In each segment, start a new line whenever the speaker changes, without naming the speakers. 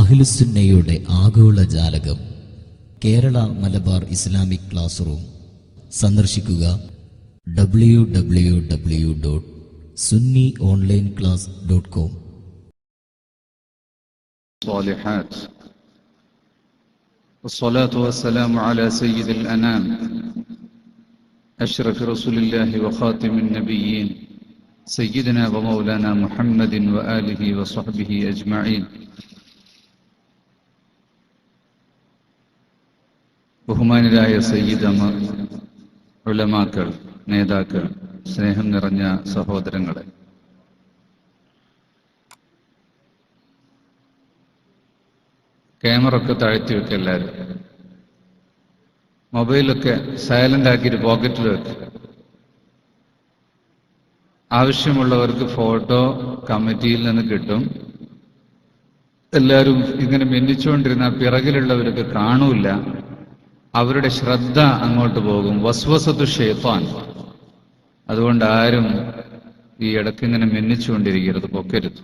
അഹ്ലുസുന്നയുടെ ആഗോള ജാലകം Kerala Malabar Islamic class room സന്ദർശിക്കുക www.sunniOnlineClass.com.
الصالحات والصلاة والسلام على سيد الأنام أشرف رسول الله وخاتم النبيين سيدنا ومولانا محمد وآله وصحبه أجمعين. ബഹുമാനരായ സയ്യിദന്മാർ, ഉലമാക്കൾ, നേതാക്കൾ, സ്നേഹം നിറഞ്ഞ സഹോദരങ്ങളെ, ക്യാമറ ഒക്കെ താഴ്ത്തി വെക്കുക. എല്ലാവരും മൊബൈലൊക്കെ സൈലന്റ് ആക്കിയിട്ട് പോക്കറ്റിൽ വെക്കുക. ആവശ്യമുള്ളവർക്ക് ഫോട്ടോ കമ്മിറ്റിയിൽ നിന്ന് കിട്ടും. എല്ലാവരും ഇങ്ങനെ മിന്നിച്ചുകൊണ്ടിരുന്ന പിറകിലുള്ളവർക്ക് കാണൂല, അവരുടെ ശ്രദ്ധ അങ്ങോട്ട് പോകും. വസ്വസത്തു ശൈത്താൻ. അതുകൊണ്ട് ആരും ഈ ഇടയ്ക്ക് ഇങ്ങനെ മിന്നിച്ചുകൊണ്ടിരിക്കരുത്, പൊക്കരുത്.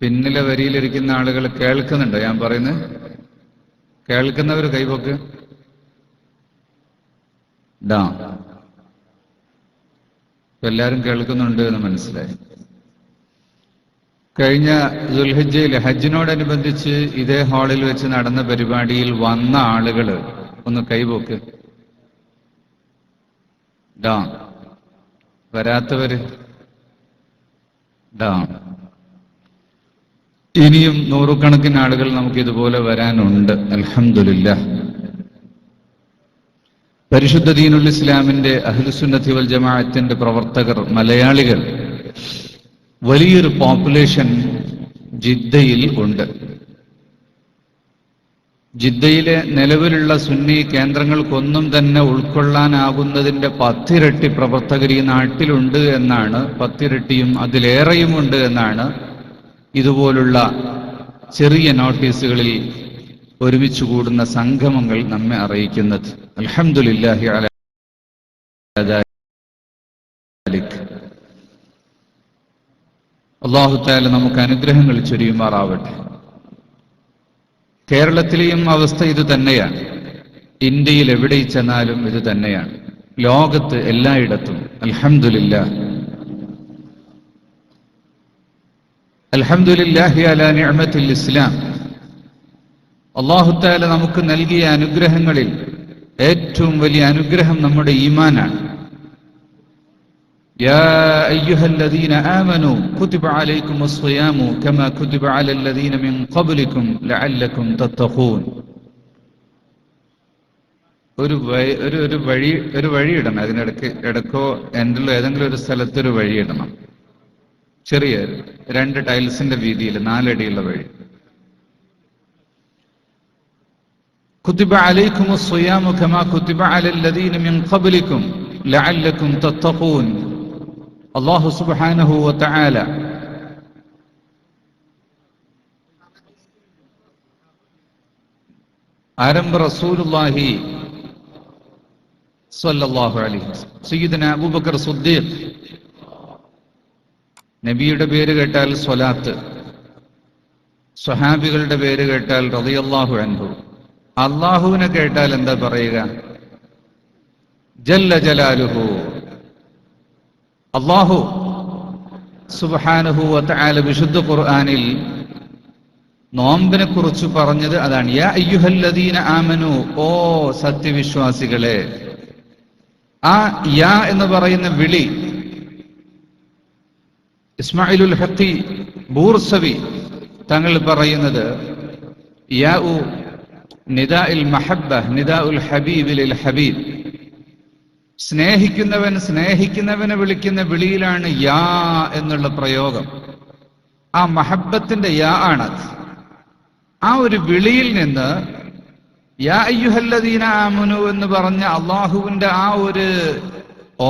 പിന്നിലെ വരിയിലിരിക്കുന്ന ആളുകൾ കേൾക്കുന്നുണ്ടോ ഞാൻ പറയുന്നത്? കേൾക്കുന്നവർ കൈപൊക്ക്. എല്ലാവരും കേൾക്കുന്നുണ്ട് എന്ന് മനസ്സിലായി. കഴിഞ്ഞ ദുൽഹിജ്ജയിൽ ഹജ്ജിനോടനുബന്ധിച്ച് ഇതേ ഹാളിൽ വെച്ച് നടന്ന പരിപാടിയിൽ വന്ന ആളുകൾ ഒന്ന് കൈപോക്ക്. വരാത്തവര് ഇനിയും നൂറുകണക്കിന് ആളുകൾ നമുക്കിതുപോലെ വരാനുണ്ട്. അൽഹംദുലില്ലാഹ്. പരിശുദ്ധ ദീനുൽ ഇസ്ലാമിന്റെ അഹ്ലുസുന്നത്തി വൽ ജമാഅത്തിന്റെ പ്രവർത്തകർ, മലയാളികൾ വലിയൊരു പോപ്പുലേഷൻ ജിദ്ദയിൽ ഉണ്ട്. ജിദ്ദയിലെ നിലവിലുള്ള സുന്നി കേന്ദ്രങ്ങൾക്കൊന്നും തന്നെ ഉൾക്കൊള്ളാനാകുന്നതിന്റെ 10 ഇരട്ടി പ്രവർത്തകർ ഈ നാട്ടിലുണ്ട് എന്നാണ്, 10 ഇരട്ടിയും അതിലേറെയുമുണ്ട് എന്നാണ് ഇതുപോലുള്ള ചെറിയ നോട്ടീസുകളിൽ ഒരുമിച്ച് കൂടുന്ന സംഗമങ്ങൾ നമ്മെ അറിയിക്കുന്നത്. അൽഹംദുലില്ലാഹി അലാ ദാലിക്. അല്ലാഹു തആല നമുക്ക് അനുഗ്രഹങ്ങൾ ചൊരിയുമാറാവട്ടെ. കേരളത്തിലെയും അവസ്ഥ ഇത് തന്നെയാണ്. ഇന്ത്യയിൽ എവിടെ ചെന്നാലും ഇത് തന്നെയാണ്. ലോകത്ത് എല്ലായിടത്തും അൽഹംദുലില്ലാഹ്. അൽഹംദുലില്ലാഹി അലാ നിഅമത്തിൽ ഇസ്ലാം. അല്ലാഹു തആല നമുക്ക് നൽകിയ അനുഗ്രഹങ്ങളിൽ ഏറ്റവും വലിയ അനുഗ്രഹം നമ്മുടെ ഈമാനാണ്. യാ അയ്യുഹല്ലദീന ആമനൂ കുതിബ അലൈക്കുമുസ് സിയാമു കമാ കുതിബ അലല്ലദീന മിൻ ഖബ്ലിക്കും ലഅല്ലക്കും തത്തഖൂൻ. ഒരു വഴി ഇടണം. അതിനിടക്കോ എൻഡിലോ ഏതെങ്കിലും ഒരു സ്ഥലത്തൊരു വഴി ഇടണം. ചെറിയ 2 ടൈൽസിന്റെ വീതിയിൽ 4 അടിയുള്ള വഴി. കുതിബ അലൈക്കുമുസ് സിയാമു കമാ കുതിബ അലല്ലദീന മിൻ ഖബ്ലിക്കും ലഅല്ലക്കും തത്തഖൂൻ. അല്ലാഹു സുബ്ഹാനഹു വ തആല ആരംഭ റസൂലുള്ളാഹി സ്വല്ലല്ലാഹു അലൈഹി വസല്ലം സയ്യിദന അബൂബക്കർ സിദ്ദീഖ്. നബിയുടെ പേര് കേട്ടാൽ സ്വലാത്ത്, സ്വഹാബികളുടെ പേര് കേട്ടാൽ റളിയല്ലാഹു അൻഹു, അല്ലാഹുവിനെ കേട്ടാൽ എന്താ പറയുക? ജല്ല ജലാലുഹു. അല്ലാഹു സുബ്ഹാനഹു വ തആല വിശുദ്ധ ഖുർആനിൽ നോമ്പിനെ കുറിച്ച് പറഞ്ഞത് അതാണ്. യാ അയ്യുഹല്ലദീന ആമനു, ഓ സത്യവിശ്വാസികളെ. ആ യാ എന്ന് പറയുന്ന വിളി ഇസ്മായിലുൽ ഹഖി ബൂർസവി തങ്ങൾ പറയുന്നത് യാഉ നിദാഇൽ മഹബ്ബ നിദാഉൽ ഹബീബ് ലിൽ ഹബീബ്. സ്നേഹിക്കുന്നവനെ വിളിക്കുന്ന വിളിയിലാണ് യാ എന്നുള്ള പ്രയോഗം. ആ മഹബ്ബത്തിന്റെ യാ ആണത്. ആ ഒരു വിളിയിൽ നിന്ന് യാ അയ്യുഹല്ലദീന ആമനു എന്ന് പറഞ്ഞ അള്ളാഹുവിന്റെ ആ ഒരു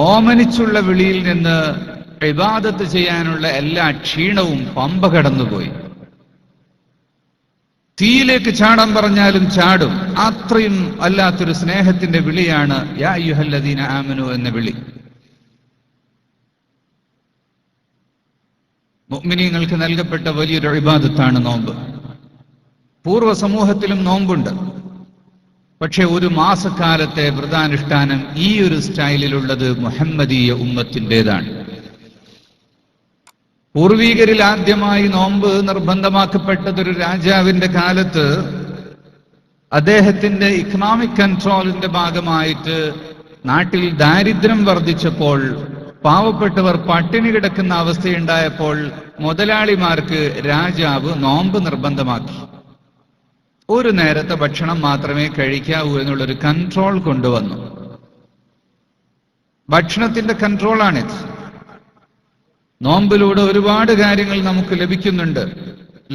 ഓമനിച്ചുള്ള വിളിയിൽ നിന്ന് ഇബാദത്ത് ചെയ്യാനുള്ള എല്ലാ ക്ഷീണവും പമ്പ കടന്നുപോയി. തീയിലേക്ക് ചാടാൻ പറഞ്ഞാലും ചാടും. അത്രയും അല്ലാത്തൊരു സ്നേഹത്തിന്റെ വിളിയാണ് യാ അയ്യുഹല്ലദീന ആമനു എന്ന വിളി. മുഅ്മിനീങ്ങൾക്ക് നൽകപ്പെട്ട വലിയൊരു ഇബാദത്താണ് നോമ്പ്. പൂർവ്വ സമൂഹത്തിലും നോമ്പുണ്ട്. പക്ഷെ ഒരു മാസക്കാലത്തെ വ്രതാനുഷ്ഠാനം ഈ ഒരു സ്റ്റൈലിലുള്ളത് മുഹമ്മദീയ ഉമ്മത്തിൻ്റെതാണ്. പൂർവീകരിൽ ആദ്യമായി നോമ്പ് നിർബന്ധമാക്കപ്പെട്ടതൊരു രാജാവിന്റെ കാലത്ത് അദ്ദേഹത്തിന്റെ ഇക്കണോമിക് കൺട്രോളിന്റെ ഭാഗമായിട്ട് നാട്ടിൽ ദാരിദ്ര്യം വർദ്ധിച്ചപ്പോൾ, പാവപ്പെട്ടവർ പട്ടിണി കിടക്കുന്ന അവസ്ഥയുണ്ടായപ്പോൾ മുതലാളിമാർക്ക് രാജാവ് നോമ്പ് നിർബന്ധമാക്കി. ഒരു നേരത്തെ ഭക്ഷണം മാത്രമേ കഴിക്കാവൂ എന്നുള്ളൊരു കൺട്രോൾ കൊണ്ടുവന്നു. ഭക്ഷണത്തിന്റെ കൺട്രോളാണിത്. നോമ്പിലൂടെ ഒരുപാട് കാര്യങ്ങൾ നമുക്ക് ലഭിക്കുന്നുണ്ട്.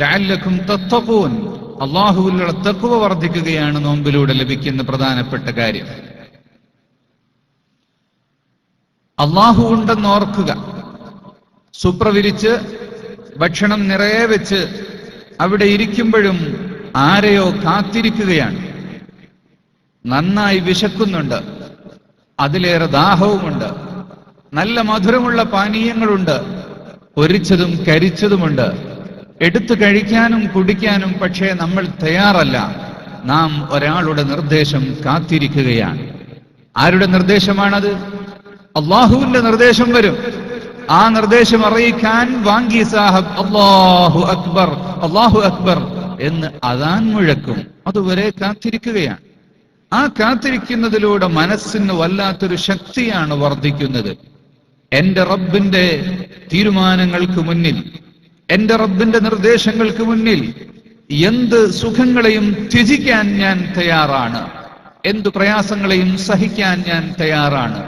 ലഅല്ലക്കും തത്തഖൂൻ, അല്ലാഹുവിലുള്ള തഖ്വ വർദ്ധിക്കുകയാണ് നോമ്പിലൂടെ ലഭിക്കുന്ന പ്രധാനപ്പെട്ട കാര്യം. അല്ലാഹു ഉണ്ടെന്ന് ഓർക്കുക. സുപ്രവിരിച്ച് ഭക്ഷണം നിറയെ വെച്ച് അവിടെ ഇരിക്കുമ്പോഴും ആരെയോ കാത്തിരിക്കുകയാണ്. നന്നായി വിശക്കുന്നുണ്ട്, അതിലേറെ ദാഹവുമുണ്ട്, നല്ല മധുരമുള്ള പാനീയങ്ങളുണ്ട്, പൊരിച്ചതും കരിച്ചതുമുണ്ട്, എടുത്തു കഴിക്കാനും കുടിക്കാനും. പക്ഷേ നമ്മൾ തയ്യാറല്ല. നാം ഒരാളുടെ നിർദ്ദേശം കാത്തിരിക്കുകയാണ്. ആരുടെ നിർദ്ദേശമാണത്? അള്ളാഹുവിന്റെ നിർദ്ദേശം വരും. ആ നിർദ്ദേശം അറിയിക്കാൻ വാങ്കി സാഹബ് അല്ലാഹു അക്ബർ അല്ലാഹു അക്ബർ എന്ന് അദാൻ മുഴക്കും. അതുവരെ കാത്തിരിക്കുകയാണ്. ആ കാത്തിരിക്കുന്നതിലൂടെ മനസ്സിന് വല്ലാത്തൊരു ശക്തിയാണ് വർദ്ധിക്കുന്നത്. എന്റെ റബ്ബിന്റെ തീരുമാനങ്ങൾക്ക് മുന്നിൽ, എന്റെ റബ്ബിന്റെ നിർദ്ദേശങ്ങൾക്ക് മുന്നിൽ എന്ത് സുഖങ്ങളെയും ത്യജിക്കാൻ ഞാൻ തയ്യാറാണ്, എന്തു പ്രയാസങ്ങളെയും സഹിക്കാൻ ഞാൻ തയ്യാറാണ്.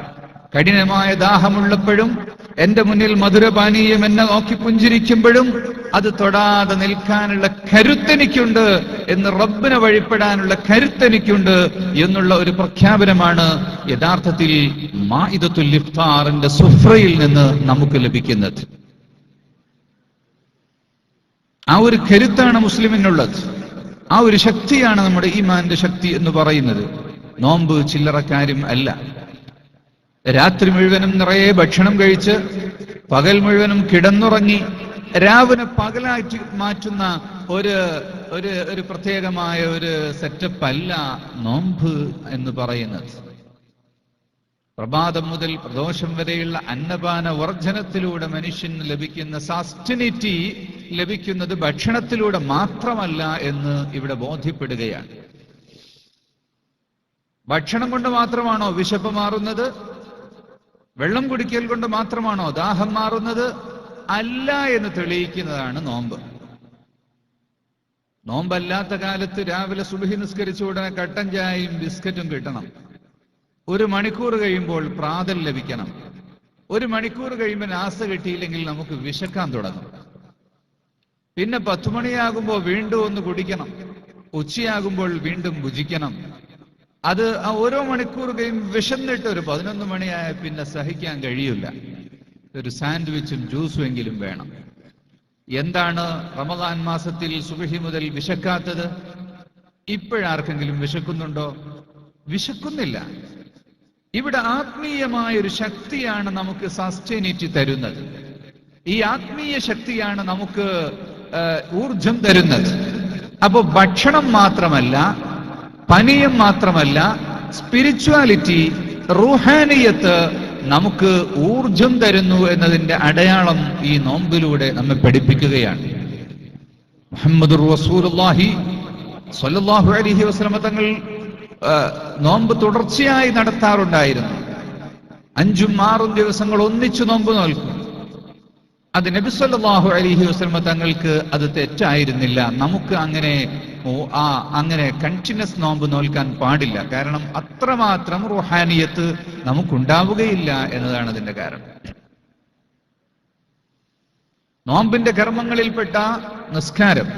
കഠിനമായ ദാഹമുള്ളപ്പോഴും എന്റെ മുന്നിൽ മധുരപാനീയം എന്നെ നോക്കി പുഞ്ചിരിക്കുമ്പോഴും അത് തൊടാതെ നിൽക്കാനുള്ള കരുത്തെനിക്കുണ്ട് എന്ന്, റബ്ബിനെ വഴിപ്പെടാനുള്ള കരുത്തെനിക്കുണ്ട് എന്നുള്ള ഒരു പ്രഖ്യാപനമാണ് യഥാർത്ഥത്തിൽ മാഇദത്തുൽ ഇഫ്താറിന്റെ സുഫ്രയിൽ നിന്ന് നമുക്ക് ലഭിക്കുന്നത്. ആ ഒരു കരുത്താണ് മുസ്ലിമിനുള്ളത്. ആ ഒരു ശക്തിയാണ് നമ്മുടെ ഈമാന്റെ ശക്തി എന്ന് പറയുന്നത്. നോമ്പ് ചില്ലറക്കാര്യം അല്ല. രാത്രി മുഴുവനും നിറയെ ഭക്ഷണം കഴിച്ച് പകൽ മുഴുവനും കിടന്നുറങ്ങി രാവിലെ പകലായിട്ട് മാറ്റുന്ന ഒരു പ്രത്യേകമായ ഒരു സെറ്റപ്പ് അല്ല നോമ്പ് എന്ന് പറയുന്നത്. പ്രഭാതം മുതൽ പ്രദോഷം വരെയുള്ള അന്നപാന വർജനത്തിലൂടെ മനുഷ്യന് ലഭിക്കുന്ന സസ്റ്റനിറ്റി ലഭിക്കുന്നത് ഭക്ഷണത്തിലൂടെ മാത്രമല്ല എന്ന് ഇവിടെ ബോധ്യപ്പെടുകയാണ്. ഭക്ഷണം കൊണ്ട് മാത്രമാണോ വിശപ്പ് മാറുന്നത്? വെള്ളം കുടിക്കൽ കൊണ്ട് മാത്രമാണോ ദാഹം മാറുന്നത്? അല്ല എന്ന് തെളിയിക്കുന്നതാണ് നോമ്പ്. നോമ്പല്ലാത്ത കാലത്ത് രാവിലെ സുബ്ഹി നിസ്കരിച്ച ഉടനെ കട്ടൻ ചായയും ബിസ്ക്കറ്റും കിട്ടണം. 1 മണിക്കൂർ കഴിയുമ്പോൾ പ്രാതൽ ലഭിക്കണം. 1 മണിക്കൂർ കഴിയുമ്പോൾ നാസ്ത കിട്ടിയില്ലെങ്കിൽ നമുക്ക് വിശക്കാൻ തുടങ്ങും. പിന്നെ 10 മണിയാകുമ്പോൾ വീണ്ടും ഒന്ന് കുടിക്കണം. ഉച്ചയാകുമ്പോൾ വീണ്ടും ഭുജിക്കണം. അത് ആ ഓരോ മണിക്കൂർ കഴിയും വിശന്നിട്ട് ഒരു 11 മണിയായ പിന്നെ സഹിക്കാൻ കഴിയില്ല. ഒരു സാൻഡ്വിച്ചും ജ്യൂസും എങ്കിലും വേണം. എന്താണ് റമദാൻ മാസത്തിൽ സുബ്ഹി മുതൽ വിശക്കാത്തത്? ഇപ്പോഴാർക്കെങ്കിലും വിശക്കുന്നുണ്ടോ? വിശക്കുന്നില്ല. ഇവിടെ ആത്മീയമായൊരു ശക്തിയാണ് നമുക്ക് സസ്റ്റൈനിറ്റി തരുന്നത്. ഈ ആത്മീയ ശക്തിയാണ് നമുക്ക് ഊർജം തരുന്നത്. അപ്പോ ഭക്ഷണം മാത്രമല്ല, പാനീയം മാത്രമല്ല, സ്പിരിച്വാലിറ്റി, റൂഹാനിയത്ത് നമുക്ക് ഊർജം തരുന്നു എന്നതിന്റെ അടയാളം ഈ നോമ്പിലൂടെ നമ്മെ പഠിപ്പിക്കുകയാണ്. മുഹമ്മദുർ റസൂലുള്ളാഹി സ്വല്ലല്ലാഹു അലൈഹി വസല്ലം തങ്ങൾ നോമ്പ് തുടർച്ചയായി നടത്താറുണ്ടായിരുന്നു. 5ഉം 6ഉം ദിവസങ്ങൾ ഒന്നിച്ചു നോമ്പ് നോൽക്കും. അത് നബി സല്ലല്ലാഹു അലൈഹി വസല്ലം തങ്ങൾക്ക് അത് തെറ്റായിരുന്നില്ല. നമുക്ക് അങ്ങനെ കണ്ടിന്യൂസ് നോമ്പ് നോൽക്കാൻ പാടില്ല. കാരണം അത്രമാത്രം റുഹാനിയത്ത് നമുക്കുണ്ടാവുകയില്ല എന്നതാണ് അതിന്റെ കാരണം. നോമ്പിന്റെ കർമ്മങ്ങളിൽപ്പെട്ട നിസ്കാരം,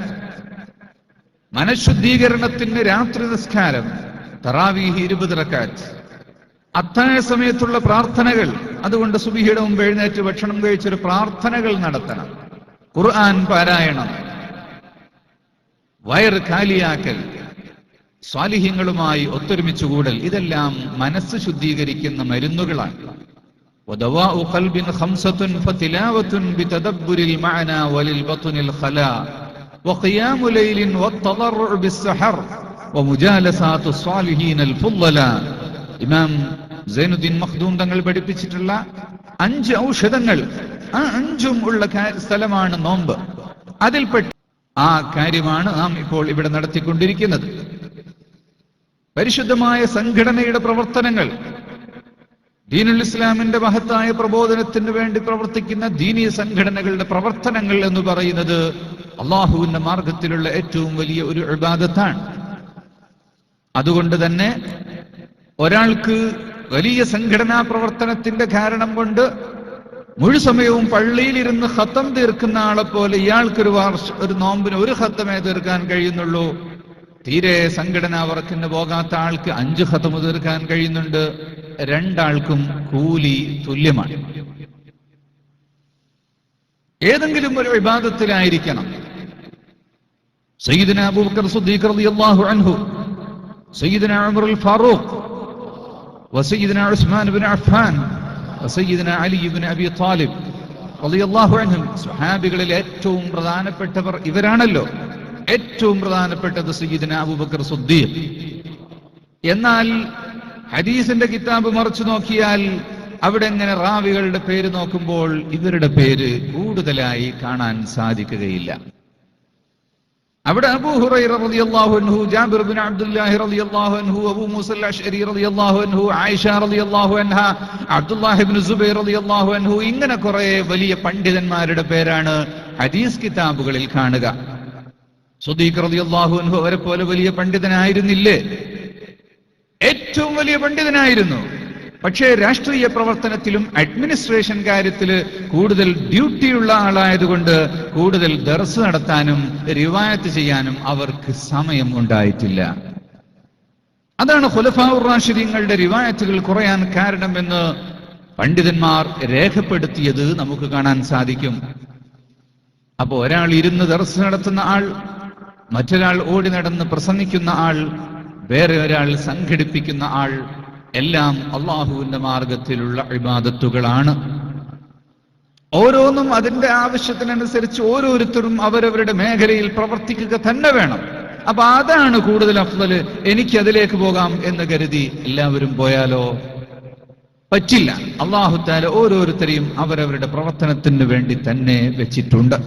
മനഃശുദ്ധീകരണത്തിന് രാത്രി നിസ്കാരം, തറാവീഹ് 20 റക്അത്ത്, അത്താഴ സമയത്തുള്ള പ്രാർത്ഥനകൾ. അതുകൊണ്ട് സുബ്ഹിയുടെ മുമ്പ് എഴുന്നേറ്റ് ഭക്ഷണം കഴിച്ചൊരു പ്രാർത്ഥനകൾ നടത്തണം. ഖുർആൻ പാരായണം, വയറ് കാലിയാക്കൽ, സ്വാലിഹ്യങ്ങളുമായി ഒത്തൊരുമിച്ചുകൂടൽ, ഇതെല്ലാം മനസ്സ് ശുദ്ധീകരിക്കുന്ന മരുന്നുകളാണ്. ودواء قلب خمسة فتلاوة بتدبر المعنى وللبطن الخلاء وقيام ليل والتضرع بالسحر ومجالسات الصالحين الفضلاء. ഇമാം സൈനുദ്ദീൻ മഖ്ദൂം തങ്ങൾ പഠിപ്പിച്ചിട്ടുള്ള 5 ഔഷധങ്ങൾ, ആ 5ഉം ഉള്ള സ്ഥലമാണ് നോമ്പ്. അതിൽപ്പെട്ട ആ കാര്യമാണ് നാം ഇപ്പോൾ ഇവിടെ നടത്തിക്കൊണ്ടിരിക്കുന്നത്. പരിശുദ്ധമായ സംഘടനയുടെ പ്രവർത്തനങ്ങൾ, ദീനുൽ ഇസ്ലാമിന്റെ മഹത്തായ പ്രബോധനത്തിന് വേണ്ടി പ്രവർത്തിക്കുന്ന ദീനീയ സംഘടനകളുടെ പ്രവർത്തനങ്ങൾ എന്ന് പറയുന്നത് അള്ളാഹുവിന്റെ മാർഗത്തിലുള്ള ഏറ്റവും വലിയ ഒരു ഇബാദത്താണ്. അതുകൊണ്ട് തന്നെ ഒരാൾക്ക് വലിയ സംഘടനാ പ്രവർത്തനത്തിന്റെ കാരണം കൊണ്ട് മുഴുസമയവും പള്ളിയിലിരുന്ന് ഖത്തം തീർക്കുന്ന ആളെ പോലെ ഇയാൾക്കൊരു ഒരു നോമ്പിന് ഒരു ഖത്തമേ തീർക്കാൻ കഴിയുന്നുള്ളൂ. തീരെ സംഘടനാ വർക്കിന് പോകാത്ത ആൾക്ക് 5 ഖത്തം തീർക്കാൻ കഴിയുന്നുണ്ട്. രണ്ടാൾക്കും കൂലി തുല്യമാണ്. ഏതെങ്കിലും ഒരു ഇബാദത്തിലായിരിക്കണം. സയ്യിദുനാ അബൂബക്കർ സിദ്ദീഖ് റളിയല്ലാഹു അൻഹു, സയ്യിദുനാ ഉമറുൽ ഫാറൂഖ്, വസയ്യിദുനാ ഉസ്മാൻ ഇബ്നു അഫ്ഫാൻ, വസയ്യിദുനാ അലി ഇബ്നു അബി ത്വാലിബ് റളിയല്ലാഹു അൻഹും, സ്വഹാബികളിൽ ഏറ്റവും പ്രധാനപ്പെട്ടവർ ഇവരാണല്ലോ. ഏറ്റവും പ്രധാനപ്പെട്ടത് സയ്യിദുനാ അബൂബക്കർ സിദ്ദീഖ്. എന്നാൽ ഹദീസിന്റെ കിതാബ് മറിച്ചു നോക്കിയാൽ അവിടെ എങ്ങനെ റാവികളുടെ പേര് നോക്കുമ്പോൾ ഇവരുടെ പേര് കൂടുതലായി കാണാൻ സാധിക്കുകയില്ല. അവിടെ അബൂ ഹുറൈറ റളിയല്ലാഹു അൻഹു, ജാബിർ ഇബ്നു അബ്ദുല്ലാഹി റളിയല്ലാഹു അൻഹു, അബൂ മൂസൽ അശ്അരി റളിയല്ലാഹു അൻഹു, ആയിഷ റളിയല്ലാഹു അൻഹാ, അബ്ദുല്ലാഹി ഇബ്നു സുബൈർ റളിയല്ലാഹു അൻഹു, ഇങ്ങനെ കുറെ വലിയ പണ്ഡിതന്മാരുടെ പേരാണ് ഹദീസ് കിതാബുകളിൽ കാണുക. സിദ്ദീഖ് റളിയല്ലാഹു അൻഹു അവരെ പോലെ വലിയ പണ്ഡിതനായിരുന്നില്ലേ? ഏറ്റവും വലിയ പണ്ഡിതനായിരുന്നു. പക്ഷേ രാഷ്ട്രീയ പ്രവർത്തനത്തിലും അഡ്മിനിസ്ട്രേഷൻ കാര്യത്തിൽ കൂടുതൽ ഡ്യൂട്ടിയുള്ള ആളായതുകൊണ്ട് കൂടുതൽ ദർസ് നടത്താനും റിവായത്ത് ചെയ്യാനും അവർക്ക് സമയം ഉണ്ടായിട്ടില്ല. അതാണ് ഖുലഫാഉർ റാഷിദീങ്ങളുടെ റിവായത്തുകൾ കുറയാൻ കാരണമെന്ന് പണ്ഡിതന്മാർ രേഖപ്പെടുത്തിയത് നമുക്ക് കാണാൻ സാധിക്കും. അപ്പോ ഒരാൾ ഇരുന്ന് ദർസ് നടത്തുന്ന ആൾ, മറ്റൊരാൾ ഓടി നടന്ന് പ്രസംഗിക്കുന്ന ആൾ, വേറെ ഒരാൾ സംഘടിപ്പിക്കുന്ന ആൾ, എല്ലാം അള്ളാഹുവിന്റെ മാർഗത്തിലുള്ള ഇബാദത്തുകളാണ്. ഓരോന്നും അതിന്റെ ആവശ്യത്തിനനുസരിച്ച് ഓരോരുത്തരും അവരവരുടെ മേഖലയിൽ പ്രവർത്തിക്കുക തന്നെ വേണം. അപ്പൊ അതാണ് കൂടുതൽ അഫ്ളല്. എനിക്ക് അതിലേക്ക് പോകാം എന്ന് കരുതി എല്ലാവരും പോയാലോ? പറ്റില്ല. അല്ലാഹു തആല ഓരോരുത്തരെയും അവരവരുടെ പ്രവർത്തനത്തിന് വേണ്ടി തന്നെ വെച്ചിട്ടുണ്ട്.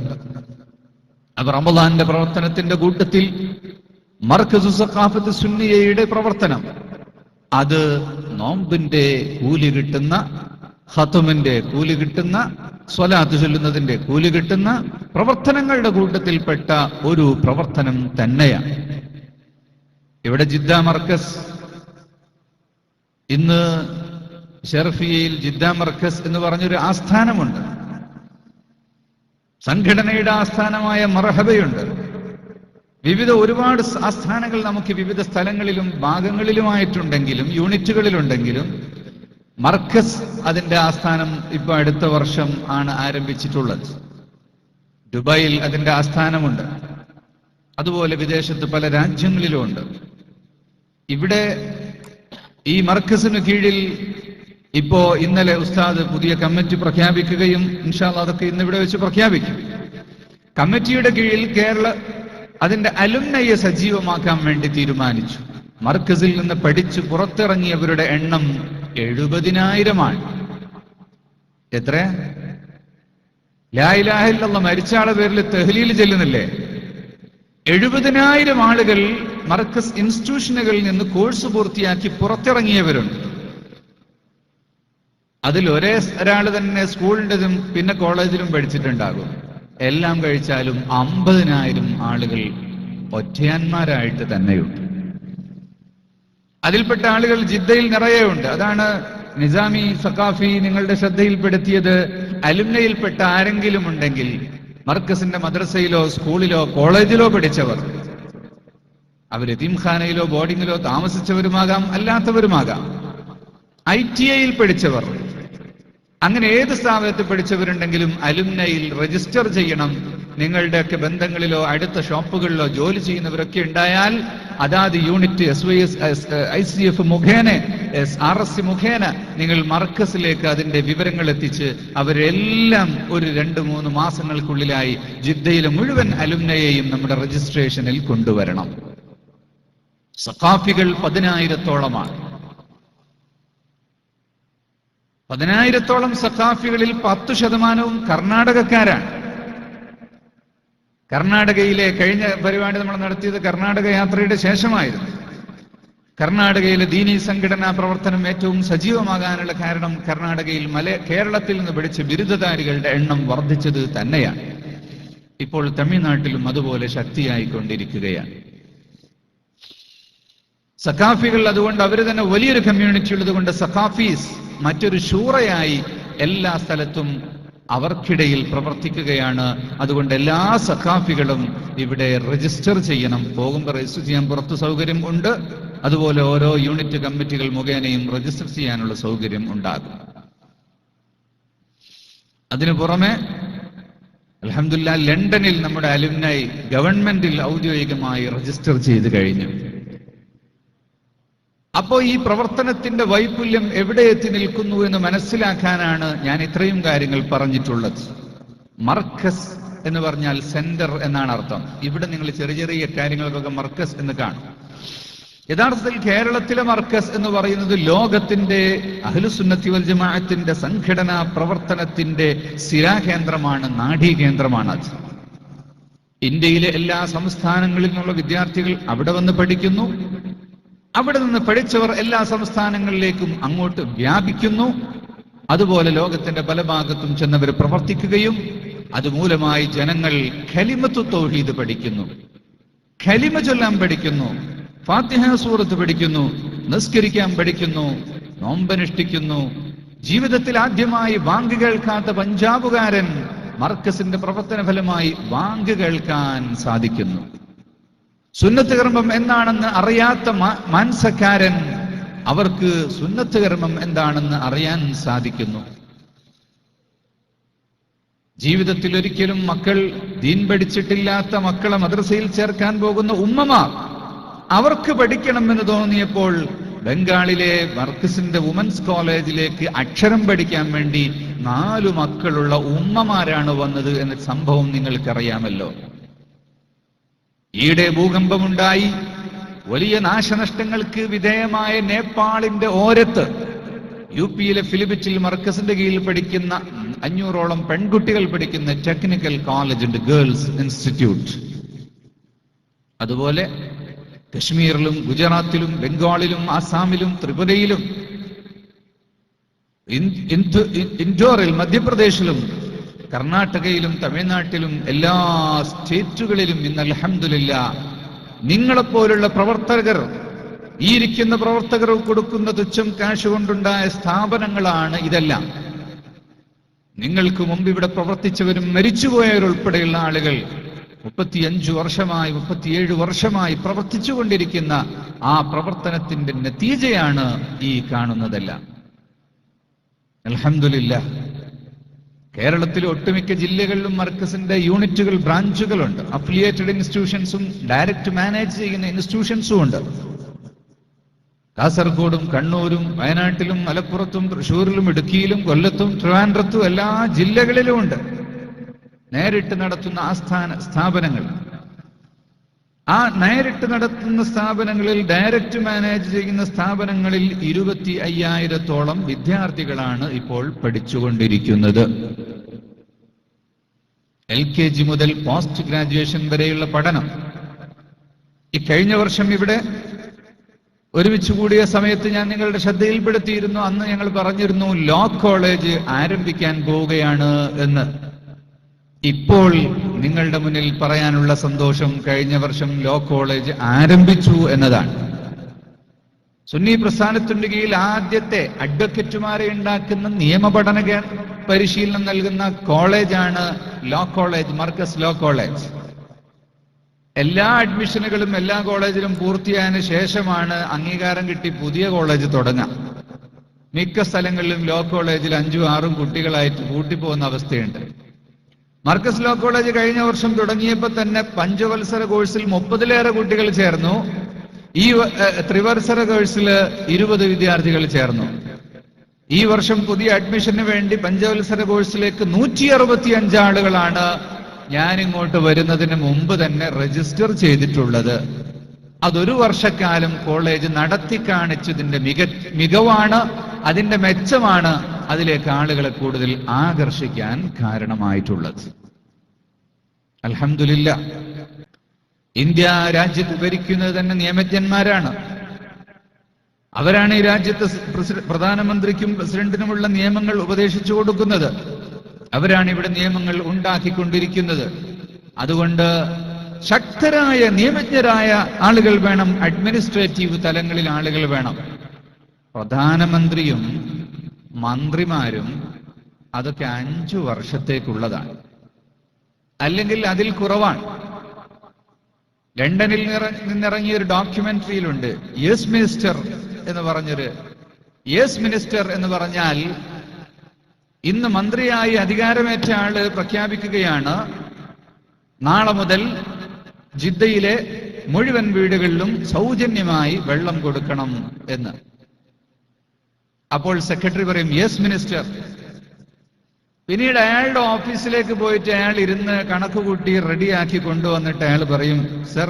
അപ്പൊ റമളാന്റെ പ്രവർത്തനത്തിന്റെ കൂട്ടത്തിൽ മർക്കസു സഖാഫത്ത് സുന്നിയയുടെ പ്രവർത്തനം, അത് നോമ്പിന്റെ കൂലി കിട്ടുന്ന, ഖത്മിന്റെ കൂലി കിട്ടുന്ന, സ്വലാത്ത് ചൊല്ലുന്നതിന്റെ കൂലി കിട്ടുന്ന പ്രവർത്തനങ്ങളുടെ കൂട്ടത്തിൽപ്പെട്ട ഒരു പ്രവർത്തനം തന്നെയാണ്. ഇവിടെ ജിദ്ദ മർക്കസ്, ഇന്ന് ഷെർഫിയയിൽ ജിദ്ദ മർക്കസ് എന്ന് പറഞ്ഞൊരു ആസ്ഥാനമുണ്ട്. സംഘടനയുടെ ആസ്ഥാനമായ മർഹബയുണ്ട്. വിവിധ ഒരുപാട് ആസ്ഥാനങ്ങൾ നമുക്ക് വിവിധ സ്ഥലങ്ങളിലും ഭാഗങ്ങളിലുമായിട്ടുണ്ടെങ്കിലും യൂണിറ്റുകളിലുണ്ടെങ്കിലും മർക്കസ് അതിന്റെ ആസ്ഥാനം ഇപ്പൊ അടുത്ത വർഷം ആണ് ആരംഭിച്ചിട്ടുള്ളത്. ദുബായിൽ അതിന്റെ ആസ്ഥാനമുണ്ട്. അതുപോലെ വിദേശത്ത് പല രാജ്യങ്ങളിലുമുണ്ട്. ഇവിടെ ഈ മർക്കസിന് കീഴിൽ ഇപ്പോ ഇന്നലെ ഉസ്താദ് പുതിയ കമ്മിറ്റി പ്രഖ്യാപിക്കുകയും ഇൻഷാ അല്ലാഹ് അതൊക്കെ ഇന്നിവിടെ വെച്ച് പ്രഖ്യാപിക്കും. കമ്മിറ്റിയുടെ കീഴിൽ അതിന്റെ അലുംനയെ സജീവമാക്കാൻ വേണ്ടി തീരുമാനിച്ചു. മർക്കസിൽ നിന്ന് പഠിച്ചു പുറത്തിറങ്ങിയവരുടെ എണ്ണം 70,000 എത്ര? ലാ ഇലാഹ ഇല്ലല്ലാഹ് മരിച്ചാളെ പേരിൽ തഹ്ലീൽ ചെല്ലുന്നില്ലേ? 70,000 ആളുകൾ മർക്കസ് ഇൻസ്റ്റിറ്റ്യൂഷനുകളിൽ നിന്ന് കോഴ്സ് പൂർത്തിയാക്കി പുറത്തിറങ്ങിയവരുണ്ട്. അതിൽ ഒരാൾ തന്നെ സ്കൂളിൻ്റെതും പിന്നെ കോളേജിലും പഠിച്ചിട്ടുണ്ടാകും. എല്ലാം കഴിച്ചാലും 50,000 ആളുകൾ ഒറ്റയാന്മാരായിട്ട് തന്നെയുണ്ട്. അതിൽപ്പെട്ട ആളുകൾ ജിദ്ദയിൽ നിറയെയുണ്ട്. അതാണ് നിസാമി സഖാഫി നിങ്ങളുടെ ശ്രദ്ധയിൽപ്പെടുത്തിയത്. അലുംനയിൽപ്പെട്ട ആരെങ്കിലും ഉണ്ടെങ്കിൽ മർക്കസിന്റെ മദ്രസയിലോ സ്കൂളിലോ കോളേജിലോ പഠിച്ചവർ, അവർ യതീംഖാനയിലോ ബോർഡിങ്ങിലോ താമസിച്ചവരുമാകാം, അല്ലാത്തവരുമാകാം, ITIയിൽ പഠിച്ചവർ, അങ്ങനെ ഏത് സ്ഥാപനത്തിൽ പഠിച്ചവരുണ്ടെങ്കിലും അലുംനയിൽ രജിസ്റ്റർ ചെയ്യണം. നിങ്ങളുടെയൊക്കെ ബന്ധങ്ങളിലോ അടുത്ത ഷോപ്പുകളിലോ ജോലി ചെയ്യുന്നവരൊക്കെ ഉണ്ടായാൽ അതാത് യൂണിറ്റ് SYS ICF മുഖേന RSC മുഖേന നിങ്ങൾ മർക്കസിലേക്ക് അതിന്റെ വിവരങ്ങൾ എത്തിച്ച് അവരെല്ലാം ഒരു 2-3 മാസങ്ങൾക്കുള്ളിലായി ജിദ്ദയിലെ മുഴുവൻ അലുംനയെയും നമ്മുടെ രജിസ്ട്രേഷനിൽ കൊണ്ടുവരണം. സഖാഫികൾ 10,000-ഓളമാണ്. 10,000-ഓളം സഖാഫികളിൽ 10% കർണാടകക്കാരാണ്. കർണാടകയിലെ കഴിഞ്ഞ പരിപാടി നമ്മൾ നടത്തിയത് കർണാടക യാത്രയുടെ ശേഷമായിരുന്നു. കർണാടകയിലെ ദീനീ സംഘടനാ പ്രവർത്തനം ഏറ്റവും സജീവമാകാനുള്ള കാരണം കർണാടകയിൽ കേരളത്തിൽ നിന്ന് പഠിച്ച ബിരുദധാരികളുടെ എണ്ണം വർദ്ധിച്ചത് തന്നെയാണ്. ഇപ്പോൾ തമിഴ്നാട്ടിലും അതുപോലെ ശക്തിയായിക്കൊണ്ടിരിക്കുകയാണ്. സഖാഫികൾ അതുകൊണ്ട് അവർ തന്നെ വലിയൊരു കമ്മ്യൂണിറ്റി ഉള്ളതുകൊണ്ട് സഖാഫീസ് മറ്റൊരു ശൂറയായി എല്ലാ സ്ഥലത്തും അവർക്കിടയിൽ പ്രവർത്തിക്കുകയാണ്. അതുകൊണ്ട് എല്ലാ സഖാഫികളും ഇവിടെ രജിസ്റ്റർ ചെയ്യണം. പോകുമ്പോൾ രജിസ്റ്റർ ചെയ്യാൻ പുറത്ത് സൗകര്യം ഉണ്ട്. അതുപോലെ ഓരോ യൂണിറ്റ് കമ്മിറ്റികൾ മുഖേനയും രജിസ്റ്റർ ചെയ്യാനുള്ള സൗകര്യം ഉണ്ടാകും. അതിനു പുറമെ അൽഹംദുലില്ലാ ലണ്ടനിൽ നമ്മുടെ അലുംനൈ ഗവൺമെന്റിൽ ഔദ്യോഗികമായി രജിസ്റ്റർ ചെയ്ത് കഴിഞ്ഞു. അപ്പോ ഈ പ്രവർത്തനത്തിന്റെ വൈപുല്യം എവിടെ എത്തി നിൽക്കുന്നു എന്ന് മനസ്സിലാക്കാനാണ് ഞാൻ ഇത്രയും കാര്യങ്ങൾ പറഞ്ഞിട്ടുള്ളത്. മർക്കസ് എന്ന് പറഞ്ഞാൽ സെന്റർ എന്നാണ് അർത്ഥം. ഇവിടെ നിങ്ങൾ ചെറിയ ചെറിയ കാര്യങ്ങൾക്കൊക്കെ മർക്കസ് എന്ന് കാണും. യഥാർത്ഥത്തിൽ കേരളത്തിലെ മർക്കസ് എന്ന് പറയുന്നത് ലോകത്തിന്റെ അഹ്ലുസുന്നത്തി വൽ ജമാഅത്തിന്റെ സംഘടനാ പ്രവർത്തനത്തിന്റെ സ്ഥിരാകേന്ദ്രമാണ്, നാഡീകേന്ദ്രമാണ് അത്. ഇന്ത്യയിലെ എല്ലാ സംസ്ഥാനങ്ങളിൽ നിന്നുള്ള വിദ്യാർത്ഥികൾ അവിടെ വന്ന് പഠിക്കുന്നു. അവിടെ നിന്ന് പഠിച്ചവർ എല്ലാ സംസ്ഥാനങ്ങളിലേക്കും അങ്ങോട്ട് വ്യാപിക്കുന്നു. അതുപോലെ ലോകത്തിന്റെ പല ഭാഗത്തും ചെന്നവർ പ്രവർത്തിക്കുകയും അതുമൂലമായി ജനങ്ങൾ കലിമത്തു തൗഹീദ് പഠിക്കുന്നു, കലിമ ചൊല്ലാൻ പഠിക്കുന്നു, ഫാത്തിഹ സൂറത്ത് പഠിക്കുന്നു, നിസ്കരിക്കാൻ പഠിക്കുന്നു, നോമ്പനുഷ്ഠിക്കുന്നു. ജീവിതത്തിൽ ആദ്യമായി വാങ്ക് കേൾക്കാത്ത പഞ്ചാബുകാരൻ മർക്കസിന്റെ പ്രവർത്തന ഫലമായി വാങ്ക് കേൾക്കാൻ സാധിക്കുന്നു. സുന്നത്ത് കർമ്മം എന്താണെന്ന് അറിയാത്ത മാൻസക്കാരൻ അവർക്ക് സുന്നത്ത് കർമ്മം എന്താണെന്ന് അറിയാൻ സാധിക്കുന്നു. ജീവിതത്തിൽ ഒരിക്കലും മക്കൾ ദീൻ പഠിച്ചിട്ടില്ലാത്ത മക്കളെ മദ്രസയിൽ ചേർക്കാൻ പോകുന്ന ഉമ്മമാർ അവർക്ക് പഠിക്കണമെന്ന് തോന്നിയപ്പോൾ ബംഗാളിലെ മർക്കസിന്റെ വുമൻസ് കോളേജിലേക്ക് അക്ഷരം പഠിക്കാൻ വേണ്ടി 4 മക്കളുള്ള ഉമ്മമാരാണ് വന്നത് എന്ന സംഭവം നിങ്ങൾക്കറിയാമല്ലോ. ഈയിടെ ഭൂകമ്പമുണ്ടായി വലിയ നാശനഷ്ടങ്ങൾക്ക് വിധേയമായ നേപ്പാളിന്റെ ഓരത്ത് UP-യിലെ ഫിലിപ്പിറ്റിൽ മർക്കസിന്റെ കീഴിൽ പഠിക്കുന്ന 500ഓളം പെൺകുട്ടികൾ പഠിക്കുന്ന ടെക്നിക്കൽ കോളേജ് ഉണ്ട്, ഗേൾസ് ഇൻസ്റ്റിറ്റ്യൂട്ട്. അതുപോലെ കശ്മീരിലും ഗുജറാത്തിലും ബംഗാളിലും ആസാമിലും ത്രിപുരയിലും ഇൻഡോറിൽ മധ്യപ്രദേശിലും കർണാടകയിലും തമിഴ്നാട്ടിലും എല്ലാ സ്റ്റേറ്റുകളിലും ഇന്ന് അൽഹംദുലില്ലാ നിങ്ങളെപ്പോലുള്ള പ്രവർത്തകർ, ഈ ഇരിക്കുന്ന പ്രവർത്തകർ കൊടുക്കുന്ന തുച്ഛം കാശ് കൊണ്ടുണ്ടായ സ്ഥാപനങ്ങളാണ് ഇതെല്ലാം. നിങ്ങൾക്ക് മുമ്പ് ഇവിടെ പ്രവർത്തിച്ചവരും മരിച്ചുപോയവരുൾപ്പെടെയുള്ള ആളുകൾ 35 വർഷമായി 37 വർഷമായി പ്രവർത്തിച്ചുകൊണ്ടിരിക്കുന്ന ആ പ്രവർത്തനത്തിന്റെ നതീജയാണ് ഈ കാണുന്നതെല്ലാം. അൽഹംദുലില്ലാ കേരളത്തിലെ ഒട്ടുമിക്ക ജില്ലകളിലും മർക്കസിന്റെ യൂണിറ്റുകൾ, ബ്രാഞ്ചുകളുണ്ട്. അഫിലിയേറ്റഡ് ഇൻസ്റ്റിറ്റ്യൂഷൻസും ഡയറക്റ്റ് മാനേജ് ചെയ്യുന്ന ഇൻസ്റ്റിറ്റ്യൂഷൻസും ഉണ്ട്. കാസർഗോഡും കണ്ണൂരും വയനാട്ടിലും മലപ്പുറത്തും തൃശ്ശൂരിലും ഇടുക്കിയിലും കൊല്ലത്തും ട്രിവാൻഡ്രത്തും എല്ലാ ജില്ലകളിലും ഉണ്ട് നേരിട്ട് നടത്തുന്ന സ്ഥാപനങ്ങൾ. ആ നേരിട്ട് നടത്തുന്ന സ്ഥാപനങ്ങളിൽ, ഡയറക്റ്റ് മാനേജ് ചെയ്യുന്ന സ്ഥാപനങ്ങളിൽ 25,000-ഓളം വിദ്യാർത്ഥികളാണ് ഇപ്പോൾ പഠിച്ചുകൊണ്ടിരിക്കുന്നത്. LKG മുതൽ പോസ്റ്റ് ഗ്രാജുവേഷൻ വരെയുള്ള പഠനം. ഈ കഴിഞ്ഞ വർഷം ഇവിടെ ഒരുമിച്ച് കൂടിയ സമയത്ത് ഞാൻ നിങ്ങളുടെ ശ്രദ്ധയിൽപ്പെടുത്തിയിരുന്നു. അന്ന് ഞങ്ങൾ പറഞ്ഞിരുന്നു ലോ കോളേജ് ആരംഭിക്കാൻ പോവുകയാണ് എന്ന്. ഇപ്പോൾ നിങ്ങളുടെ മുന്നിൽ പറയാനുള്ള സന്തോഷം, കഴിഞ്ഞ വർഷം ലോ കോളേജ് ആരംഭിച്ചു എന്നതാണ്. സുന്നി പ്രസ്ഥാനത്തിന്റെ കീഴിൽ ആദ്യത്തെ അഡ്വക്കറ്റുമാരെ ഉണ്ടാക്കുന്ന നിയമപഠന പരിശീലനം നൽകുന്ന കോളേജാണ് law college, Markaz law college. എല്ലാ അഡ്മിഷനുകളും എല്ലാ കോളേജിലും പൂർത്തിയായതിനു ശേഷമാണ് അംഗീകാരം കിട്ടി പുതിയ കോളേജ് തുടങ്ങാം. മിക്ക സ്ഥലങ്ങളിലും ലോ കോളേജിൽ 5-6 കുട്ടികളായിട്ട് കൂട്ടിപ്പോകുന്ന അവസ്ഥയുണ്ട്. മർക്കസ് ലോ കോളേജ് കഴിഞ്ഞ വർഷം തുടങ്ങിയപ്പോൾ തന്നെ 5 വത്സര കോഴ്സിൽ 30-ലേറെ കുട്ടികൾ ചേർന്നു. ഈ ത്രിവത്സര കോഴ്സിൽ 20 വിദ്യാർത്ഥികൾ ചേർന്നു. ഈ വർഷം പുതിയ അഡ്മിഷന് വേണ്ടി പഞ്ചവത്സര കോഴ്സിലേക്ക് 165 ആളുകളാണ് ഞാനിങ്ങോട്ട് വരുന്നതിന് മുമ്പ് തന്നെ രജിസ്റ്റർ ചെയ്തിട്ടുള്ളത്. അതൊരു വർഷക്കാലം കോളേജ് നടത്തി കാണിച്ചതിന്റെ മികവാണ്, അതിന്റെ മെച്ചമാണ് അതിലേക്ക് ആളുകളെ കൂടുതൽ ആകർഷിക്കാൻ കാരണമായിട്ടുള്ളത്. അൽഹംദുലില്ലാഹ്, ഇന്ത്യ രാജ്യത്ത് ഭരിക്കുന്നത് തന്നെ നിയമജ്ഞന്മാരാണ്. അവരാണ് ഈ രാജ്യത്തെ പ്രധാനമന്ത്രിക്കും പ്രസിഡന്റിനുമുള്ള നിയമങ്ങൾ ഉപദേശിച്ചു കൊടുക്കുന്നത്. അവരാണ് ഇവിടെ നിയമങ്ങൾ ഉണ്ടാക്കിക്കൊണ്ടിരിക്കുന്നത്. അതുകൊണ്ട് ശക്തരായ നിയമജ്ഞരായ ആളുകൾ വേണം, അഡ്മിനിസ്ട്രേറ്റീവ് തലങ്ങളിൽ ആളുകൾ വേണം. പ്രധാനമന്ത്രിയും മന്ത്രിമാരും അതൊക്കെ 5 വർഷത്തേക്കുള്ളതാണ്, അല്ലെങ്കിൽ അതിൽ കുറവാണ്. ലണ്ടനിൽ നിന്നിറങ്ങിയ ഒരു ഡോക്യുമെന്ററിയിലുണ്ട്, യെസ് മിനിസ്റ്റർ എന്ന് പറഞ്ഞൊരു. യെസ് മിനിസ്റ്റർ എന്ന് പറഞ്ഞാൽ ഇന്ന് മന്ത്രിയായി അധികാരമേറ്റ ആള് പ്രഖ്യാപിക്കുകയാണ്, നാളെ മുതൽ ജിദ്ദയിലെ മുഴുവൻ വീടുകളിലും സൗജന്യമായി വെള്ളം കൊടുക്കണം എന്ന്. അപ്പോൾ സെക്രട്ടറി പറയും യെസ് മിനിസ്റ്റർ. പിന്നീട് അയാളുടെ ഓഫീസിലേക്ക് പോയിട്ട് അയാൾ ഇരുന്ന് കണക്ക് കൂട്ടി റെഡിയാക്കി കൊണ്ടുവന്നിട്ട് അയാൾ പറയും, സർ,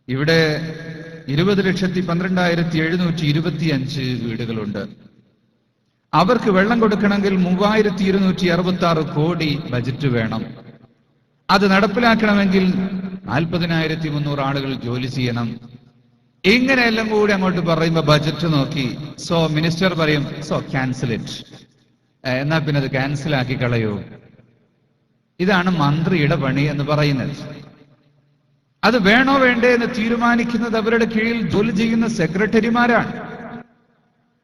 ഇവിടെ 20,12,725 വീടുകളുണ്ട്. അവർക്ക് വെള്ളം കൊടുക്കണമെങ്കിൽ 3,266 കോടി ബജറ്റ് വേണം. അത് നടപ്പിലാക്കണമെങ്കിൽ 40,300 ആളുകൾ ജോലി ചെയ്യണം. ഇങ്ങനെയെല്ലാം കൂടി അങ്ങോട്ട് പറയുമ്പോ ബജറ്റ് നോക്കി മിനിസ്റ്റർ പറയും, ക്യാൻസൽ ഇറ്റ്. എന്നാ പിന്നെ അത് ക്യാൻസൽ ആക്കി കളയൂ. ഇതാണ് മന്ത്രിയുടെ പണി എന്ന് പറയുന്നത്. അത് വേണോ വേണ്ടേ എന്ന് തീരുമാനിക്കുന്നത് അവരുടെ കീഴിൽ ജോലി ചെയ്യുന്ന സെക്രട്ടറിമാരാണ്.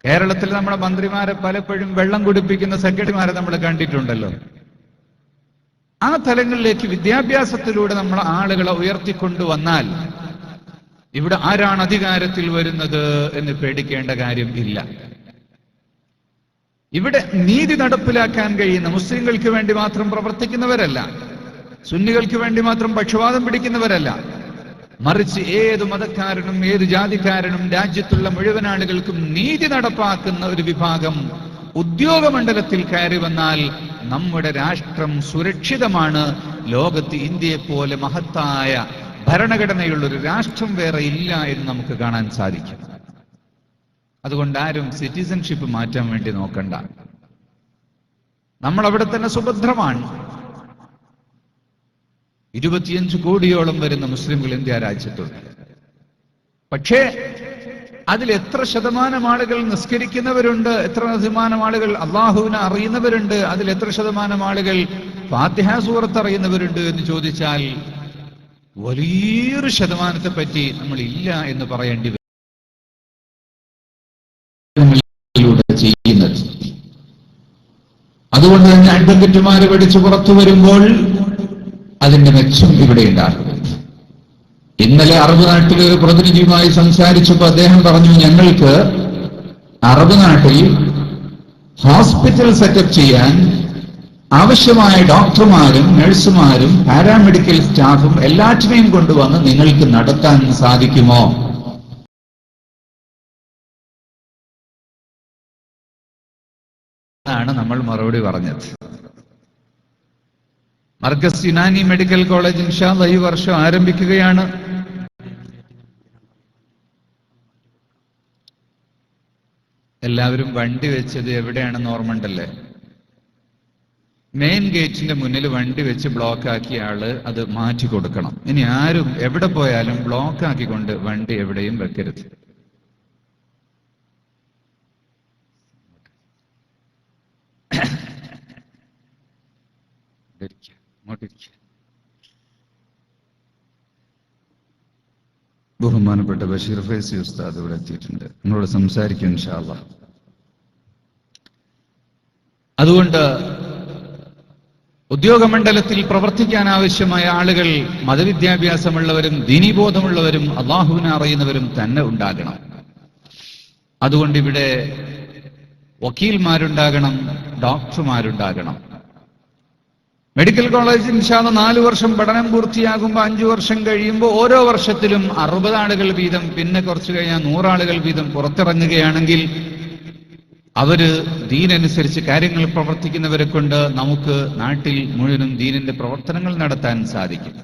കേരളത്തിൽ നമ്മുടെ മന്ത്രിമാരെ പലപ്പോഴും വെള്ളം കുടിപ്പിക്കുന്ന സെക്രട്ടറിമാരെ നമ്മൾ കണ്ടിട്ടുണ്ടല്ലോ. ആ തലങ്ങളിലേക്ക് വിദ്യാഭ്യാസത്തിലൂടെ നമ്മൾ ആളുകളെ ഉയർത്തിക്കൊണ്ടുവന്നാൽ ഇവിടെ ആരാണ് അധികാരത്തിൽ വരുന്നത് എന്ന് പേടിക്കേണ്ട കാര്യം ഇല്ല. ഇവിടെ നീതി നടപ്പിലാക്കാൻ കഴിയുന്ന, മുസ്ലിങ്ങൾക്ക് വേണ്ടി മാത്രം പ്രവർത്തിക്കുന്നവരല്ല, സുന്നികൾക്ക് വേണ്ടി മാത്രം പക്ഷപാതം പിടിക്കുന്നവരല്ല, മറിച്ച് ഏത് മതക്കാരനും ഏത് ജാതിക്കാരനും രാജ്യത്തുള്ള മുഴുവൻ ആളുകൾക്കും നീതി നടപ്പാക്കുന്ന ഒരു വിഭാഗം ഉദ്യോഗമണ്ഡലത്തിൽ കയറി വന്നാൽ നമ്മുടെ രാഷ്ട്രം സുരക്ഷിതമാണ്. ലോകത്ത് ഇന്ത്യയെപ്പോലെ മഹത്തായ ഭരണഘടനയുള്ളൊരു രാഷ്ട്രം വേറെ ഇല്ല എന്ന് നമുക്ക് കാണാൻ സാധിക്കും. അതുകൊണ്ട് ആരും സിറ്റിസൺഷിപ്പ് മാറ്റാൻ വേണ്ടി നോക്കണ്ട. നമ്മൾ അവിടെ തന്നെ സുഭദ്രമാണ്. 25 കോടിയോളം വരുന്ന മുസ്ലിംകൾ ഇന്ത്യ രാജ്യത്തുണ്ട്. പക്ഷേ അതിൽ എത്ര ശതമാനം ആളുകൾ നിസ്കരിക്കുന്നവരുണ്ട്, എത്ര ശതമാനം ആളുകൾ അള്ളാഹുവിനെ അറിയുന്നവരുണ്ട്, അതിൽ എത്ര ശതമാനം ആളുകൾ ഫാത്തിഹ സൂറത്ത് അറിയുന്നവരുണ്ട് എന്ന് ചോദിച്ചാൽ വലിയൊരു ശതമാനത്തെ പറ്റി നമ്മൾ ഇല്ല എന്ന് പറയേണ്ടി വരും. ചെയ്യുന്നത് അതുകൊണ്ട് തന്നെ അഡ്വക്കറ്റുമാര് പഠിച്ചു പുറത്തു വരുമ്പോൾ അതിന്റെ മെച്ചം ഇവിടെ ഉണ്ടാകും. ഇന്നലെ അറബ് നാട്ടിലെ ഒരു പ്രതിനിധിയുമായി സംസാരിച്ചപ്പോൾ അദ്ദേഹം പറഞ്ഞു, ഞങ്ങൾക്ക് അറബ് നാട്ടിൽ ഹോസ്പിറ്റൽ സെറ്റപ്പ് ചെയ്യാൻ ആവശ്യമായ ഡോക്ടർമാരും നഴ്സുമാരും പാരാമെഡിക്കൽ സ്റ്റാഫും എല്ലാറ്റിനെയും കൊണ്ടുവന്ന് നിങ്ങൾക്ക് നടത്താൻ സാധിക്കുമോ? ാണ് നമ്മൾ മറുപടി പറഞ്ഞത്. മർക്കസ് യുനാനി മെഡിക്കൽ കോളേജ് ഇൻഷാ അല്ലാഹ് ഈ വർഷം ആരംഭിക്കുകയാണ്. എല്ലാവരും വണ്ടി വെച്ചത് എവിടെയാണെന്ന് ഓർമ്മണ്ടല്ലേ? മെയിൻ ഗേറ്റിന്റെ മുന്നിൽ വണ്ടി വെച്ച് ബ്ലോക്ക് ആക്കിയ ആള് അത് മാറ്റി കൊടുക്കണം. ഇനി ആരും എവിടെ പോയാലും ബ്ലോക്ക് ആക്കിക്കൊണ്ട് വണ്ടി എവിടെയും വെക്കരുത്. ബഹുമാനപ്പെട്ട ബഷീർ ഫൈസി ഉസ്താദ് ഇവിടെ എത്തിയിട്ടുണ്ട്, നമ്മളോട് സംസാരിക്കും ഇൻഷാ അല്ലാഹ്. അതുകൊണ്ട് ഉദ്യോഗമണ്ഡലത്തിൽ പ്രവർത്തിക്കാൻ ആവശ്യമായ ആളുകൾ മതവിദ്യാഭ്യാസമുള്ളവരും ദീനീബോധമുള്ളവരും അള്ളാഹുവിനെ അറിയുന്നവരും തന്നെ ഉണ്ടാകണം. അതുകൊണ്ട് ഇവിടെ വക്കീൽമാരുണ്ടാകണം, ഡോക്ടർമാരുണ്ടാകണം. മെഡിക്കൽ കോളേജ് ഇൻഷാ അല്ലാഹ് 4 വർഷം പഠനം പൂർത്തിയാകുമ്പോൾ 5 വർഷം കഴിയുമ്പോൾ ഓരോ വർഷത്തിലും 60 ആളുകൾ വീതം, പിന്നെ കുറച്ചു കഴിഞ്ഞാൽ 100 ആളുകൾ വീതം പുറത്തിറങ്ങുകയാണെങ്കിൽ അവര് ദീനനുസരിച്ച് കാര്യങ്ങൾ പ്രവർത്തിക്കുന്നവരെ കൊണ്ട് നമുക്ക് നാട്ടിൽ മുഴുവനും ദീനിന്റെ പ്രവർത്തനങ്ങൾ നടത്താൻ സാധിക്കും.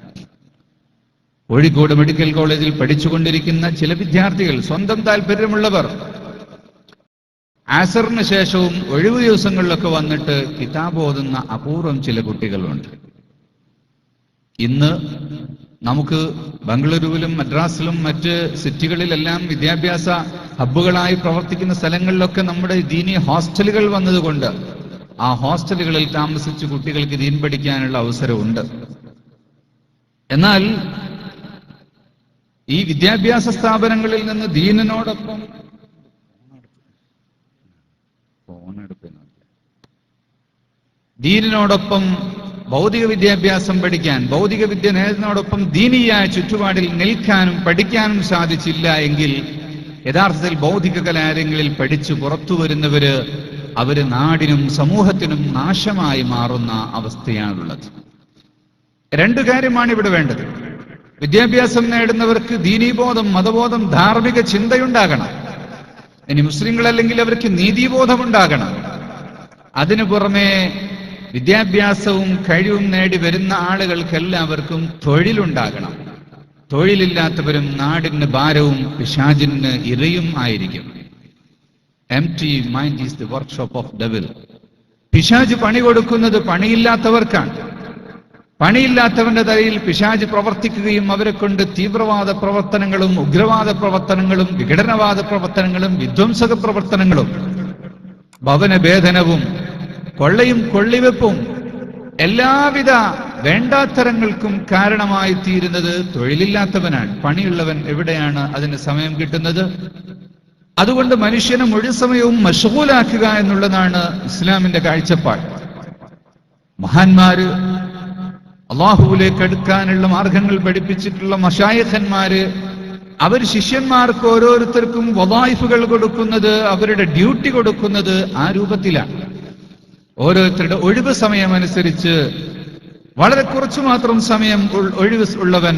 കോഴിക്കോട് മെഡിക്കൽ കോളേജിൽ പഠിച്ചുകൊണ്ടിരിക്കുന്ന ചില വിദ്യാർത്ഥികൾ, സ്വന്തം താല്പര്യമുള്ളവർ, ആസറിന് ശേഷവും ഒഴിവു ദിവസങ്ങളിലൊക്കെ വന്നിട്ട് കിതാബ് ഓതുന്ന അപൂർവം ചില കുട്ടികളുണ്ട്. ഇന്ന് നമുക്ക് ബംഗളൂരുവിലും മദ്രാസിലും മറ്റ് സിറ്റികളിലെല്ലാം വിദ്യാഭ്യാസ ഹബ്ബുകളായി പ്രവർത്തിക്കുന്ന സ്ഥലങ്ങളിലൊക്കെ നമ്മുടെ ദീനി ഹോസ്റ്റലുകൾ വന്നതുകൊണ്ട് ആ ഹോസ്റ്റലുകളിൽ താമസിച്ച് കുട്ടികൾക്ക് ദീൻ പഠിക്കാനുള്ള അവസരമുണ്ട്. എന്നാൽ ഈ വിദ്യാഭ്യാസ സ്ഥാപനങ്ങളിൽ നിന്ന് ദീനിനോടൊപ്പം ഭൗതിക വിദ്യാഭ്യാസം പഠിക്കാൻ, ഭൗതിക വിദ്യ നേടുന്നതോടൊപ്പം ദീനിയായ ചുറ്റുപാടിൽ നിൽക്കാനും പഠിക്കാനും സാധിച്ചില്ല എങ്കിൽ യഥാർത്ഥത്തിൽ ഭൗതിക കലാരങ്ങളിൽ പഠിച്ചു പുറത്തു വരുന്നവര് അവര് നാടിനും സമൂഹത്തിനും നാശമായി മാറുന്ന അവസ്ഥയാണുള്ളത്. 2 കാര്യമാണ് ഇവിടെ വേണ്ടത്. വിദ്യാഭ്യാസം നേടുന്നവർക്ക് ദീനീബോധം, മതബോധം, ധാർമ്മിക ചിന്തയുണ്ടാകണം. ഇനി മുസ്ലിങ്ങളല്ലെങ്കിൽ അവർക്ക് നീതിബോധമുണ്ടാകണം. അതിനു പുറമെ വിദ്യാഭ്യാസവും കഴിവും നേടി വരുന്ന ആളുകൾക്കെല്ലാവർക്കും തൊഴിലുണ്ടാകണം. തൊഴിലില്ലാത്തവരും നാടിന് ഭാരവും പിശാചിന് ഇരയും ആയിരിക്കും. Empty mind is the workshop of devil. പിശാച് പണി കൊടുക്കുന്നത് പണിയില്ലാത്തവർക്കാണ്. പണിയില്ലാത്തവന്റെ തലയിൽ പിശാച് പ്രവർത്തിക്കുകയും അവരെ കൊണ്ട് തീവ്രവാദ പ്രവർത്തനങ്ങളും ഉഗ്രവാദ പ്രവർത്തനങ്ങളും വിഘടനവാദ പ്രവർത്തനങ്ങളും വിധ്വംസക പ്രവർത്തനങ്ങളും ഭവനഭേദനവും കൊള്ളയും കൊള്ളിവെപ്പും എല്ലാവിധ വേണ്ടാത്തരങ്ങൾക്കും കാരണമായി തീരുന്നത് തൊഴിലില്ലാത്തവനാണ്. പണിയുള്ളവൻ എവിടെയാണ് അതിന് സമയം കിട്ടുന്നത്? അതുകൊണ്ട് മനുഷ്യനെ മുഴുവൻ സമയവും മശ്ഗൂലാക്കുക എന്നുള്ളതാണ് ഇസ്ലാമിന്റെ കാഴ്ചപ്പാട്. മഹാന്മാര്, അള്ളാഹുവിലേക്ക് അടുക്കാനുള്ള മാർഗങ്ങൾ പഠിപ്പിച്ചിട്ടുള്ള മശായിഖന്മാര്, അവർ ശിഷ്യന്മാർക്ക് ഓരോരുത്തർക്കും വദായിഫുകൾ കൊടുക്കുന്നത്, അവരുടെ ഡ്യൂട്ടി കൊടുക്കുന്നത് ആ രൂപത്തിലാണ്. ഓരോരുത്തരുടെ ഒഴിവ് സമയമനുസരിച്ച് വളരെ കുറച്ചു മാത്രം സമയം ഒഴിവ് ഉള്ളവൻ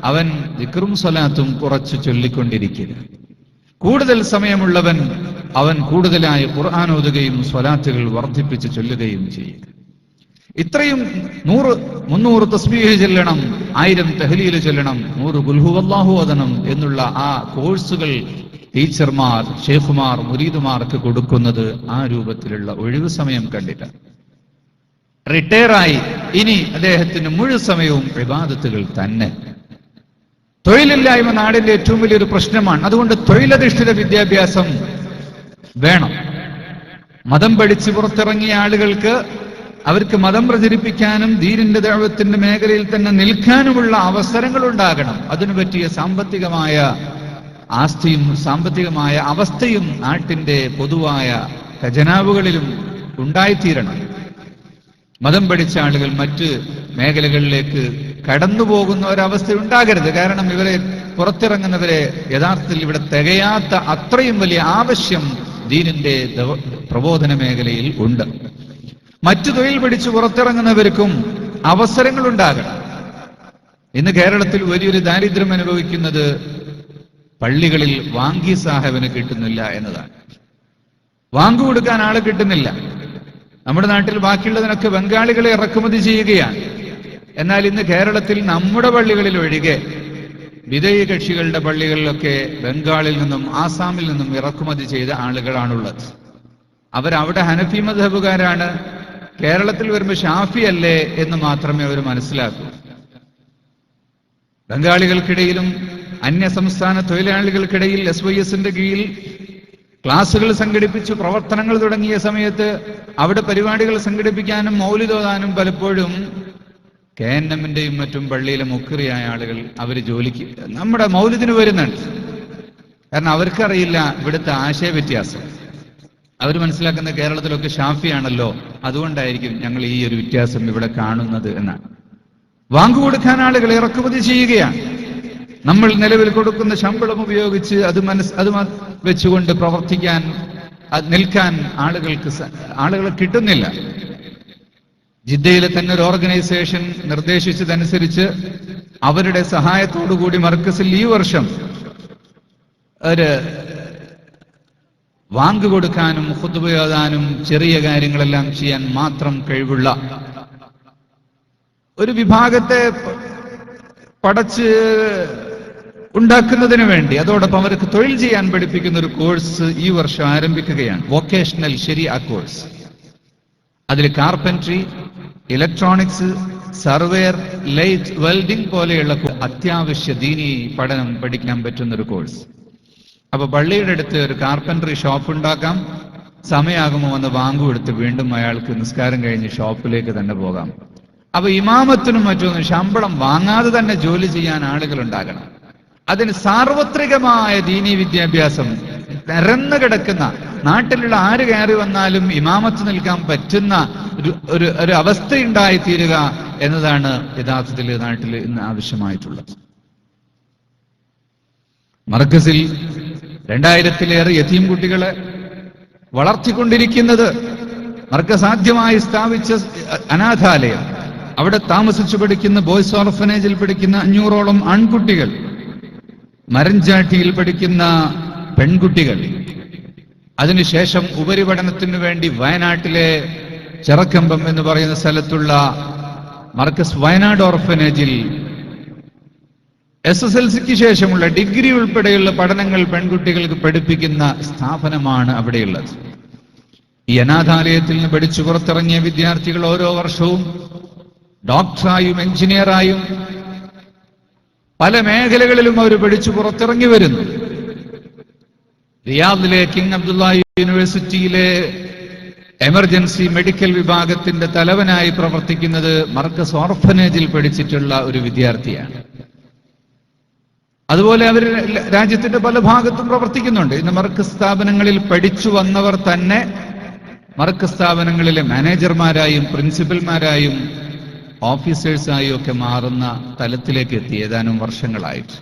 അവൻ ദിക്റും സ്വലാത്തും കുറച്ച് ചൊല്ലിക്കൊണ്ടിരിക്കുക. കൂടുതൽ സമയമുള്ളവൻ അവൻ കൂടുതലായി ഖുർആൻ ഓതുകയും സ്വലാത്തുകൾ വർദ്ധിപ്പിച്ച് ചൊല്ലുകയും ചെയ്യുക. ഇത്രയും 100 300 തസ്ബീഹ് ചൊല്ലണം, 1000 തഹ്ലീൽ ചൊല്ലണം, 100 ഖുൽ ഹുവല്ലാഹു ഓതണം എന്നുള്ള ആ കോഴ്സുകൾ ടീച്ചർമാർ, ഷേഖുമാർ, മുരീദുമാർക്ക് കൊടുക്കുന്നത് ആ രൂപത്തിലുള്ള ഒഴിവ് സമയം കണ്ടിട്ടാണ്. റിട്ടയറായി ഇനി അദ്ദേഹത്തിന് മുഴുവൻ സമയവും ഇബാദത്തുകൾ തന്നെ. തൊഴിലില്ലായ്മ നാടിന്റെ ഏറ്റവും വലിയൊരു പ്രശ്നമാണ്. അതുകൊണ്ട് തൊഴിലധിഷ്ഠിത വിദ്യാഭ്യാസം വേണം. മതം പഠിച്ച് പുറത്തിറങ്ങിയ ആളുകൾക്ക് അവർക്ക് മതം പ്രചരിപ്പിക്കാനും ദീനിന്റെ ദഅവത്തിന്റെ മേഖലയിൽ തന്നെ നിൽക്കാനുമുള്ള അവസരങ്ങൾ ഉണ്ടാകണം. അതിനു പറ്റിയ സാമ്പത്തികമായ ആസ്തിയും സാമ്പത്തികമായ അവസ്ഥയും നാട്ടിന്റെ പൊതുവായ ഖജനാവുകളിലും ഉണ്ടായിത്തീരണം. മതം പഠിച്ച ആളുകൾ മറ്റ് മേഖലകളിലേക്ക് കടന്നു പോകുന്ന ഒരവസ്ഥ ഉണ്ടാകരുത്. കാരണം ഇവരെ പുറത്തിറങ്ങുന്നവരെ യഥാർത്ഥത്തിൽ ഇവിടെ തികയാത്ത അത്രയും വലിയ ആവശ്യം ദീനിന്റെ പ്രബോധന മേഖലയിൽ ഉണ്ട്. മറ്റു തൊഴിൽ പഠിച്ച് പുറത്തിറങ്ങുന്നവർക്കും അവസരങ്ങൾ ഉണ്ടാകണം. ഇന്ന് കേരളത്തിൽ വലിയൊരു ദാരിദ്ര്യം അനുഭവിക്കുന്നത് പള്ളികളിൽ വാങ്കി സാഹബിന് കിട്ടുന്നില്ല എന്നതാണ്. വാങ്ക് കൊടുക്കാൻ ആളെ കിട്ടുന്നില്ല. നമ്മുടെ നാട്ടിൽ ബാക്കിയുള്ളതിനൊക്കെ ബംഗാളികളെ ഇറക്കുമതി ചെയ്യുകയാണ്. എന്നാൽ ഇന്ന് കേരളത്തിൽ നമ്മുടെ പള്ളികളിൽ ഒഴികെ വിദേശ കക്ഷികളുടെ പള്ളികളിലൊക്കെ ബംഗാളിൽ നിന്നും ആസാമിൽ നിന്നും ഇറക്കുമതി ചെയ്ത ആളുകളാണുള്ളത്. അവരവിടെ ഹനഫി മദ്ഹബുകാരാണ്. കേരളത്തിൽ വരുമ്പോൾ ഷാഫി അല്ലേ എന്ന് മാത്രമേ അവർ മനസ്സിലാക്കൂ. ബംഗാളികൾക്കിടയിലും അന്യ സംസ്ഥാന തൊഴിലാളികൾക്കിടയിൽ SYSന്റെ കീഴിൽ ക്ലാസുകൾ സംഘടിപ്പിച്ചു പ്രവർത്തനങ്ങൾ തുടങ്ങിയ സമയത്ത് അവിടെ പരിപാടികൾ സംഘടിപ്പിക്കാനും മൗലിദോദാനും പലപ്പോഴും KNMന്റെയും മറ്റും പള്ളിയിലെ മുഖ്രിയായ ആളുകൾ അവർ ജോലിക്ക് നമ്മുടെ മൗലിദിന് വരുന്നുണ്ട്. കാരണം അവർക്കറിയില്ല ഇവിടുത്തെ ആശയ വ്യത്യാസം. അവർ മനസ്സിലാക്കുന്ന കേരളത്തിലൊക്കെ ഷാഫിയാണല്ലോ, അതുകൊണ്ടായിരിക്കും ഞങ്ങൾ ഈ ഒരു വ്യത്യാസം ഇവിടെ കാണുന്നത് എന്നാണ്. വാങ്ക് കൊടുക്കാൻ ആളുകൾ ഇറക്കുമതി ചെയ്യുകയാണ്. നമ്മൾ നിലവിൽ കൊടുക്കുന്ന ശമ്പളം ഉപയോഗിച്ച് അത് വെച്ചുകൊണ്ട് പ്രവർത്തിക്കാൻ നിൽക്കാൻ ആളുകളെ കിട്ടുന്നില്ല. ജിദ്ദയിലെ തന്നെ ഒരു ഓർഗനൈസേഷൻ നിർദ്ദേശിച്ചതനുസരിച്ച് അവരുടെ സഹായത്തോടുകൂടി മർക്കസിൽ ഈ വർഷം ഒരു വാങ്ക് കൊടുക്കാനും ഖുത്ബ ഓതാനും ചെറിയ കാര്യങ്ങളെല്ലാം ചെയ്യാൻ മാത്രം കഴിവുള്ള ഒരു വിഭാഗത്തെ പടച്ച് ഉണ്ടാക്കുന്നതിന് വേണ്ടി, അതോടൊപ്പം അവർക്ക് തൊഴിൽ ചെയ്യാൻ പഠിപ്പിക്കുന്ന ഒരു കോഴ്സ് ഈ വർഷം ആരംഭിക്കുകയാണ്. വൊക്കേഷണൽ ശരിയ കോഴ്സ്. അതിൽ carpentry, electronics, surveyor, light welding പോലെയുള്ള അത്യാവശ്യ ദീനി പഠനം പഠിക്കാൻ പറ്റുന്ന ഒരു കോഴ്സ്. അപ്പൊ പള്ളിയുടെ അടുത്ത് ഒരു കാർപ്പൻട്രി ഷോപ്പ് ഉണ്ടാക്കാം. സമയമാകുമ്പോൾ വന്ന് വാങ്ങു കൊടുത്ത് വീണ്ടും അയാൾക്ക് നിസ്കാരം കഴിഞ്ഞ് ഷോപ്പിലേക്ക് തന്നെ പോകാം. അപ്പൊ ഇമാമത്തിനും മറ്റൊന്നും ശമ്പളം വാങ്ങാതെ തന്നെ ജോലി ചെയ്യാൻ ആളുകൾ ഉണ്ടാകണം. അതിന് സാർവത്രികമായ ദീനീ വിദ്യാഭ്യാസം നിരന്നു കിടക്കുന്ന, നാട്ടിലുള്ള ആര് കയറി വന്നാലും ഇമാമത്ത് നിൽക്കാൻ പറ്റുന്ന ഒരു അവസ്ഥയുണ്ടായി തീരുക എന്നതാണ് യഥാർത്ഥത്തിൽ നാട്ടിൽ ഇന്ന് ആവശ്യമായിട്ടുള്ളത്. മർക്കസിൽ 2000-ലേറെ യതീം കുട്ടികളെ വളർത്തിക്കൊണ്ടിരിക്കുന്നത് മർക്കസ് ആദ്യമായി സ്ഥാപിച്ച അനാഥാലയം, അവിടെ താമസിച്ചു പഠിക്കുന്ന ബോയ്സ് ഓർഫനേജിൽ പഠിക്കുന്ന 500ഓളം ആൺകുട്ടികൾ, മരഞ്ചാട്ടിയിൽ പഠിക്കുന്ന പെൺകുട്ടികൾ, അതിനുശേഷം ഉപരിപഠനത്തിനു വേണ്ടി വയനാട്ടിലെ ചെറക്കമ്പം എന്ന് പറയുന്ന സ്ഥലത്തുള്ള മർക്കസ് വയനാട് ഓർഫനേജിൽ SSLCക്ക് ശേഷമുള്ള ഡിഗ്രി ഉൾപ്പെടെയുള്ള പഠനങ്ങൾ പെൺകുട്ടികൾക്ക് പഠിപ്പിക്കുന്ന സ്ഥാപനമാണ് അവിടെയുള്ളത്. ഈ അനാഥാലയത്തിൽ നിന്ന് പഠിച്ചു പുറത്തിറങ്ങിയ വിദ്യാർത്ഥികൾ ഓരോ വർഷവും ഡോക്ടറായും എഞ്ചിനീയറായും പല മേഖലകളിലും അവർ പഠിച്ചു പുറത്തിറങ്ങി വരുന്നു. റിയാദിലെ കിങ് അബ്ദുള്ള യൂണിവേഴ്സിറ്റിയിലെ എമർജൻസി മെഡിക്കൽ വിഭാഗത്തിന്റെ തലവനായി പ്രവർത്തിക്കുന്നത് മർക്കസ് ഓർഫനേജിൽ പഠിച്ചിട്ടുള്ള ഒരു വിദ്യാർത്ഥിയാണ്. അതുപോലെ അവർ രാജ്യത്തിന്റെ പല ഭാഗത്തും പ്രവർത്തിക്കുന്നുണ്ട്. ഇന്ന് മർക്കസ് സ്ഥാപനങ്ങളിൽ പഠിച്ചു വന്നവർ തന്നെ മർക്കസ് സ്ഥാപനങ്ങളിലെ മാനേജർമാരായും പ്രിൻസിപ്പൽമാരായും ഓഫീസേഴ്സായും ഒക്കെ മാറുന്ന തലത്തിലേക്ക് എത്തി ഏതാനും വർഷങ്ങളായിട്ട്.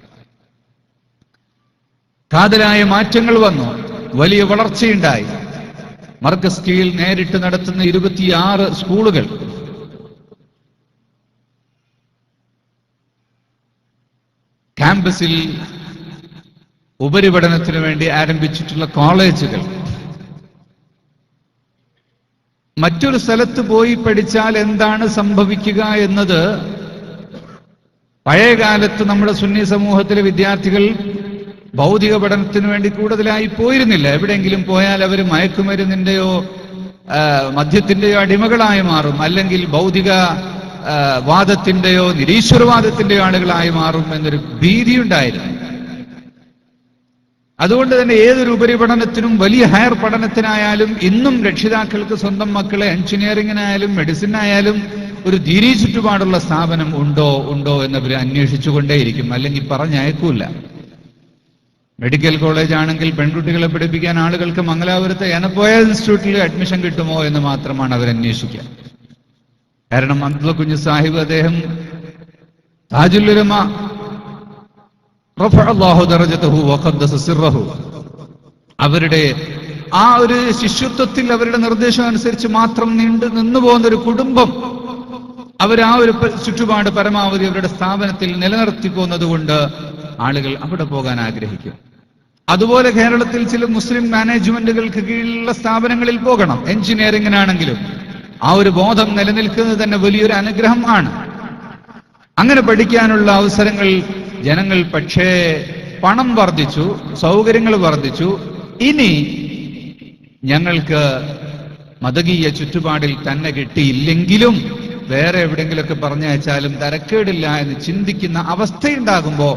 കാതലായ മാറ്റങ്ങൾ വന്നു, വലിയ വളർച്ചയുണ്ടായി. മർക്കസ് കീഴിൽ നേരിട്ട് നടത്തുന്ന 26 സ്കൂളുകൾ, ക്യാമ്പസിൽ ഉപരിപഠനത്തിനു വേണ്ടി ആരംഭിച്ചിട്ടുള്ള കോളേജുകൾ, മറ്റൊരു സ്ഥലത്ത് പോയി പഠിച്ചാൽ എന്താണ് സംഭവിക്കുക എന്നത് പഴയകാലത്ത് നമ്മുടെ സുന്നി സമൂഹത്തിലെ വിദ്യാർത്ഥികൾ ഭൗതിക പഠനത്തിനു വേണ്ടി കൂടുതലായി പോയിരുന്നില്ല. എവിടെയെങ്കിലും പോയാൽ അവർ മയക്കുമരുന്നിന്റെയോ മദ്യത്തിന്റെയോ അടിമകളായി മാറും, അല്ലെങ്കിൽ ഭൗതിക വാദത്തിന്റെയോ നിരീശ്വരവാദത്തിന്റെയോ ആളുകളായി മാറും എന്നൊരു ഭീതിയുണ്ടായിരുന്നു. അതുകൊണ്ട് തന്നെ ഏതൊരു ഉപരിപഠനത്തിനും വലിയ ഹയർ പഠനത്തിനായാലും ഇന്നും രക്ഷിതാക്കൾക്ക് സ്വന്തം മക്കളെ എഞ്ചിനീയറിംഗിനായാലും മെഡിസിനായാലും ഒരു ദീനീ ചുറ്റുപാടുള്ള സ്ഥാപനം ഉണ്ടോ എന്നവർ അന്വേഷിച്ചുകൊണ്ടേയിരിക്കും, അല്ലെങ്കിൽ പറഞ്ഞയക്കൂല. മെഡിക്കൽ കോളേജ് ആണെങ്കിൽ പെൺകുട്ടികളെ പഠിപ്പിക്കാൻ ആളുകൾക്ക് മംഗലാപുരത്തെ എനപ്പോയ ഇൻസ്റ്റിറ്റ്യൂട്ടിൽ അഡ്മിഷൻ കിട്ടുമോ എന്ന് മാത്രമാണ് അവർ അന്വേഷിക്കുക. കാരണം അബ്ദുള്ള കുഞ്ഞ് സാഹിബ്, അദ്ദേഹം താജുൽ ഉലമ റഫഅല്ലാഹു ദറജതഹു വഖദ്ദസ സിർറഹു, അവരുടെ ആ ഒരു ശിഷ്യത്വത്തിൽ അവരുടെ നിർദ്ദേശം അനുസരിച്ച് മാത്രം നിന്നു പോകുന്ന ഒരു കുടുംബം, അവർ ആ ഒരു ചുറ്റുപാട് പരമാവധി അവരുടെ സ്ഥാപനത്തിൽ നിലനിർത്തി പോകുന്നത് കൊണ്ട് ആളുകൾ അവിടെ പോകാൻ ആഗ്രഹിക്കും. അതുപോലെ കേരളത്തിൽ ചില മുസ്ലിം മാനേജ്മെന്റുകൾക്ക് കീഴിലുള്ള സ്ഥാപനങ്ങളിൽ പോകണം. എഞ്ചിനീയറിംഗിനാണെങ്കിലും ആ ഒരു ബോധം നിലനിൽക്കുന്നത് തന്നെ വലിയൊരു അനുഗ്രഹം ആണ്. അങ്ങനെ പഠിക്കാനുള്ള അവസരങ്ങൾ ജനങ്ങൾ, പക്ഷേ പണം വർദ്ധിച്ചു, സൗകര്യങ്ങൾ വർദ്ധിച്ചു. ഇനി ഞങ്ങൾക്ക് മതകീയ ചുറ്റുപാടിൽ തന്നെ കിട്ടിയില്ലെങ്കിലും വേറെ എവിടെയെങ്കിലുമൊക്കെ പറഞ്ഞയച്ചാലും തരക്കേടില്ല എന്ന് ചിന്തിക്കുന്ന അവസ്ഥയുണ്ടാകുമ്പോൾ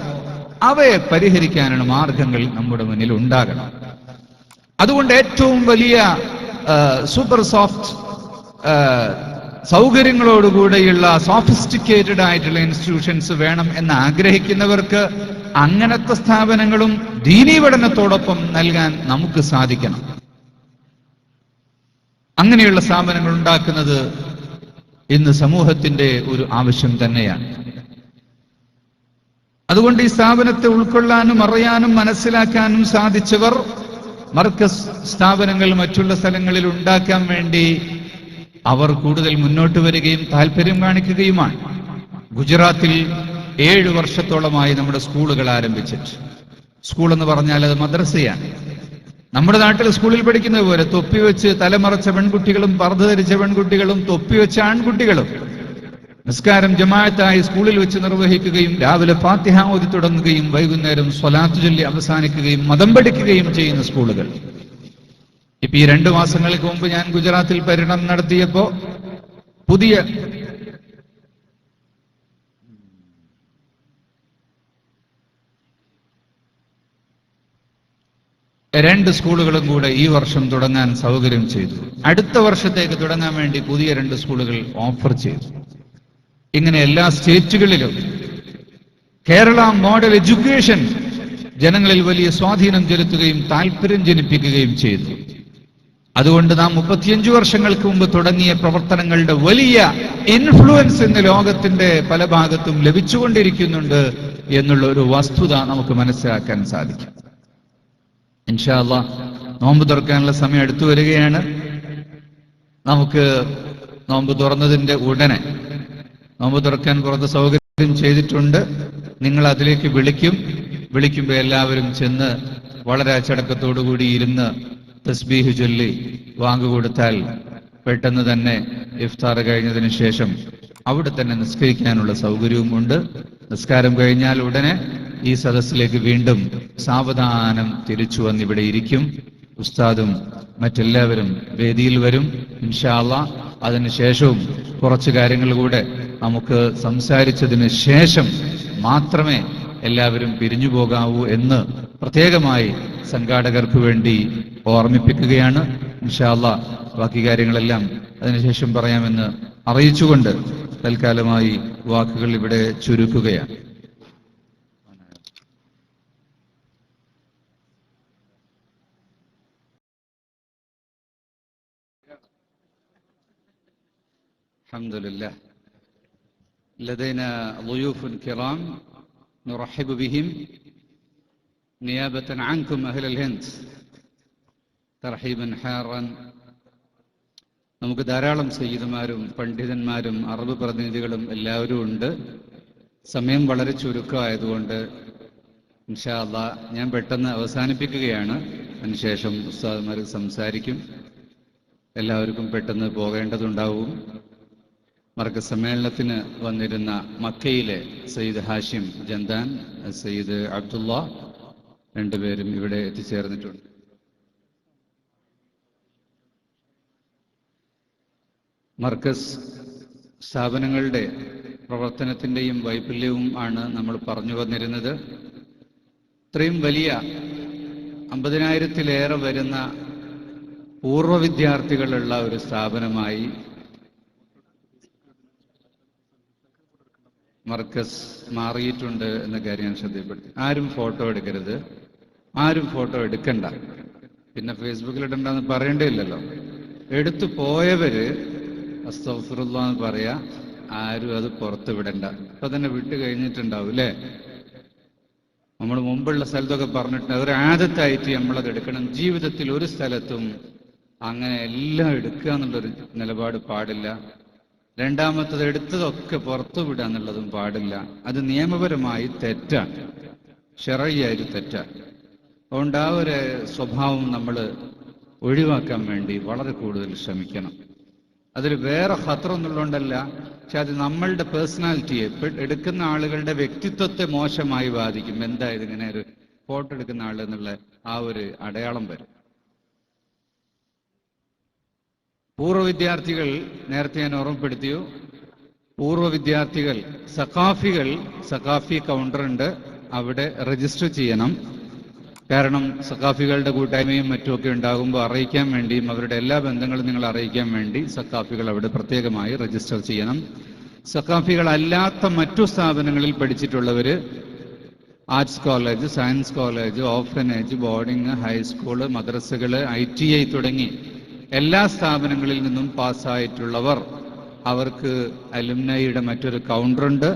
അവയെ പരിഹരിക്കാനുള്ള മാർഗങ്ങൾ നമ്മുടെ മുന്നിൽ ഉണ്ടാകണം. അതുകൊണ്ട് ഏറ്റവും വലിയ സൂപ്പർ സോഫ്റ്റ് സൗകര്യങ്ങളോടുകൂടെയുള്ള സോഫിസ്റ്റിക്കേറ്റഡ് ആയിട്ടുള്ള ഇൻസ്റ്റിറ്റ്യൂഷൻസ് വേണം എന്ന് ആഗ്രഹിക്കുന്നവർക്ക് അങ്ങനത്തെ സ്ഥാപനങ്ങളും ദീനീ പഠനത്തോടൊപ്പം നൽകാൻ നമുക്ക് സാധിക്കണം. അങ്ങനെയുള്ള സ്ഥാപനങ്ങൾ ഉണ്ടാക്കുന്നത് ഇന്ന് സമൂഹത്തിന്റെ ഒരു ആവശ്യം തന്നെയാണ്. അതുകൊണ്ട് ഈ സ്ഥാപനത്തെ ഉൾക്കൊള്ളാനും അറിയാനും മനസ്സിലാക്കാനും സാധിച്ചവർ മർക്കസ് സ്ഥാപനങ്ങൾ മറ്റുള്ള സ്ഥലങ്ങളിൽ ഉണ്ടാക്കാൻ വേണ്ടി അവർ കൂടുതൽ മുന്നോട്ട് വരികയും താല്പര്യം കാണിക്കുകയുമാണ്. ഗുജറാത്തിൽ 7 വർഷത്തോളമായി നമ്മുടെ സ്കൂളുകൾ ആരംഭിച്ചിട്ട്. സ്കൂൾ എന്ന് പറഞ്ഞാൽ അത് മദ്രസയാണ്. നമ്മുടെ നാട്ടിൽ സ്കൂളിൽ പഠിക്കുന്നത് പോലെ തൊപ്പിവെച്ച് തലമറച്ച പെൺകുട്ടികളും പർദ്ദ ധരിച്ച പെൺകുട്ടികളും തൊപ്പിവെച്ച ആൺകുട്ടികളും നിസ്കാരം ജമാഅത്തായി സ്കൂളിൽ വെച്ച് നിർവഹിക്കുകയും രാവിലെ ഫാത്തിഹ ഓതി തുടങ്ങുകയും വൈകുന്നേരം സ്വലാത്ത് ചൊല്ലി അവസാനിക്കുകയും മതം പഠിക്കുകയും ചെയ്യുന്ന സ്കൂളുകൾ. ഇപ്പൊ ഈ 2 മാസങ്ങൾക്ക് മുമ്പ് ഞാൻ ഗുജറാത്തിൽ പര്യടനം നടത്തിയപ്പോ പുതിയ രണ്ട് സ്കൂളുകളും കൂടെ ഈ വർഷം തുടങ്ങാൻ സൗകര്യം ചെയ്തു. അടുത്ത വർഷത്തേക്ക് തുടങ്ങാൻ വേണ്ടി പുതിയ 2 സ്കൂളുകൾ ഓഫർ ചെയ്തു. ഇങ്ങനെ എല്ലാ സ്റ്റേറ്റുകളിലും കേരള മോഡൽ എഡ്യൂക്കേഷൻ ജനങ്ങളിൽ വലിയ സ്വാധീനം ചെലുത്തുകയും താല്പര്യം ജനിപ്പിക്കുകയും ചെയ്തു. അതുകൊണ്ട് നാം 35 വർഷങ്ങൾക്ക് മുമ്പ് തുടങ്ങിയ പ്രവർത്തനങ്ങളുടെ വലിയ ഇൻഫ്ലുവൻസ് ഇന്ന് ലോകത്തിന്റെ പല ഭാഗത്തും ലഭിച്ചുകൊണ്ടിരിക്കുന്നുണ്ട് എന്നുള്ള ഒരു വസ്തുത നമുക്ക് മനസ്സിലാക്കാൻ സാധിക്കും. ഇൻഷാ അല്ലാഹ് നോമ്പ് തുറക്കാനുള്ള സമയം അടുത്തു വരികയാണ്. നമുക്ക് നോമ്പ് തുറന്നതിന്റെ ഉടനെ നോമ്പ് തുറക്കാൻ പുറത്ത് സൗകര്യം ചെയ്തിട്ടുണ്ട്. നിങ്ങൾ അതിലേക്ക് വിളിക്കുമ്പോൾ എല്ലാവരും ചെന്ന് വളരെ അച്ചടക്കത്തോടുകൂടി ഇരുന്ന് തസ്ബീഹ് ചൊല്ലി വാങ്ങുകൊടുത്താൽ പെട്ടെന്ന് തന്നെ ഇഫ്താർ കഴിഞ്ഞതിന് ശേഷം അവിടെ തന്നെ നിസ്കരിക്കാനുള്ള സൗകര്യവുമുണ്ട്. നിസ്കാരം കഴിഞ്ഞാൽ ഉടനെ ഈ സദസ്സിലേക്ക് വീണ്ടും സാവധാനം തിരിച്ചു വന്നിവിടെ ഇരിക്കും. ഉസ്താദും മറ്റെല്ലാവരും വേദിയിൽ വരും ഇൻഷാ അല്ലാഹ്. അതിനുശേഷവും കുറച്ച് കാര്യങ്ങൾ കൂടെ നമുക്ക് സംസാരിച്ചതിന് ശേഷം മാത്രമേ എല്ലാവരും പിരിഞ്ഞു പോകാവൂ എന്ന് പ്രത്യേകമായി സംഘാടകർക്ക് വേണ്ടി ഓർമ്മിപ്പിക്കുകയാണ്. ഇൻഷാ അല്ലാഹ് ബാക്കി കാര്യങ്ങളെല്ലാം അതിനുശേഷം പറയാമെന്ന് അറിയിച്ചുകൊണ്ട് തൽക്കാലമായി വാക്കുകൾ ഇവിടെ ചുരുക്കുകയാണ്. അൽഹംദുലില്ലാഹ്. لدينا ضيوف كرام نرحب بهم نيابة عنكم أهل الهند ترحيبا حارا. നമുക്ക് ധാരാളം സയ്യിദുമാരും പണ്ഡിതന്മാരും അറബ് പ്രതിനിധികളും എല്ലാവരും ഉണ്ട്. സമയം വളരെ ചുരുക്കമായതുകൊണ്ട് ഇൻഷാ അല്ലാഹ് ഞാൻ പെട്ടെന്ന് അവസാനിപ്പിക്കുകയാണ്. അതിനുശേഷം ഉസ്താദുമാർ സംസാരിക്കും. എല്ലാവർക്കും പെട്ടെന്ന് പോകേണ്ടതുണ്ടാവും. മർക്കസ് സമ്മേളനത്തിന് വന്നിരുന്ന മക്കയിലെ സയ്യിദ് ഹാഷിം ജന്താൻ, സയ്യിദ് അബ്ദുള്ള രണ്ടുപേരും ഇവിടെ എത്തിച്ചേർന്നിട്ടുണ്ട്. മർക്കസ് സ്ഥാപനങ്ങളുടെ പ്രവർത്തനത്തിൻ്റെയും വൈപുല്യവും ആണ് നമ്മൾ പറഞ്ഞു വന്നിരുന്നത്. ഇത്രയും വലിയ 50,000-ലേറെ വരുന്ന പൂർവ്വ വിദ്യാർത്ഥികളുള്ള ഒരു സ്ഥാപനമായി മർക്കസ് മാറിയിട്ടുണ്ട് എന്ന കാര്യം ഞാൻ ശ്രദ്ധപ്പെടുത്തി. ആരും ഫോട്ടോ എടുക്കരുത്, ആരും ഫോട്ടോ എടുക്കണ്ട. പിന്നെ ഫേസ്ബുക്കിൽ ഇടണ്ടെന്ന് പറയേണ്ടതില്ലല്ലോ. എടുത്തു പോയവര് അസ്തഗ്ഫിറുല്ലാഹ് എന്ന് പറയാ, ആരും അത് പുറത്ത് വിടണ്ട. ഇപ്പൊ തന്നെ വിട്ട് കഴിഞ്ഞിട്ടുണ്ടാവും അല്ലേ? നമ്മൾ മുമ്പുള്ള സ്ഥലത്തൊക്കെ പറഞ്ഞിട്ടുണ്ട്, ഒരു ആദത്തായിട്ട് നമ്മളത് എടുക്കണം. ജീവിതത്തിൽ ഒരു സ്ഥലത്തും അങ്ങനെ എല്ലാം എടുക്കുക എന്നുള്ളൊരു നിലപാട് പാടില്ല. രണ്ടാമത്തത് എടുത്തതൊക്കെ പുറത്തു വിടുക എന്നുള്ളതും പാടില്ല. അത് നിയമപരമായി തെറ്റാണ്, ശറഈയായിട്ട് തെറ്റാണ്. അതുകൊണ്ട് ആ ഒരു സ്വഭാവം നമ്മൾ ഒഴിവാക്കാൻ വേണ്ടി വളരെ കൂടുതൽ ശ്രമിക്കണം. അതിൽ വേറെ ഖത്തറൊന്നുള്ളതുകൊണ്ടല്ല, പക്ഷെ അത് നമ്മളുടെ പേഴ്സണാലിറ്റിയെ, എടുക്കുന്ന ആളുകളുടെ വ്യക്തിത്വത്തെ മോശമായി ബാധിക്കും. എന്തായത് ഇങ്ങനെ ഒരു ഫോട്ടോ എടുക്കുന്ന ആൾ എന്നുള്ള ആ ഒരു അടയാളം വരും. പൂർവ്വ വിദ്യാർത്ഥികൾ നേരത്തെ ഞാൻ ഓർമ്മപ്പെടുത്തിയോ, പൂർവ്വ വിദ്യാർത്ഥികൾ സഖാഫി കൗണ്ടറുണ്ട്, അവിടെ രജിസ്റ്റർ ചെയ്യണം. കാരണം സഖാഫികളുടെ കൂട്ടായ്മയും മറ്റുമൊക്കെ ഉണ്ടാകുമ്പോൾ അറിയിക്കാൻ വേണ്ടിയും അവരുടെ എല്ലാ ബന്ധങ്ങളും നിങ്ങൾ അറിയിക്കാൻ വേണ്ടി സഖാഫികൾ അവിടെ പ്രത്യേകമായി രജിസ്റ്റർ ചെയ്യണം. സഖാഫികളല്ലാത്ത മറ്റു സ്ഥാപനങ്ങളിൽ പഠിച്ചിട്ടുള്ളവര് arts college, science college, orphanage, boarding, high school, മദ്രസകള്, ITI തുടങ്ങി എല്ലാ സ്ഥാപനങ്ങളിൽ നിന്നും പാസ്സായിട്ടുള്ളവർ, അവർക്ക് അലുംനയുടെ മറ്റൊരു കൗണ്ടറുണ്ട്.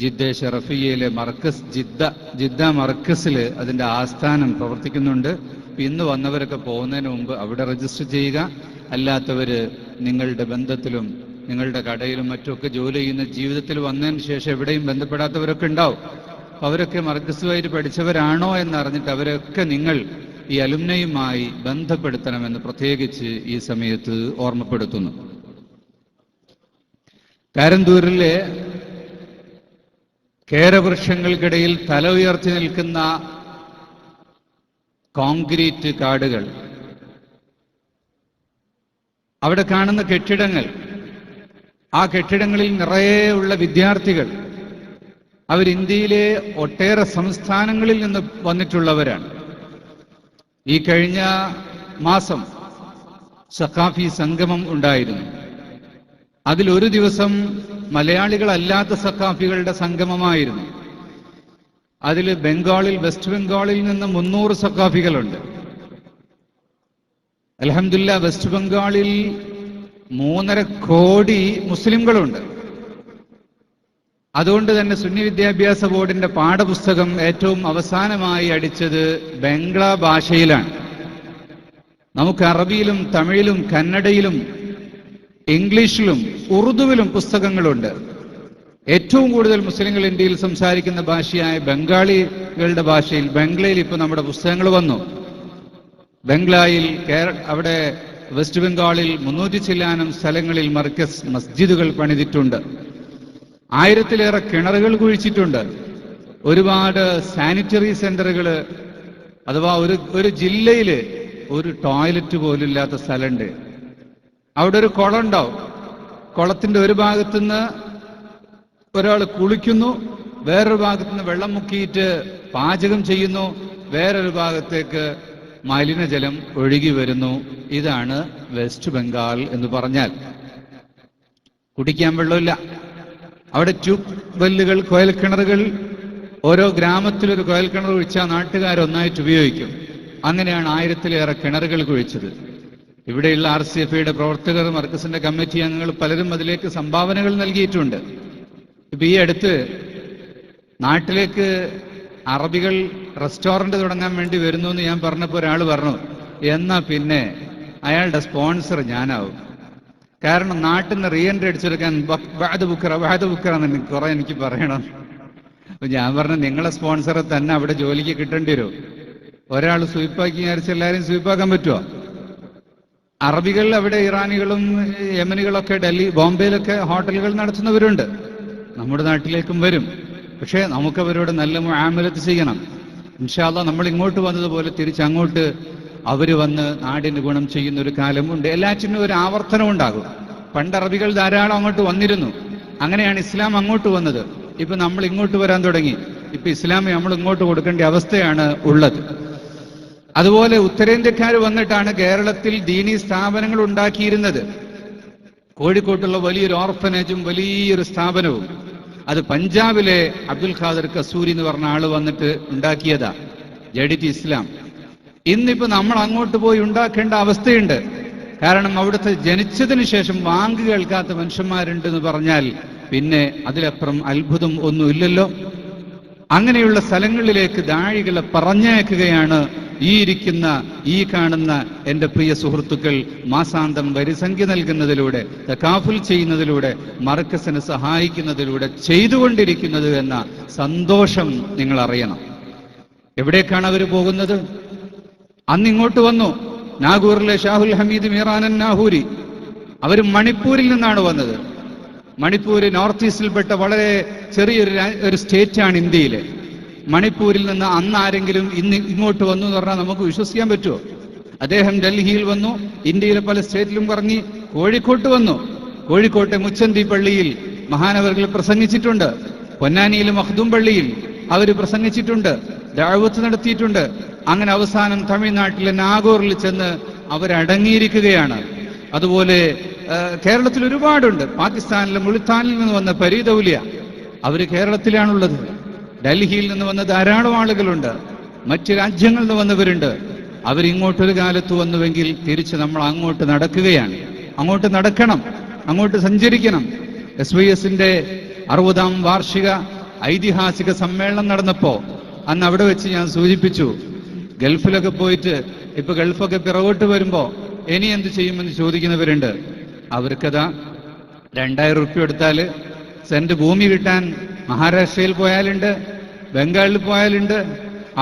ജിദ്ദ ഷറഫിയയിലെ മർക്കസ് ജിദ്ദ മർക്കസിൽ അതിന്റെ ആസ്ഥാനം പ്രവർത്തിക്കുന്നുണ്ട്. ഇപ്പൊ ഇന്ന് വന്നവരൊക്കെ പോകുന്നതിന് മുമ്പ് അവിടെ രജിസ്റ്റർ ചെയ്യുക. അല്ലാത്തവര് നിങ്ങളുടെ ബന്ധത്തിലും നിങ്ങളുടെ കടയിലും മറ്റുമൊക്കെ ജോലി ചെയ്യുന്ന ജീവിതത്തിൽ വന്നതിന് ശേഷം എവിടെയും ബന്ധപ്പെടാത്തവരൊക്കെ ഉണ്ടാവും. അവരൊക്കെ മർക്കസുമായിട്ട് പഠിച്ചവരാണോ എന്നറിഞ്ഞിട്ട് അവരൊക്കെ നിങ്ങൾ ഈ അലുമ്നയുമായി ബന്ധപ്പെടുത്തണമെന്ന് പ്രത്യേകിച്ച് ഈ സമയത്ത് ഓർമ്മപ്പെടുത്തുന്നു. കാരന്തൂരിലെ കേരവൃക്ഷങ്ങൾക്കിടയിൽ തല ഉയർത്തി നിൽക്കുന്ന കോൺക്രീറ്റ് കാടുകൾ, അവിടെ കാണുന്ന കെട്ടിടങ്ങൾ, ആ കെട്ടിടങ്ങളിൽ നിറയെ ഉള്ള വിദ്യാർത്ഥികൾ, അവർ ഇന്ത്യയിലെ ഒട്ടേറെ സംസ്ഥാനങ്ങളിൽ നിന്ന് വന്നിട്ടുള്ളവരാണ്. ഈ കഴിഞ്ഞ മാസം സഖാഫി സംഗമം ഉണ്ടായിരുന്നു. അതിലൊരു ദിവസം മലയാളികളല്ലാത്ത സഖാഫികളുടെ സംഗമമായിരുന്നു. അതിൽ ബംഗാളിൽ, വെസ്റ്റ് ബംഗാളിൽ നിന്ന് 300 സഖാഫികളുണ്ട്. അൽഹംദുലില്ലാ, വെസ്റ്റ് ബംഗാളിൽ 3.5 കോടി മുസ്ലിംകളുണ്ട്. അതുകൊണ്ട് തന്നെ സുന്നി വിദ്യാഭ്യാസ ബോർഡിന്റെ പാഠപുസ്തകം ഏറ്റവും അവസാനമായി അടിച്ചത് ബംഗ്ലാ ഭാഷയിലാണ്. നമുക്ക് അറബിയിലും തമിഴിലും കന്നഡയിലും ഇംഗ്ലീഷിലും ഉറുദുവിലും പുസ്തകങ്ങളുണ്ട്. ഏറ്റവും കൂടുതൽ മുസ്ലിങ്ങൾ ഇന്ത്യയിൽ സംസാരിക്കുന്ന ഭാഷയായ ബംഗാളികളുടെ ഭാഷയിൽ ബംഗ്ലയിൽ ഇപ്പോൾ നമ്മുടെ പുസ്തകങ്ങൾ വന്നു. ബംഗ്ലായിൽ അവിടെ വെസ്റ്റ് ബംഗാളിൽ 300 ചില്ലാനം സ്ഥലങ്ങളിൽ മർക്കസ് മസ്ജിദുകൾ പണിതിട്ടുണ്ട്. 1000-ലേറെ കിണറുകൾ കുഴിച്ചിട്ടുണ്ട്. ഒരുപാട് സാനിറ്ററി സെന്ററുകൾ, അഥവാ ഒരു ജില്ലയിൽ ഒരു ടോയ്ലറ്റ് പോലും ഇല്ലാത്ത സ്ഥലമുണ്ട്. അവിടെ ഒരു കുളം ഉണ്ടാവും. കുളത്തിന്റെ ഒരു ഭാഗത്തുനിന്ന് ഒരാൾ കുളിക്കുന്നു, വേറൊരു ഭാഗത്തുനിന്ന് വെള്ളം മുക്കിയിട്ട് പാചകം ചെയ്യുന്നു, വേറൊരു ഭാഗത്തേക്ക് മലിനജലം ഒഴുകി വരുന്നു. ഇതാണ് വെസ്റ്റ് ബംഗാൾ എന്ന് പറഞ്ഞാൽ. കുടിക്കാൻ വെള്ളമില്ല. അവിടെ ട്യൂബ് വെല്ലുകൾ, കുഴൽക്കിണറുകൾ, ഓരോ ഗ്രാമത്തിലൊരു കുഴൽക്കിണർ കുഴിച്ചാൽ നാട്ടുകാരൊന്നായിട്ട് ഉപയോഗിക്കും. അങ്ങനെയാണ് 1000-ലേറെ കിണറുകൾ കുഴിച്ചത്. ഇവിടെയുള്ള RCFയുടെ പ്രവർത്തകർ, മർക്കസിന്റെ കമ്മിറ്റി അംഗങ്ങൾ പലരും അതിലേക്ക് സംഭാവനകൾ നൽകിയിട്ടുണ്ട്. ഇപ്പൊ ഈ അടുത്ത് നാട്ടിലേക്ക് അറബികൾ റെസ്റ്റോറന്റ് തുടങ്ങാൻ വേണ്ടി വരുന്നു എന്ന് ഞാൻ പറഞ്ഞപ്പോൾ ഒരാൾ പറഞ്ഞു, എന്നാ പിന്നെ അയാളുടെ സ്പോൺസർ ഞാനാവും. കാരണം നാട്ടിൽ നിന്ന് റീഎൻട്രി അടിച്ചെടുക്കാൻ വാദ ബുക്കറ എന്ന് കുറെ എനിക്ക് പറയണം. അപ്പൊ ഞാൻ പറഞ്ഞു, നിങ്ങളെ സ്പോൺസറെ തന്നെ അവിടെ ജോലിക്ക് കിട്ടേണ്ടി വരും. ഒരാൾ സ്വീപ്പാക്കി വിചാരിച്ച് എല്ലാവരും സ്വീപ്പാക്കാൻ പറ്റുമോ? അറബികൾ അവിടെ, ഇറാനികളും യമനികളൊക്കെ ഡൽഹി, ബോംബെയിലൊക്കെ ഹോട്ടലുകൾ നടത്തുന്നവരുണ്ട്. നമ്മുടെ നാട്ടിലേക്കും വരും. പക്ഷേ നമുക്ക് അവരോട് നല്ല മുആമലത്ത് ചെയ്യണം. ഇൻഷാ അല്ലാഹ് നമ്മൾ ഇങ്ങോട്ട് വന്നതുപോലെ തിരിച്ചങ്ങോട്ട് അവർ വന്ന് നാടിന് ഗുണം ചെയ്യുന്ന ഒരു കാലമുണ്ട്. എല്ലാറ്റിനും ഒരു ആവർത്തനം ഉണ്ടാകും. പണ്ട് അറബികൾ ധാരാളം അങ്ങോട്ട് വന്നിരുന്നു. അങ്ങനെയാണ് ഇസ്ലാം അങ്ങോട്ട് വന്നത്. ഇപ്പൊ നമ്മൾ ഇങ്ങോട്ട് വരാൻ തുടങ്ങി. ഇപ്പൊ ഇസ്ലാം നമ്മൾ ഇങ്ങോട്ട് കൊടുക്കേണ്ട അവസ്ഥയാണ് ഉള്ളത്. അതുപോലെ ഉത്തരേന്ത്യക്കാർ വന്നിട്ടാണ് കേരളത്തിൽ ദീനീ സ്ഥാപനങ്ങൾ ഉണ്ടാക്കിയിരുന്നത്. കോഴിക്കോട്ടുള്ള വലിയൊരു ഓർഫനേജും വലിയൊരു സ്ഥാപനവും അത് പഞ്ചാബിലെ അബ്ദുൽ ഖാദർ കസൂരി എന്ന് പറഞ്ഞ ആള് വന്നിട്ട് ഉണ്ടാക്കിയതാ, ജഡിറ്റ് ഇസ്ലാം. ഇന്നിപ്പോ നമ്മൾ അങ്ങോട്ട് പോയി ഉണ്ടാക്കേണ്ട അവസ്ഥയുണ്ട്. കാരണം അവിടുത്തെ ജനിച്ചതിന് ശേഷം വാങ്ക് കേൾക്കാത്ത മനുഷ്യന്മാരുണ്ടെന്ന് പറഞ്ഞാൽ പിന്നെ അതിലപ്പുറം അത്ഭുതം ഒന്നുമില്ലല്ലോ. അങ്ങനെയുള്ള സ്ഥലങ്ങളിലേക്ക് ദാഴികളെ പറഞ്ഞയക്കുകയാണ് ഈ കാണുന്ന എന്റെ പ്രിയ സുഹൃത്തുക്കൾ മാസാന്തം വരിസംഖ്യ നൽകുന്നതിലൂടെ, തകാഫുൽ ചെയ്യുന്നതിലൂടെ, മർക്കസിനെ സഹായിക്കുന്നതിലൂടെ ചെയ്തുകൊണ്ടിരിക്കുന്നത് എന്ന സന്തോഷം നിങ്ങൾ അറിയണം. എവിടേക്കാണ് അവർ പോകുന്നത്? അന്നിങ്ങോട്ട് വന്നു. നാഗൂറിലെ ഷാഹുൽ ഹമീദ് മീറാനൻ നാഹൂരി, അവർ മണിപ്പൂരിൽ നിന്നാണ് വന്നത്. മണിപ്പൂർ നോർത്ത് ഈസ്റ്റിൽപ്പെട്ട വളരെ ചെറിയൊരു സ്റ്റേറ്റാണ് ഇന്ത്യയിലെ. മണിപ്പൂരിൽ നിന്ന് അന്ന് ആരെങ്കിലും ഇങ്ങോട്ട് വന്നു എന്ന് പറഞ്ഞാൽ നമുക്ക് വിശ്വസിക്കാൻ പറ്റുമോ? അദ്ദേഹം ഡൽഹിയിൽ വന്നു, ഇന്ത്യയിലെ പല സ്റ്റേറ്റിലും കറങ്ങി, കോഴിക്കോട്ട് വന്നു. കോഴിക്കോട്ടെ മുച്ചന്തി പള്ളിയിൽ മഹാനവറുകൾ പ്രസംഗിച്ചിട്ടുണ്ട്. പൊന്നാനിയിലെ മഖ്ദൂം പള്ളിയിൽ അവർ പ്രസംഗിച്ചിട്ടുണ്ട്, ദഅവത്ത് നടത്തിയിട്ടുണ്ട്. അങ്ങനെ അവസാനം തമിഴ്നാട്ടിലെ നാഗൂറിൽ ചെന്ന് അവരടങ്ങിയിരിക്കുകയാണ്. അതുപോലെ കേരളത്തിൽ ഒരുപാടുണ്ട്. പാകിസ്ഥാനിലെ മുൾത്താനിൽ നിന്ന് വന്ന പരീദൗലിയ, അവർ കേരളത്തിലാണുള്ളത്. ഡൽഹിയിൽ നിന്ന് വന്ന ധാരാളം ആളുകളുണ്ട്. മറ്റ് രാജ്യങ്ങളിൽ നിന്ന് വന്നവരുണ്ട്. അവരിങ്ങോട്ടൊരു കാലത്ത് വന്നുവെങ്കിൽ തിരിച്ച് നമ്മൾ അങ്ങോട്ട് നടക്കുകയാണ്. അങ്ങോട്ട് നടക്കണം, അങ്ങോട്ട് സഞ്ചരിക്കണം. SYSന്റെ 60ാം വാർഷിക ഐതിഹാസിക സമ്മേളനം നടന്നപ്പോ അന്ന് അവിടെ വെച്ച് ഞാൻ സൂചിപ്പിച്ചു, ഗൾഫിലൊക്കെ പോയിട്ട് ഇപ്പൊ ഗൾഫൊക്കെ പിറകോട്ട് വരുമ്പോ ഇനി എന്ത് ചെയ്യുമെന്ന് ചോദിക്കുന്നവരുണ്ട്. അവർക്കതാ 2000 റുപ്യ എടുത്താൽ സെന്റ് ഭൂമി കിട്ടാൻ മഹാരാഷ്ട്രയിൽ പോയാലുണ്ട്, ബംഗാളിൽ പോയാലുണ്ട്.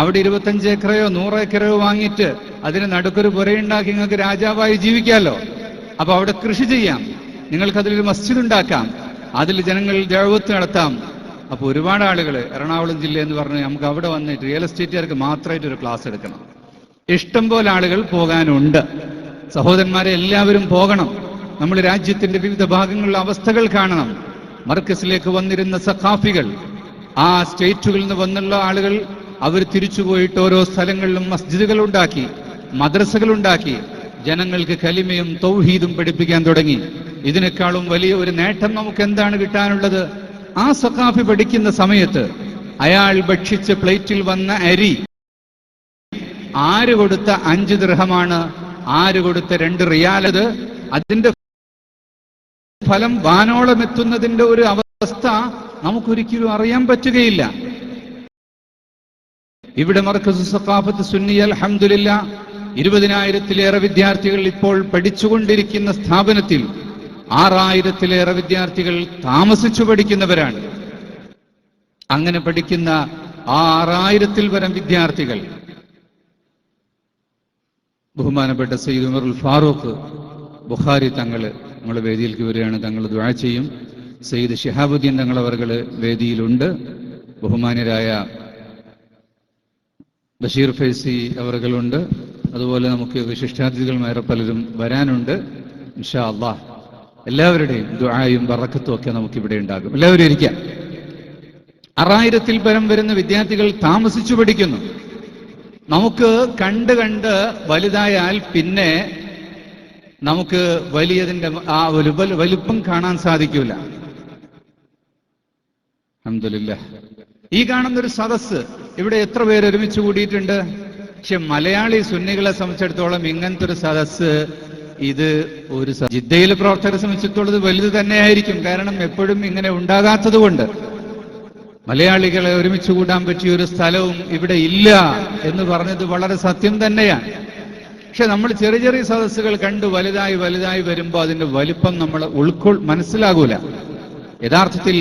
അവിടെ 25 ഏക്കറയോ 100 ഏക്കറയോ വാങ്ങിയിട്ട് അതിന് നടുക്കൊരു പുരയുണ്ടാക്കി നിങ്ങൾക്ക് രാജാവായി ജീവിക്കാമല്ലോ. അപ്പൊ അവിടെ കൃഷി ചെയ്യാം, നിങ്ങൾക്കതിലൊരു മസ്ജിദ് ഉണ്ടാക്കാം, അതിൽ ജനങ്ങൾ ദഅവത്ത് നടത്താം. അപ്പൊ ഒരുപാട് ആളുകൾ എറണാകുളം ജില്ല എന്ന് പറഞ്ഞ് നമുക്ക് അവിടെ വന്നിട്ട് റിയൽ എസ്റ്റേറ്റുകാർക്ക് മാത്രമായിട്ട് ഒരു ക്ലാസ് എടുക്കണം. ഇഷ്ടം പോലെ ആളുകൾ പോകാനുണ്ട്. സഹോദരന്മാരെ, എല്ലാവരും പോകണം. നമ്മൾ രാജ്യത്തിന്റെ വിവിധ ഭാഗങ്ങളിലെ അവസ്ഥകൾ കാണണം. മർക്കസിലേക്ക് വന്നിരുന്ന സഖാഫികൾ, ആ സ്റ്റേറ്റുകളിൽ നിന്ന് വന്നുള്ള ആളുകൾ, അവർ തിരിച്ചുപോയിട്ട് ഓരോ സ്ഥലങ്ങളിലും മസ്ജിദുകൾ ഉണ്ടാക്കി, മദ്രസകൾ ഉണ്ടാക്കി, ജനങ്ങൾക്ക് കലിമയും തൗഹീദും പഠിപ്പിക്കാൻ തുടങ്ങി. ഇതിനേക്കാളും വലിയ ഒരു നേട്ടം നമുക്ക് എന്താണ് കിട്ടാനുള്ളത്? ആ സഖാഫി പഠിക്കുന്ന സമയത്ത് അയാൾ ഭക്ഷിച്ച പ്ലേറ്റിൽ വന്ന അരി ആര് കൊടുത്ത 5 ദിർഹമാണ്, ആര് കൊടുത്ത 2 റിയാലത്, അതിന്റെ ഫലം വാനോളം എത്തുന്നതിന്റെ ഒരു അവസ്ഥ നമുക്കൊരിക്കലും അറിയാൻ പറ്റുകയില്ല. ഇവിടെ മർക്കസ് സഖാഫത്ത് സുന്നിയ അൽഹംദുലില്ലാ 20,000-ലേറെ വിദ്യാർത്ഥികൾ ഇപ്പോൾ പഠിച്ചുകൊണ്ടിരിക്കുന്ന സ്ഥാപനത്തിൽ 6,000-ലേറെ വിദ്യാർത്ഥികൾ താമസിച്ചു പഠിക്കുന്നവരാണ്. അങ്ങനെ പഠിക്കുന്ന ആ 6,000-ൽ പരം വിദ്യാർത്ഥികൾ ബഹുമാനപ്പെട്ട സയ്യിദ് ഉമറുൽ ഫാറൂഖ് ബുഖാരി തങ്ങള് നമ്മളെ വേദിയിലേക്ക് വരികയാണ്. തങ്ങൾ ദുആ ചെയ്യും. സയ്യിദ് ശിഹാബുദ്ദീൻ തങ്ങൾ അവർകള് വേദിയിലുണ്ട്. ബഹുമാന്യരായ ബഷീർ ഫൈസി അവർകളുണ്ട്. അതുപോലെ നമുക്ക് വിശിഷ്ടാതിഥികളുമായി പലരും വരാനുണ്ട്. ഇൻഷാ അല്ലാഹ് എല്ലാവരുടെയും ദുആയും ബറക്കത്തും ഒക്കെ നമുക്കിവിടെ ഉണ്ടാകും. എല്ലാവരും ഇരിക്കാം. 6,000-ൽ പരം വരുന്ന വിദ്യാർത്ഥികൾ താമസിച്ചു പഠിക്കുന്നു. നമുക്ക് കണ്ട് വലുതായാൽ പിന്നെ നമുക്ക് വലിയതിന്റെ ആ വലുപ്പം കാണാൻ സാധിക്കൂല. അൽഹംദുലില്ലാഹ്. ഈ കാണുന്നൊരു സദസ്സ് ഇവിടെ എത്ര പേര് ഒരുമിച്ച് കൂടിയിട്ടുണ്ട്? പക്ഷെ മലയാളി സുന്നികളെ സംബന്ധിച്ചിടത്തോളം ഇങ്ങനത്തെ ഒരു സദസ്സ് ഇത് ഒരു ജിദ്ദയിലെ പ്രവർത്തകരെ സംബന്ധിച്ചിടത്തോളം വലുത് തന്നെയായിരിക്കും. കാരണം എപ്പോഴും ഇങ്ങനെ ഉണ്ടാകാത്തത് കൊണ്ട്. മലയാളികളെ ഒരുമിച്ച് കൂടാൻ പറ്റിയ ഒരു സ്ഥലവും ഇവിടെ ഇല്ല എന്ന് പറഞ്ഞത് വളരെ സത്യം തന്നെയാണ്. പക്ഷെ നമ്മൾ ചെറിയ ചെറിയ സദസ്സുകൾ കണ്ടു വലുതായി വരുമ്പോൾ അതിന്റെ വലിപ്പം നമ്മൾ മനസ്സിലാകൂല. യഥാർത്ഥത്തിൽ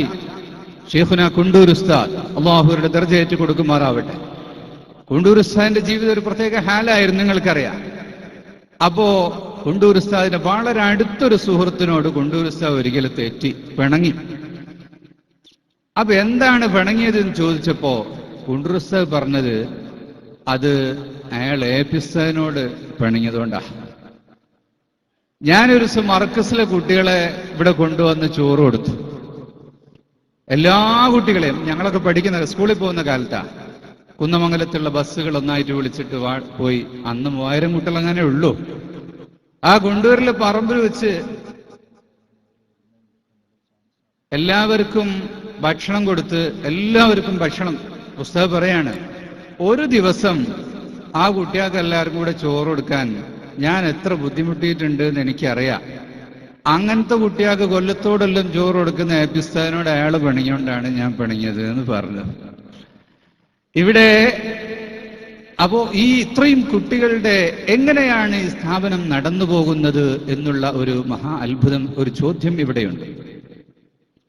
ഷെയ്ഖുന കുണ്ടൂർ ഉസ്താദ് അള്ളാഹുവിന്റെ ദർജ ഏറ്റു കൊടുക്കുമാറാവട്ടെ. കുണ്ടൂർ ഉസ്താദിന്റെ ജീവിതം ഒരു പ്രത്യേക ഹാലായിരുന്നു, നിങ്ങൾക്കറിയാം. അപ്പോ കുണ്ടൂർ ഉസ്താദിന്റെ വളരെ അടുത്തൊരു സുഹൃത്തിനോട് കുണ്ടൂർ ഉസ്താദ് ഒരിക്കലും തെറ്റി പിണങ്ങി. അപ്പൊ എന്താണ് പിണങ്ങിയതെന്ന് ചോദിച്ചപ്പോ കുണ്ടൂർ ഉസ്താദ് പറഞ്ഞത് അത് അയാൾ ഏപ്പിസ്താദിനോട് പിണങ്ങിയതുകൊണ്ടാ. ഞാനൊരു ദിവസം മർക്കസിലെ കുട്ടികളെ ഇവിടെ കൊണ്ടുവന്ന് ചോറ് കൊടുത്തു. എല്ലാ കുട്ടികളെയും, ഞങ്ങളൊക്കെ പഠിക്കുന്ന സ്കൂളിൽ പോകുന്ന കാലത്താ, കുന്നമംഗലത്തുള്ള ബസ്സുകൾ ഒന്നായിട്ട് വിളിച്ചിട്ട് പോയി. അന്ന് 3000 കുട്ടികൾ അങ്ങനെ ഉള്ളൂ. ആ കൊണ്ടൂരിലെ പറമ്പിൽ വെച്ച് എല്ലാവർക്കും ഭക്ഷണം കൊടുത്ത് എല്ലാവർക്കും ഭക്ഷണം. ഉസ്താദ് പറയാണ്, ഒരു ദിവസം ആ കുട്ടികൾക്ക് എല്ലാവർക്കും കൂടെ ചോറ് കൊടുക്കാൻ ഞാൻ എത്ര ബുദ്ധിമുട്ടിയിട്ടുണ്ട് എന്ന് എനിക്കറിയാം. അങ്ങനത്തെ കുട്ടികൾക്ക് കൊല്ലത്തോടെല്ലാം ചോറ് കൊടുക്കുന്ന ഏപ്പിസ്താദിനോട് അയാൾ പിണങ്ങിയോണ്ടാണ് ഞാൻ പിണങ്ങിയത് എന്ന് പറഞ്ഞത്. ഇവിടെ അപ്പോ ഈ ഇത്രയും കുട്ടികളുടെ എങ്ങനെയാണ് ഈ സ്ഥാപനം നടന്നു പോകുന്നത് എന്നുള്ള ഒരു മഹാ അത്ഭുതം, ഒരു ചോദ്യം ഇവിടെയുണ്ട്.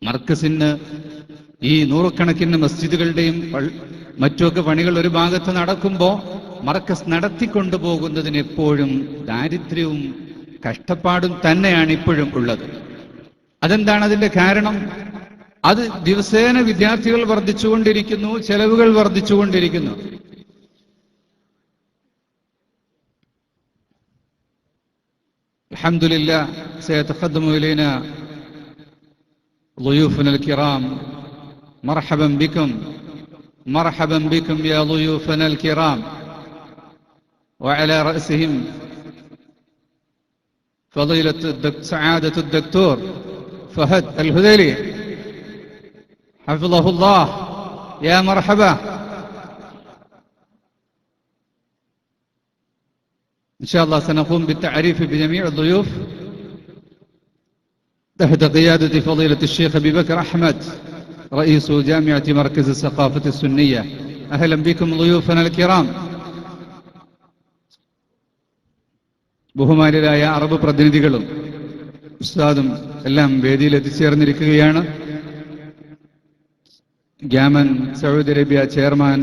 മർക്കസിന് ഈ നൂറുകണക്കിന് മസ്ജിദുകളുടെയും മറ്റുമൊക്കെ പണികൾ ഒരു ഭാഗത്ത് നടക്കുമ്പോൾ മർക്കസ് നടത്തിക്കൊണ്ടുപോകുന്നതിന് എപ്പോഴും ദാരിദ്ര്യവും കഷ്ടപ്പാടും തന്നെയാണ് ഇപ്പോഴും ഉള്ളത്. അതെന്താണ് അതിന്റെ കാരണം? അത് ദിവസേന വിദ്യാർത്ഥികൾ വർദ്ധിച്ചുകൊണ്ടിരിക്കുന്നു, ചെലവുകൾ വർദ്ധിച്ചുകൊണ്ടിരിക്കുന്നു. അൽഹംദുലില്ലാഹ് സയതഖദ്ദമു ഇലൈനാ ضيوفنا الكرام. مرحبا بكم مرحبا بكم يا ضيوفنا الكرام. وعلى رأسهم فضيلة سعادة الدكتور فهد الهذيلي حفظه الله. يا مرحبا. إن شاء الله سنقوم بالتعريف بجميع الضيوف تحت قيادة فضيلة الشيخ أبي بكر أحمد رئيس جامعة مركز الثقافة السنية. أهلا بكم ضيوفنا الكرام. ബഹുമാന്യരായ അറബ് പ്രതിനിധികളും ഉസ്താദും എല്ലാം വേദിയിൽ എത്തിച്ചേർന്നിരിക്കുകയാണ്. ഗ്യാമൻ Saudi Arabia chairman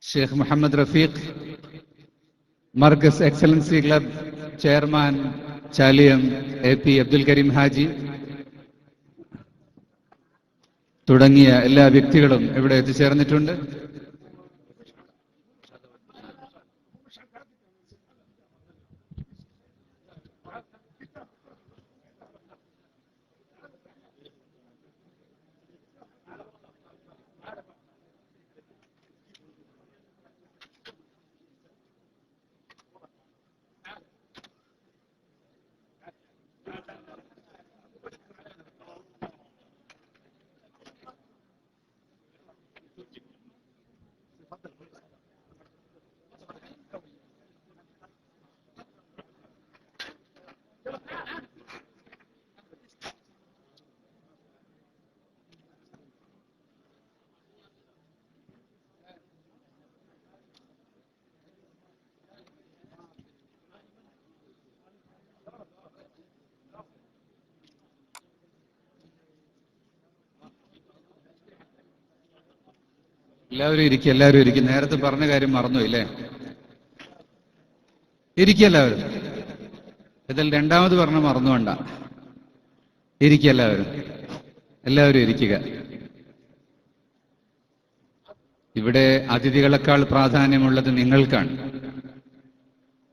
Sheikh Muhammad Rafeeq, Markaz excellency club chairman Chaliyam AP Abdul Kareem Haji തുടങ്ങിയ എല്ലാ വ്യക്തികളും ഇവിടെ എത്തിച്ചേർന്നിട്ടുണ്ട്. എല്ലാവരും ഇരിക്കും. നേരത്തെ പറഞ്ഞ കാര്യം മറന്നു ഇല്ലേ? ഇരിക്കുക എല്ലാവരും. ഇതിൽ രണ്ടാമത് പറഞ്ഞ മറന്നുകൊണ്ട. ഇരിക്കുക എല്ലാവരും ഇരിക്കുക. ഇവിടെ അതിഥികളെക്കാൾ പ്രാധാന്യമുള്ളത് നിങ്ങൾക്കാണ്.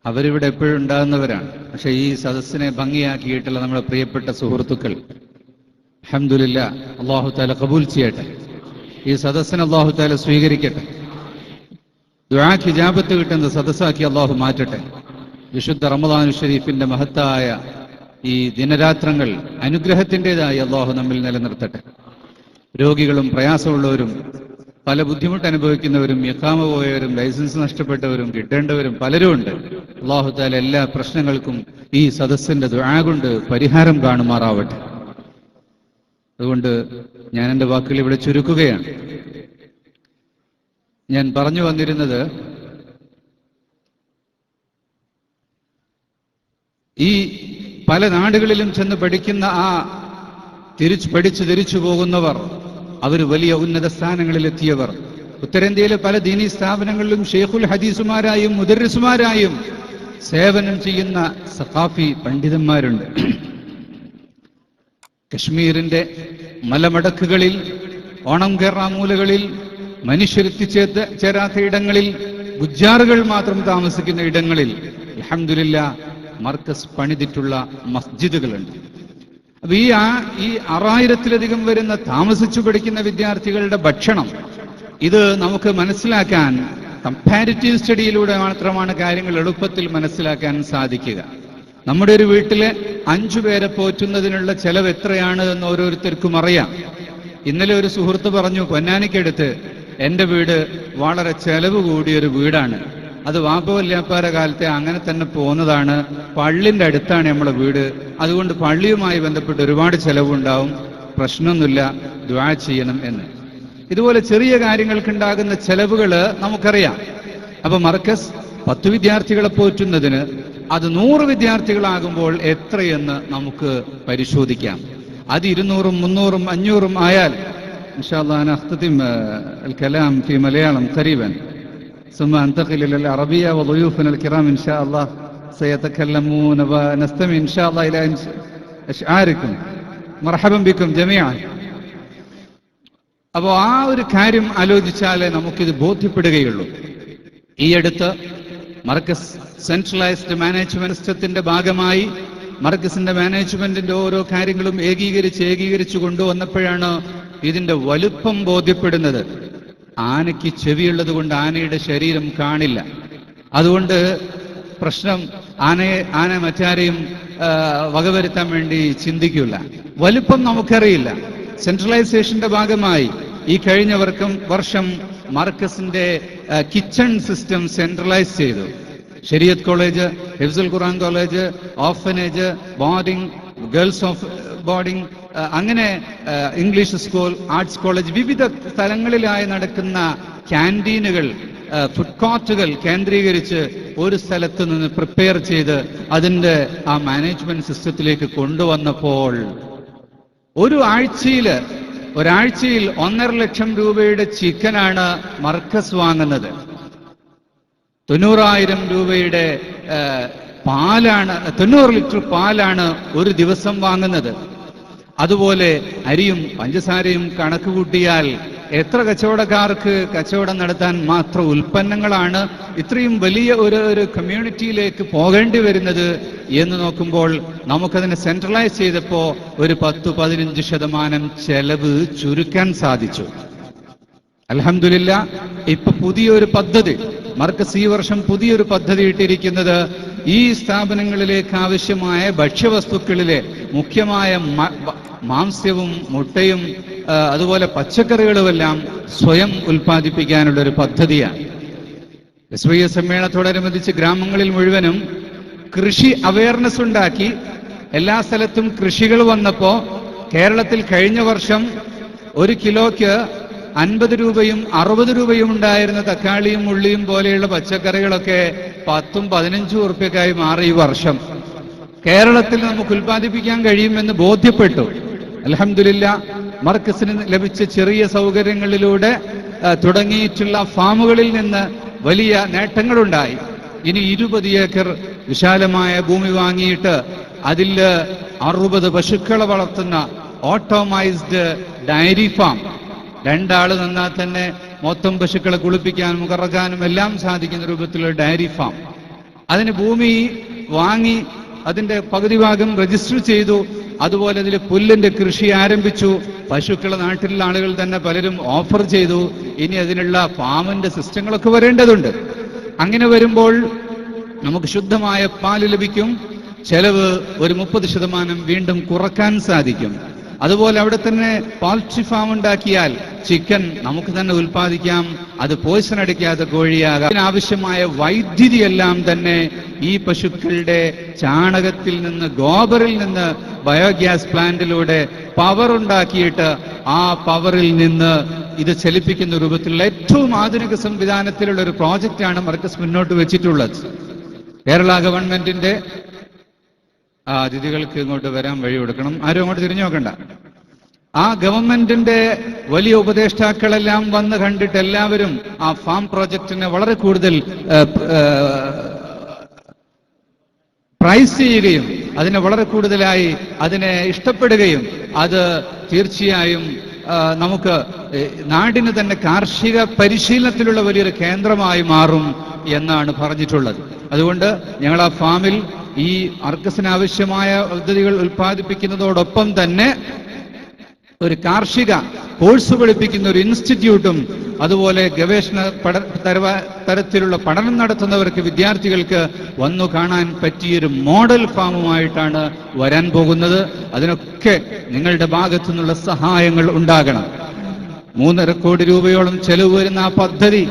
അവരിവിടെ എപ്പോഴും ഉണ്ടാകുന്നവരാണ്. പക്ഷെ ഈ സദസ്സിനെ ഭംഗിയാക്കിയിട്ടുള്ള നമ്മുടെ പ്രിയപ്പെട്ട സുഹൃത്തുക്കൾ, അൽഹംദുലില്ലാഹ്, അല്ലാഹു തആല ഖബൂൽ ചെയ്യട്ടെ. ഈ സദസ്സിനെ അല്ലാഹു തആല സ്വീകരിക്കട്ടെ. ദുആക്ക് ഇജാബത്ത് കിട്ടുന്ന സദസ്സാക്കി അല്ലാഹു മാറ്റട്ടെ. വിശുദ്ധ റമദാനുൽ ഷരീഫിന്റെ മഹത്തായ ഈ ദിനരാത്രങ്ങൾ അനുഗ്രഹത്തിൻ്റെതായി അല്ലാഹു നമ്മിൽ നിലനിർത്തട്ടെ. രോഗികളും പ്രയാസമുള്ളവരും പല ബുദ്ധിമുട്ട് അനുഭവിക്കുന്നവരും ഇഖാമ പോയവരും ലൈസൻസ് നഷ്ടപ്പെട്ടവരും കിട്ടേണ്ടവരും പലരും ഉണ്ട്. അല്ലാഹു തആല എല്ലാ പ്രശ്നങ്ങൾക്കും ഈ സദസ്സിന്റെ ദുആ കൊണ്ട് പരിഹാരം കാണുമാറാവട്ടെ. അതുകൊണ്ട് ഞാൻ എൻ്റെ വാക്കുകൾ ഇവിടെ ചുരുക്കുകയാണ്. ഞാൻ പറഞ്ഞു വന്നിരുന്നത്, ഈ പല നാടുകളിലും ചെന്ന് പഠിക്കുന്ന തിരിച്ചു പോകുന്നവർ, അവർ വലിയ ഉന്നത സ്ഥാനങ്ങളിലെത്തിയവർ, ഉത്തരേന്ത്യയിലെ പല ദീനീ സ്ഥാപനങ്ങളിലും ഷെയ്ഖുൽ ഹദീസുമാരായും മുദർരിസുമാരായും സേവനം ചെയ്യുന്ന സഖാഫി പണ്ഡിതന്മാരുണ്ട്. കശ്മീരിന്റെ മലമടക്കുകളിൽ, ഓണം കേരള മൂലകളിൽ, മനുഷ്യരെത്തിച്ചേരാത്ത ഇടങ്ങളിൽ, ഗുജ്ജാറുകൾ മാത്രം താമസിക്കുന്ന ഇടങ്ങളിൽ അൽഹംദുലില്ലാഹ് മർക്കസ് പണിതിട്ടുള്ള മസ്ജിദുകളുണ്ട്. അപ്പൊ ഈ 6000-ലധികം വരുന്ന താമസിച്ചു പഠിക്കുന്ന വിദ്യാർത്ഥികളുടെ ഭക്ഷണം, ഇത് നമുക്ക് മനസ്സിലാക്കാൻ കമ്പാരിറ്റീവ് സ്റ്റഡിയിലൂടെ മാത്രമാണ് കാര്യങ്ങൾ എളുപ്പത്തിൽ മനസ്സിലാക്കാൻ സാധിക്കുക. നമ്മുടെ ഒരു വീട്ടിലെ 5 പേരെ പോറ്റുന്നതിനുള്ള ചെലവ് എത്രയാണ് എന്ന് ഓരോരുത്തർക്കും അറിയാം. ഇന്നലെ ഒരു സുഹൃത്ത് പറഞ്ഞു, പൊന്നാനിക്കടുത്ത് എൻ്റെ വീട് വളരെ ചെലവ് കൂടിയൊരു വീടാണ്, അത് വാപ്പവല്യാപ്പാര കാലത്തെ അങ്ങനെ തന്നെ പോകുന്നതാണ്, പള്ളിൻ്റെ അടുത്താണ് നമ്മളെ വീട്, അതുകൊണ്ട് പള്ളിയുമായി ബന്ധപ്പെട്ട് ഒരുപാട് ചെലവുണ്ടാവും, പ്രശ്നമൊന്നുമില്ല, ദുആ ചെയ്യണം എന്ന്. ഇതുപോലെ ചെറിയ കാര്യങ്ങൾക്കുണ്ടാകുന്ന ചെലവുകൾ നമുക്കറിയാം. അപ്പൊ മർക്കസ് 10 വിദ്യാർത്ഥികളെ പോറ്റുന്നതിന് അത് 100 വിദ്യാർത്ഥികളാകുമ്പോൾ എത്രയെന്ന് നമുക്ക് പരിശോധിക്കാം. അത് 200-ഉം 300-ഉം 500-ഉം ആയാൽ ഇൻഷാ അല്ലാഹ് അന അഖ്തതിം അൽ കലാം ഫി മലയാളം ഖരീബൻ ثم انتقل الى العربيه وضيوفنا الكرام ان شاء الله سيتكلمون ونستمع ان شاء الله الى اشعاركم. مرحبا بكم جميعا. അപ്പോൾ ആ ഒരു കാര്യം ആലോചിച്ചാലേ നമുക്കിത് ബോധ്യപ്പെടുകയുള്ളൂ. ഈ അടുത്ത് മർക്കസ് സെൻട്രലൈസ്ഡ് മാനേജ്മെന്റ് സിസ്റ്റത്തിന്റെ ഭാഗമായി മർക്കസിന്റെ മാനേജ്മെന്റിന്റെ ഓരോ കാര്യങ്ങളും ഏകീകരിച്ചു കൊണ്ടുവന്നപ്പോഴാണ് ഇതിന്റെ വലുപ്പം ബോധ്യപ്പെടുന്നത്. ആനയ്ക്ക് ചെവിയുള്ളത് കൊണ്ട് ആനയുടെ ശരീരം കാണില്ല. അതുകൊണ്ട് പ്രശ്നം ആന മറ്റാരെയും വകവരുത്താൻ വേണ്ടി ചിന്തിക്കില്ല. വലുപ്പം നമുക്കറിയില്ല. സെൻട്രലൈസേഷന്റെ ഭാഗമായി ഈ കഴിഞ്ഞ വർഷം മർക്കസിന്റെ കിച്ചൺ സിസ്റ്റം സെൻട്രലൈസ് ചെയ്തു. ശരീഅത്ത് കോളേജ്, ഹിഫ്സുൽ ഖുർആൻ കോളേജ്, ഓർഫനേജ്, ബോർഡിംഗ്, ബോർഡിംഗ്, അങ്ങനെ ഇംഗ്ലീഷ് സ്കൂൾ, ആർട്സ് കോളേജ്, വിവിധ സ്ഥലങ്ങളിലായി നടക്കുന്ന ക്യാൻറ്റീനുകൾ, ഫുഡ് കോർട്ടുകൾ കേന്ദ്രീകരിച്ച് ഒരു സ്ഥലത്ത് നിന്ന് പ്രിപ്പയർ ചെയ്ത് അതിന്റെ ആ മാനേജ്മെന്റ് സിസ്റ്റത്തിലേക്ക് കൊണ്ടുവന്നപ്പോൾ ഒരാഴ്ചയിൽ 1.5 ലക്ഷം രൂപയുടെ ചിക്കനാണ് മർക്കസ് വാങ്ങുന്നത്. 90,000 രൂപയുടെ 90 ലിറ്റർ പാലാണ് ഒരു ദിവസം വാങ്ങുന്നത്. അതുപോലെ അരിയും പഞ്ചസാരയും കണക്ക് കൂട്ടിയാൽ എത്ര കച്ചവടക്കാർക്ക് കച്ചവടം നടത്താൻ മാത്രം ഉൽപ്പന്നങ്ങളാണ് ഇത്രയും വലിയ ഒരു കമ്മ്യൂണിറ്റിയിലേക്ക് പോകേണ്ടി വരുന്നത് എന്ന് നോക്കുമ്പോൾ നമുക്കതിനെ സെൻട്രലൈസ് ചെയ്തപ്പോൾ ഒരു 10-15% ചെലവ് ചുരുക്കാൻ സാധിച്ചു. അൽഹംദുലില്ലാ. ഇപ്പൊ പുതിയൊരു പദ്ധതി മർക്കസ് ഈ വർഷം പുതിയൊരു പദ്ധതി ഇട്ടിരിക്കുന്നത് ഈ സ്ഥാപനങ്ങളിലേക്ക് ആവശ്യമായ ഭക്ഷ്യവസ്തുക്കളിലെ മുഖ്യമായ മാംസ്യവും മുട്ടയും അതുപോലെ പച്ചക്കറികളുമെല്ലാം സ്വയം ഉൽപ്പാദിപ്പിക്കാനുള്ള ഒരു പദ്ധതിയാണ്. SYS സമ്മേളനത്തോടനുബന്ധിച്ച് ഗ്രാമങ്ങളിൽ മുഴുവനും കൃഷി അവയർനെസ് ഉണ്ടാക്കി എല്ലാ സ്ഥലത്തും കൃഷികൾ വന്നപ്പോ കേരളത്തിൽ കഴിഞ്ഞ വർഷം 1 കിലോയ്ക്ക് 50 രൂപയും 60 രൂപയും ഉണ്ടായിരുന്ന തക്കാളിയും ഉള്ളിയും പോലെയുള്ള പച്ചക്കറികളൊക്കെ 10-15 ഉറുപ്പ്യക്കായി മാറി. ഈ വർഷം കേരളത്തിൽ നമുക്ക് ഉൽപ്പാദിപ്പിക്കാൻ കഴിയുമെന്ന് ബോധ്യപ്പെട്ടു. അൽഹംദുലില്ലാ. മർക്കസിന് ലഭിച്ച ചെറിയ സൗകര്യങ്ങളിലൂടെ തുടങ്ങിയിട്ടുള്ള ഫാമുകളിൽ നിന്ന് വലിയ നേട്ടങ്ങളുണ്ടായി. ഇനി 20 ഏക്കർ വിശാലമായ ഭൂമി വാങ്ങിയിട്ട് അതിൽ 60 പശുക്കളെ വളർത്തുന്ന ഓട്ടോമൈസ്ഡ് ഡയറി ഫാം. 2 ആള് നിന്നാൽ തന്നെ മൊത്തം പശുക്കളെ കുളിപ്പിക്കാനും കറക്കാനും എല്ലാം സാധിക്കുന്ന രൂപത്തിലുള്ള ഡയറി ഫാം. അതിന് ഭൂമി വാങ്ങി അതിന്റെ പകുതി ഭാഗം രജിസ്റ്റർ ചെയ്തു. അതുപോലെ അതിൽ പുല്ലിന്റെ കൃഷി ആരംഭിച്ചു. പശുക്കളെ നാട്ടിലുള്ള ആളുകൾ തന്നെ പലരും ഓഫർ ചെയ്തു. ഇനി അതിനുള്ള ഫാമിന്റെ സിസ്റ്റങ്ങളൊക്കെ വരേണ്ടതുണ്ട്. അങ്ങനെ വരുമ്പോൾ നമുക്ക് ശുദ്ധമായ പാല് ലഭിക്കും. ചെലവ് ഒരു 30% വീണ്ടും കുറക്കാൻ സാധിക്കും. അതുപോലെ അവിടെ തന്നെ പോൾട്രി ഫാം ഉണ്ടാക്കിയാൽ ചിക്കൻ നമുക്ക് തന്നെ ഉൽപ്പാദിക്കാം. അത് പോയ്സൺ അടിക്കാത്ത കോഴിയാകാം. അതിനാവശ്യമായ വൈദ്യുതിയെല്ലാം തന്നെ ഈ പശുക്കളുടെ ചാണകത്തിൽ നിന്ന്, ഗോബറിൽ നിന്ന് ബയോഗ്യാസ് പ്ലാന്റിലൂടെ പവർ ഉണ്ടാക്കിയിട്ട് ആ പവറിൽ നിന്ന് ഇത് ചലിപ്പിക്കുന്ന രൂപത്തിലുള്ള ഏറ്റവും ആധുനിക സംവിധാനത്തിലുള്ള ഒരു പ്രോജക്റ്റാണ് മർക്കസ് മുന്നോട്ട് വെച്ചിട്ടുള്ളത്. കേരള ഗവൺമെന്റിന്റെ അതിഥികൾക്ക് ഇങ്ങോട്ട് വരാൻ വഴി കൊടുക്കണം. ആരും അങ്ങോട്ട് തിരിഞ്ഞു നോക്കണ്ട. ആ ഗവൺമെന്റിന്റെ വലിയ ഉപദേഷ്ടാക്കളെല്ലാം വന്ന് കണ്ടിട്ട് എല്ലാവരും ആ ഫാം പ്രോജക്റ്റിനെ വളരെ കൂടുതൽ പ്രൈസ് ചെയ്യുകയും അതിനെ വളരെ കൂടുതലായി അതിനെ ഇഷ്ടപ്പെടുകയും അത് തീർച്ചയായും നമുക്ക് നാടിന് തന്നെ കാർഷിക പരിശീലനത്തിലുള്ള വലിയൊരു കേന്ദ്രമായി മാറും എന്നാണ് പറഞ്ഞിട്ടുള്ളത്. അതുകൊണ്ട് ഞങ്ങൾ ആ ഫാമിൽ ഈ മർക്കസിന് ആവശ്യമായ പദ്ധതികൾ ഉൽപ്പാദിപ്പിക്കുന്നതോടൊപ്പം തന്നെ ഒരു കാർഷിക കോഴ്സ് പഠിപ്പിക്കുന്ന ഒരു ഇൻസ്റ്റിറ്റ്യൂട്ടും അതുപോലെ ഗവേഷണ തരത്തിലുള്ള പഠനം നടത്തുന്നവർക്ക്, വിദ്യാർത്ഥികൾക്ക് വന്നു കാണാൻ പറ്റിയൊരു മോഡൽ ഫാമുമായിട്ടാണ് വരാൻ പോകുന്നത്. അതിനൊക്കെ നിങ്ങളുടെ ഭാഗത്തു നിന്നുള്ള സഹായങ്ങൾ ഉണ്ടാകണം. 3.5 കോടി രൂപയോളം ചെലവ് വരുന്ന ആ പദ്ധതി,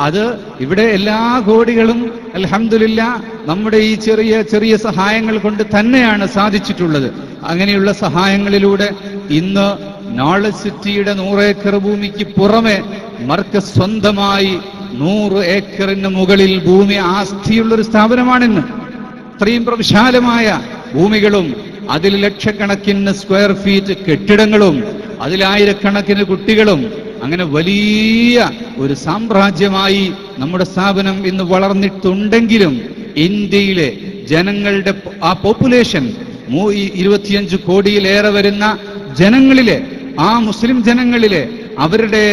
അത് ഇവിടെ എല്ലാ കോടികളും അൽഹംദുലില്ലാ നമ്മുടെ ഈ ചെറിയ ചെറിയ സഹായങ്ങൾ കൊണ്ട് തന്നെയാണ് സാധിച്ചിട്ടുള്ളത്. അങ്ങനെയുള്ള സഹായങ്ങളിലൂടെ ഇന്ന് നോളജ് സിറ്റിയുടെ 100 ഏക്കർ ഭൂമിക്ക് പുറമെ മർക്കസ് സ്വന്തമായി 100 ഏക്കറിന് മുകളിൽ ഭൂമി ആസ്തിയുള്ളൊരു സ്ഥാപനമാണിന്ന്. ഇത്രയും വിശാലമായ ഭൂമികളും അതിൽ ലക്ഷക്കണക്കിന് സ്ക്വയർ ഫീറ്റ് കെട്ടിടങ്ങളും അതിലായിരക്കണക്കിന് കുട്ടികളും, അങ്ങനെ വലിയ ഒരു സാമ്രാജ്യമായി നമ്മുടെ സ്ഥാപനം ഇന്ന് വളർന്നിട്ടുണ്ടെങ്കിലും ഇന്ത്യയിലെ ജനങ്ങളുടെ ആ പോപ്പുലേഷൻ 25 കോടിയിലേറെ വരുന്ന ജനങ്ങളിലെ, ആ മുസ്ലിം ജനങ്ങളിലെ അവരുടെ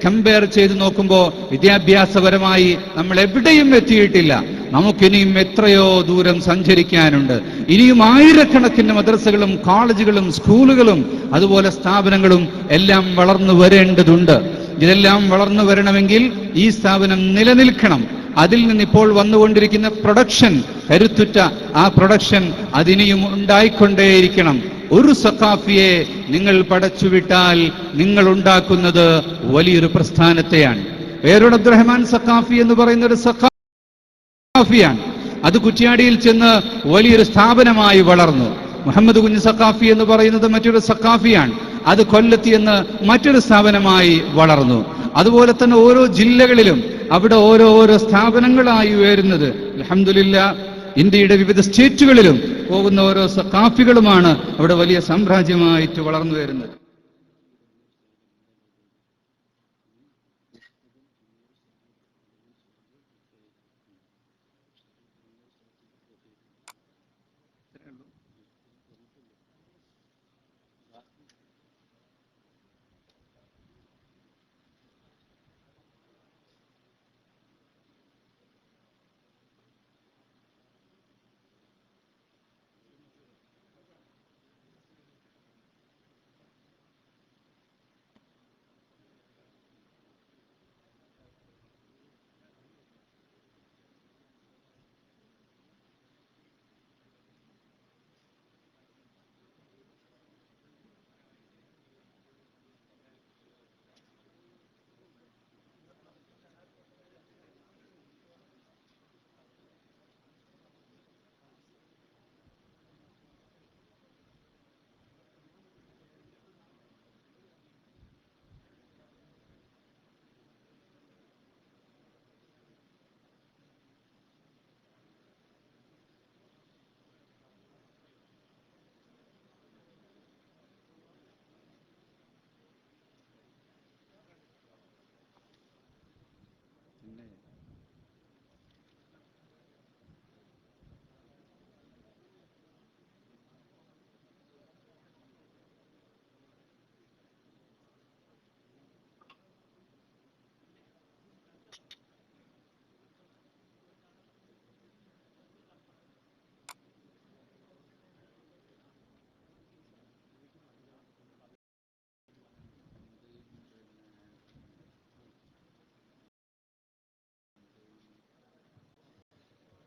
കമ്പയർ ചെയ്ത് നോക്കുമ്പോൾ വിദ്യാഭ്യാസപരമായി നമ്മൾ എവിടെയും എത്തിയിട്ടില്ല. നമുക്കിനിയും എത്രയോ ദൂരം സഞ്ചരിക്കാനുണ്ട്. ഇനിയും ആയിരക്കണക്കിന് മദ്രസകളും കോളേജുകളും സ്കൂളുകളും അതുപോലെ സ്ഥാപനങ്ങളും എല്ലാം വളർന്നു വരേണ്ടതുണ്ട്. ഇതെല്ലാം വളർന്നു വരണമെങ്കിൽ ഈ സ്ഥാപനം നിലനിൽക്കണം. അതിൽ നിന്ന് ഇപ്പോൾ വന്നുകൊണ്ടിരിക്കുന്ന പ്രൊഡക്ഷൻ, കരുത്തുറ്റ ആ പ്രൊഡക്ഷൻ അതിനിയും ഉണ്ടായിക്കൊണ്ടേയിരിക്കണം. ഒരു സഖാഫിയെ നിങ്ങൾ പടച്ചുവിട്ടാൽ നിങ്ങൾ ഉണ്ടാക്കുന്നത് വലിയൊരു പ്രസ്ഥാനത്തെയാണ്. പേരോട് അബ്ദുറഹ്മാൻ സഖാഫി എന്ന് പറയുന്ന ഒരു സഖാഫിയാണ്. അത് കുറ്റ്യാടിയിൽ ചെന്ന് വലിയൊരു സ്ഥാപനമായി വളർന്നു. മുഹമ്മദ് കുഞ്ഞ് സഖാഫി എന്ന് പറയുന്നത് മറ്റൊരു സഖാഫിയാണ്. അത് കൊല്ലത്തി എന്ന് മറ്റൊരു സ്ഥാപനമായി വളർന്നു. അതുപോലെ തന്നെ ഓരോ ജില്ലകളിലും അവിടെ ഓരോ സ്ഥാപനങ്ങളായി ഉയരുന്നത്. അൽഹംദുലില്ലാഹ്, ഇന്ത്യയുടെ വിവിധ സ്റ്റേറ്റുകളിലും പോകുന്ന ഓരോ സഖാഫികളുമാണ് അവിടെ വലിയ സാമ്രാജ്യമായിട്ട് വളർന്നു വരുന്നത്.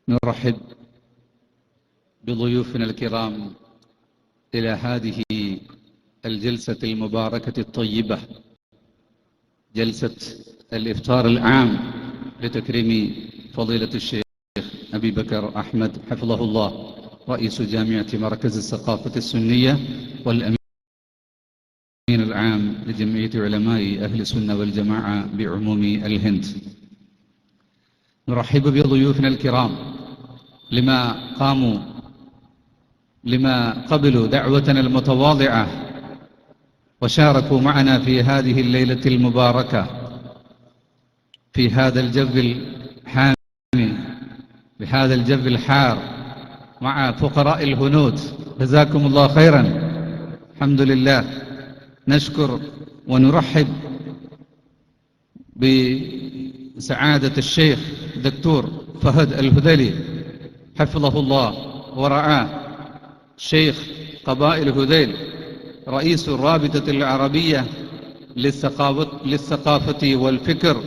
نرحب بضيوفنا الكرام إلى هذه الجلسة المباركة الطيبة، جلسة الإفطار العام لتكريم فضيلة الشيخ أبي بكر أحمد حفظه الله، رئيس جامعة مركز الثقافة السنية والأمين العام لجمعية علماء أهل السنة والجماعة بعموم الهند. نرحب بضيوفنا الكرام لما قبلوا دعوتنا المتواضعة وشاركوا معنا في هذه الليلة المباركة في هذا الجو الحامي، في هذا الجو الحار مع فقراء الهنود. جزاكم الله خيرا. الحمد لله. نشكر ونرحب بسعادة الشيخ الدكتور فهد الهذلي حفظه الله ورعاه، شيخ قبائل هذيل، رئيس الرابطة العربية للثقافة والفكر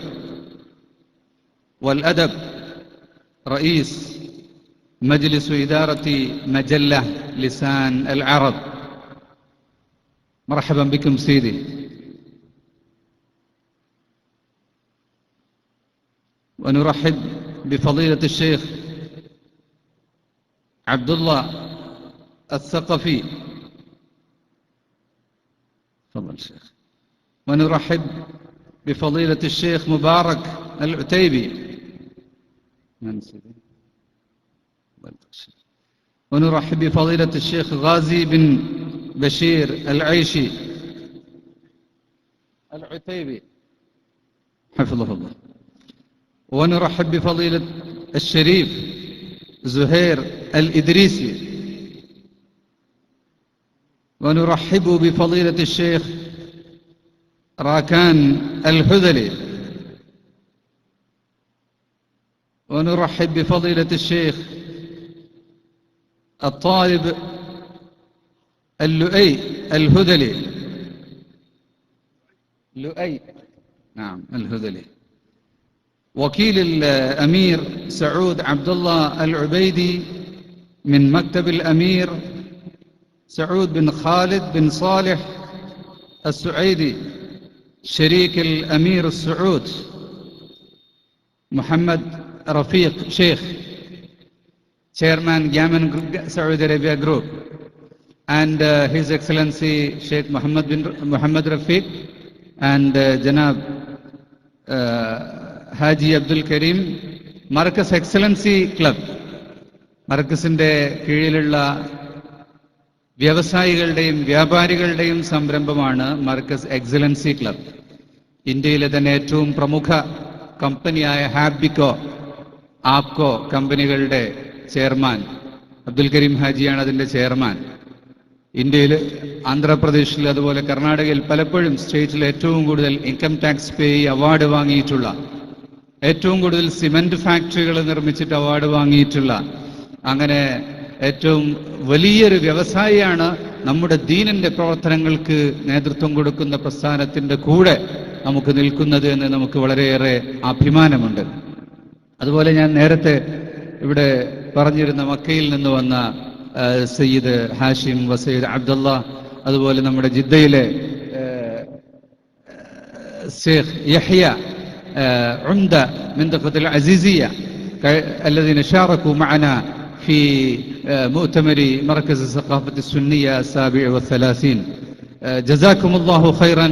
والأدب، رئيس مجلس إدارة مجلة لسان العرب. مرحبا بكم سيدي. ونرحب بفضيلة الشيخ عبد الله الثقفي. تفضل شيخ. ونرحب بفضيلة الشيخ مبارك العتيبي. ونرحب بفضيلة الشيخ غازي بن بشير العيشي العتيبي حفظه الله. ونرحب بفضيلة الشريف زهير الإدريسي. ونرحب بفضيلة الشيخ راكان الهذلي. ونرحب بفضيلة الشيخ الطالب اللؤي الهذلي. لؤي، نعم، الهذلي. وكيل الأمير سعود عبد الله العبيدي من مكتب الأمير سعود بن خالد بن صالح السعيدي، شريك الأمير السعود محمد رفيق شيخ، chairman Yemen Saudi Arabia Group. and His Excellency Sheikh Muhammad Rafiq and Janab Haji Abdul Karim, Marcus Excellency Club, മർക്കസിന്റെ കീഴിലുള്ള വ്യവസായികളുടെയും വ്യാപാരികളുടെയും സംരംഭമാണ് മർക്കസ് എക്സലൻസി ക്ലബ്. ഇന്ത്യയിലെ തന്നെ ഏറ്റവും പ്രമുഖ കമ്പനിയായ ഹാബിക്കോ, ആപ്കോ കമ്പനികളുടെ ചെയർമാൻ അബ്ദുൽ കരീം ഹാജിയാണ് അതിന്റെ ചെയർമാൻ. ഇന്ത്യയിൽ, ആന്ധ്രാപ്രദേശിൽ, അതുപോലെ കർണാടകയിൽ പലപ്പോഴും സ്റ്റേറ്റിൽ ഏറ്റവും കൂടുതൽ ഇൻകം ടാക്സ് പേ അവാർഡ് വാങ്ങിയിട്ടുള്ള, ഏറ്റവും കൂടുതൽ സിമന്റ് ഫാക്ടറികൾ നിർമ്മിച്ചിട്ട് അവാർഡ് വാങ്ങിയിട്ടുള്ള, അങ്ങനെ ഏറ്റവും വലിയൊരു വ്യവസായിയാണ്. നമ്മുടെ ദീനിന്റെ പ്രവർത്തനങ്ങൾക്ക് നേതൃത്വം കൊടുക്കുന്ന പ്രസ്ഥാനത്തിന്റെ കൂടെ നമുക്ക് നിൽക്കുന്നത് എന്ന് നമുക്ക് വളരെയേറെ അഭിമാനമുണ്ട്. അതുപോലെ ഞാൻ നേരത്തെ ഇവിടെ പറഞ്ഞിരുന്ന മക്കയിൽ നിന്ന് വന്ന സയ്യിദ് ഹാഷിം വസയ്യിദ് അബ്ദുള്ള, അതുപോലെ നമ്മുടെ ജിദ്ദയിലെ ഷേഖ് യഹ്യ ഉംദ മിൻതഖത്തുൽ അസീസിയ الذين شاركوا معنا في مؤتمر مركز الثقافة السنية 37. جزاكم الله خيرا.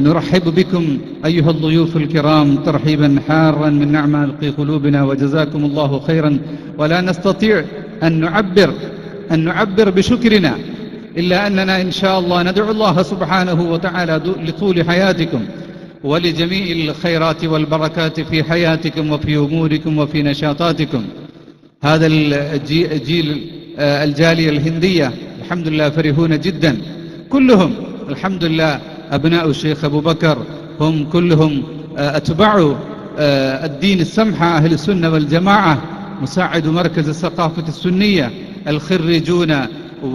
نرحب بكم أيها الضيوف الكرام ترحيبا حارا من أعماق قلوبنا، وجزاكم الله خيرا. ولا نستطيع أن نعبر بشكرنا إلا أننا إن شاء الله ندعو الله سبحانه وتعالى لطول حياتكم ولجميع الخيرات والبركات في حياتكم وفي أموركم وفي نشاطاتكم. هذا الجيل الجالية الهندية الحمد لله فرحون جدا، كلهم الحمد لله أبناء الشيخ أبو بكر، هم كلهم أتباع الدين السمحة أهل السنة والجماعة، مساعد مركز الثقافة السنية، الخريجون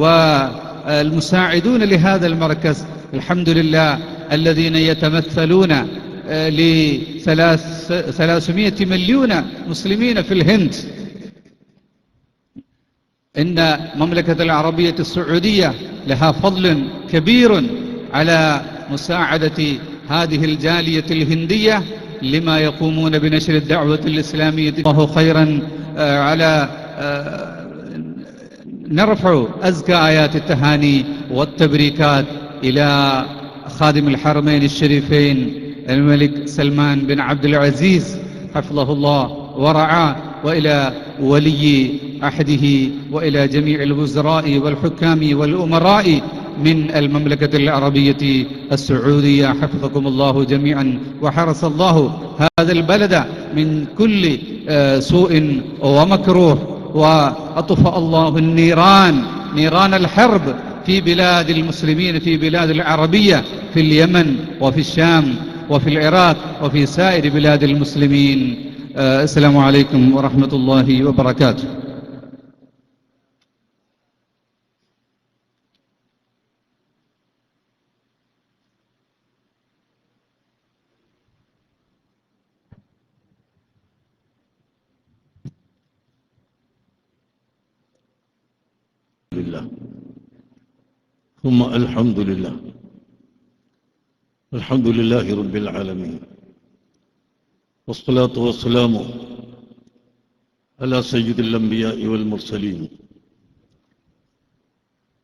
والمساعدون لهذا المركز الحمد لله، الذين يتمثلون ل300 مليون مسلمين في الهند. إن المملكة العربية السعودية لها فضل كبير على مساعدة هذه الجالية الهندية لما يقومون بنشر الدعوة الإسلامية. الله خيرا. على نرفع أزكى آيات التهاني والتبريكات إلى خادم الحرمين الشريفين الملك سلمان بن عبد العزيز حفظه الله ورعاه، وإلى ولي عهده، وإلى جميع الوزراء والحكام والأمراء من المملكة العربية السعودية حفظكم الله جميعا، وحرس الله هذا البلد من كل سوء ومكروه، وأطفأ الله نيران الحرب في بلاد المسلمين، في بلاد العربية، في اليمن وفي الشام وفي العراق وفي سائر بلاد المسلمين. السلام عليكم ورحمة الله وبركاته.
ثم الحمد لله. الحمد لله رب العالمين، والصلاة والسلام على سيد الأنبياء والمرسلين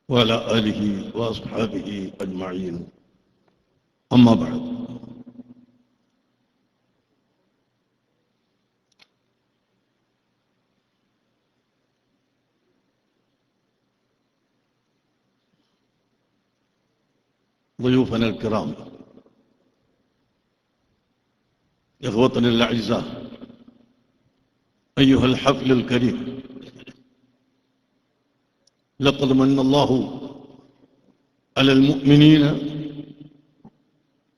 وعلى آله وأصحابه أجمعين. أما بعد، ضيوفنا الكرام، إخوتنا الأعزاء، أيها الحفل الكريم، لقد من الله على المؤمنين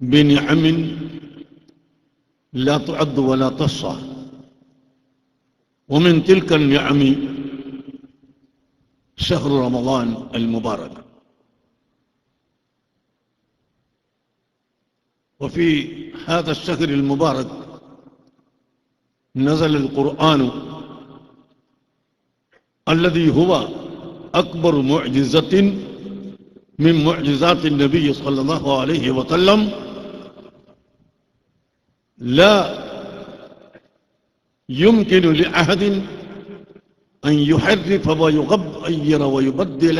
بنعم لا تعد ولا تحصى، ومن تلك النعم شهر رمضان المبارك. وفي هذا الشهر المبارك نزل القرآن الذي هو أكبر معجزة من معجزات النبي صلى الله عليه وسلم، لا يمكن لأحد أن يحرف ويغير ويبدل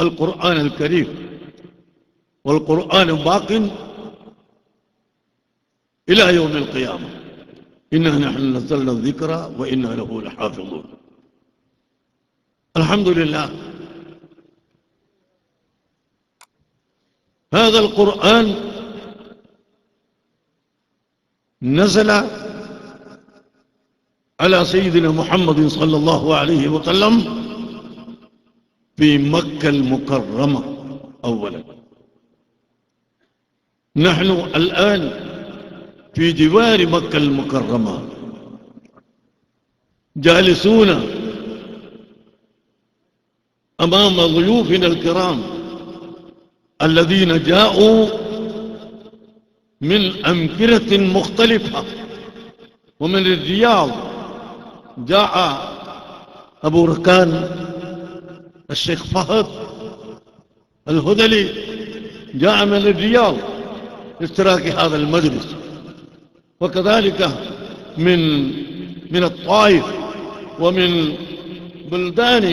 القرآن الكريم، والقرآن باق إلى يوم القيامة. إنا نحن نزلنا الذكر وإنا له لحافظون. الحمد لله، هذا القرآن نزل على سيدنا محمد صلى الله عليه وسلم في مكة المكرمة أولا. نحن الآن في جوار مكة المكرمة جالسون أمام ضيوفنا الكرام الذين جاءوا من أمكنة مختلفة، ومن الرياض جاء أبو ركان الشيخ فهد الهذلي، جاء من الرياض اشتراك هذا المجلس، وكذلك من الطائف ومن بلدان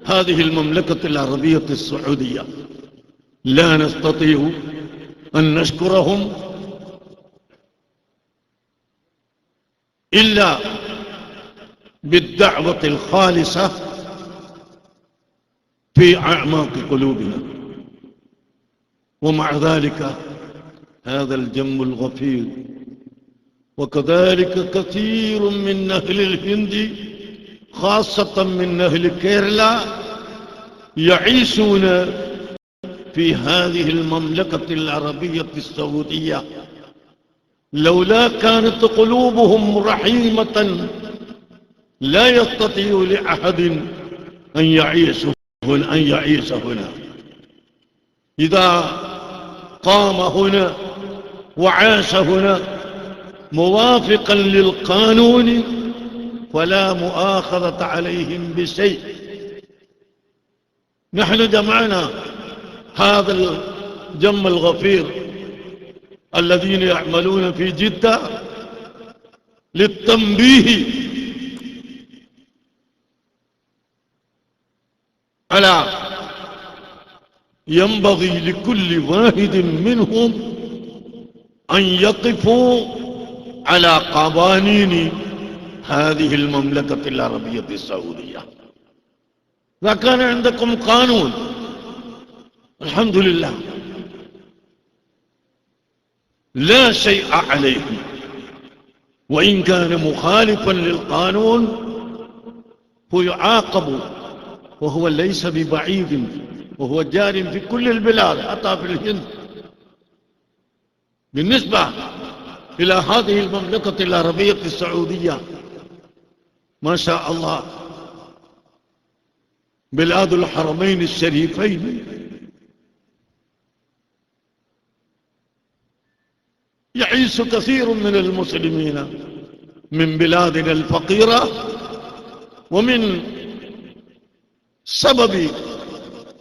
هذه المملكة العربية السعودية. لا نستطيع أن نشكرهم إلا بالدعوة الخالصة في أعماق قلوبنا. ومع ذلك هذا الجم الغفير، وكذلك كثير من أهل الهند خاصة من أهل كيرلا يعيشون في هذه المملكة العربية السعودية. لولا كانت قلوبهم رحيمة لا يستطيع لأحد أن يعيش هنا. إذا قام هنا وعاش هنا موافقا للقانون فلا مؤاخذة عليهم بشيء. نحن جمعنا هذا الجم الغفير الذين يعملون في جدة للتنبيه على ينبغي لكل واحد منهم أن يقفوا على قوانين هذه المملكة العربية السعودية. إذا كان عندكم قانون الحمد لله لا شيء عليكم، وإن كان مخالفا للقانون فيعاقب، وهو ليس ببعيد، وهو جار في كل البلاد حتى في الهند. بالنسبة إلى هذه المملكة العربية السعودية ما شاء الله بلاد الحرمين الشريفين يعيش كثير من المسلمين من بلادنا الفقيرة، ومن سبب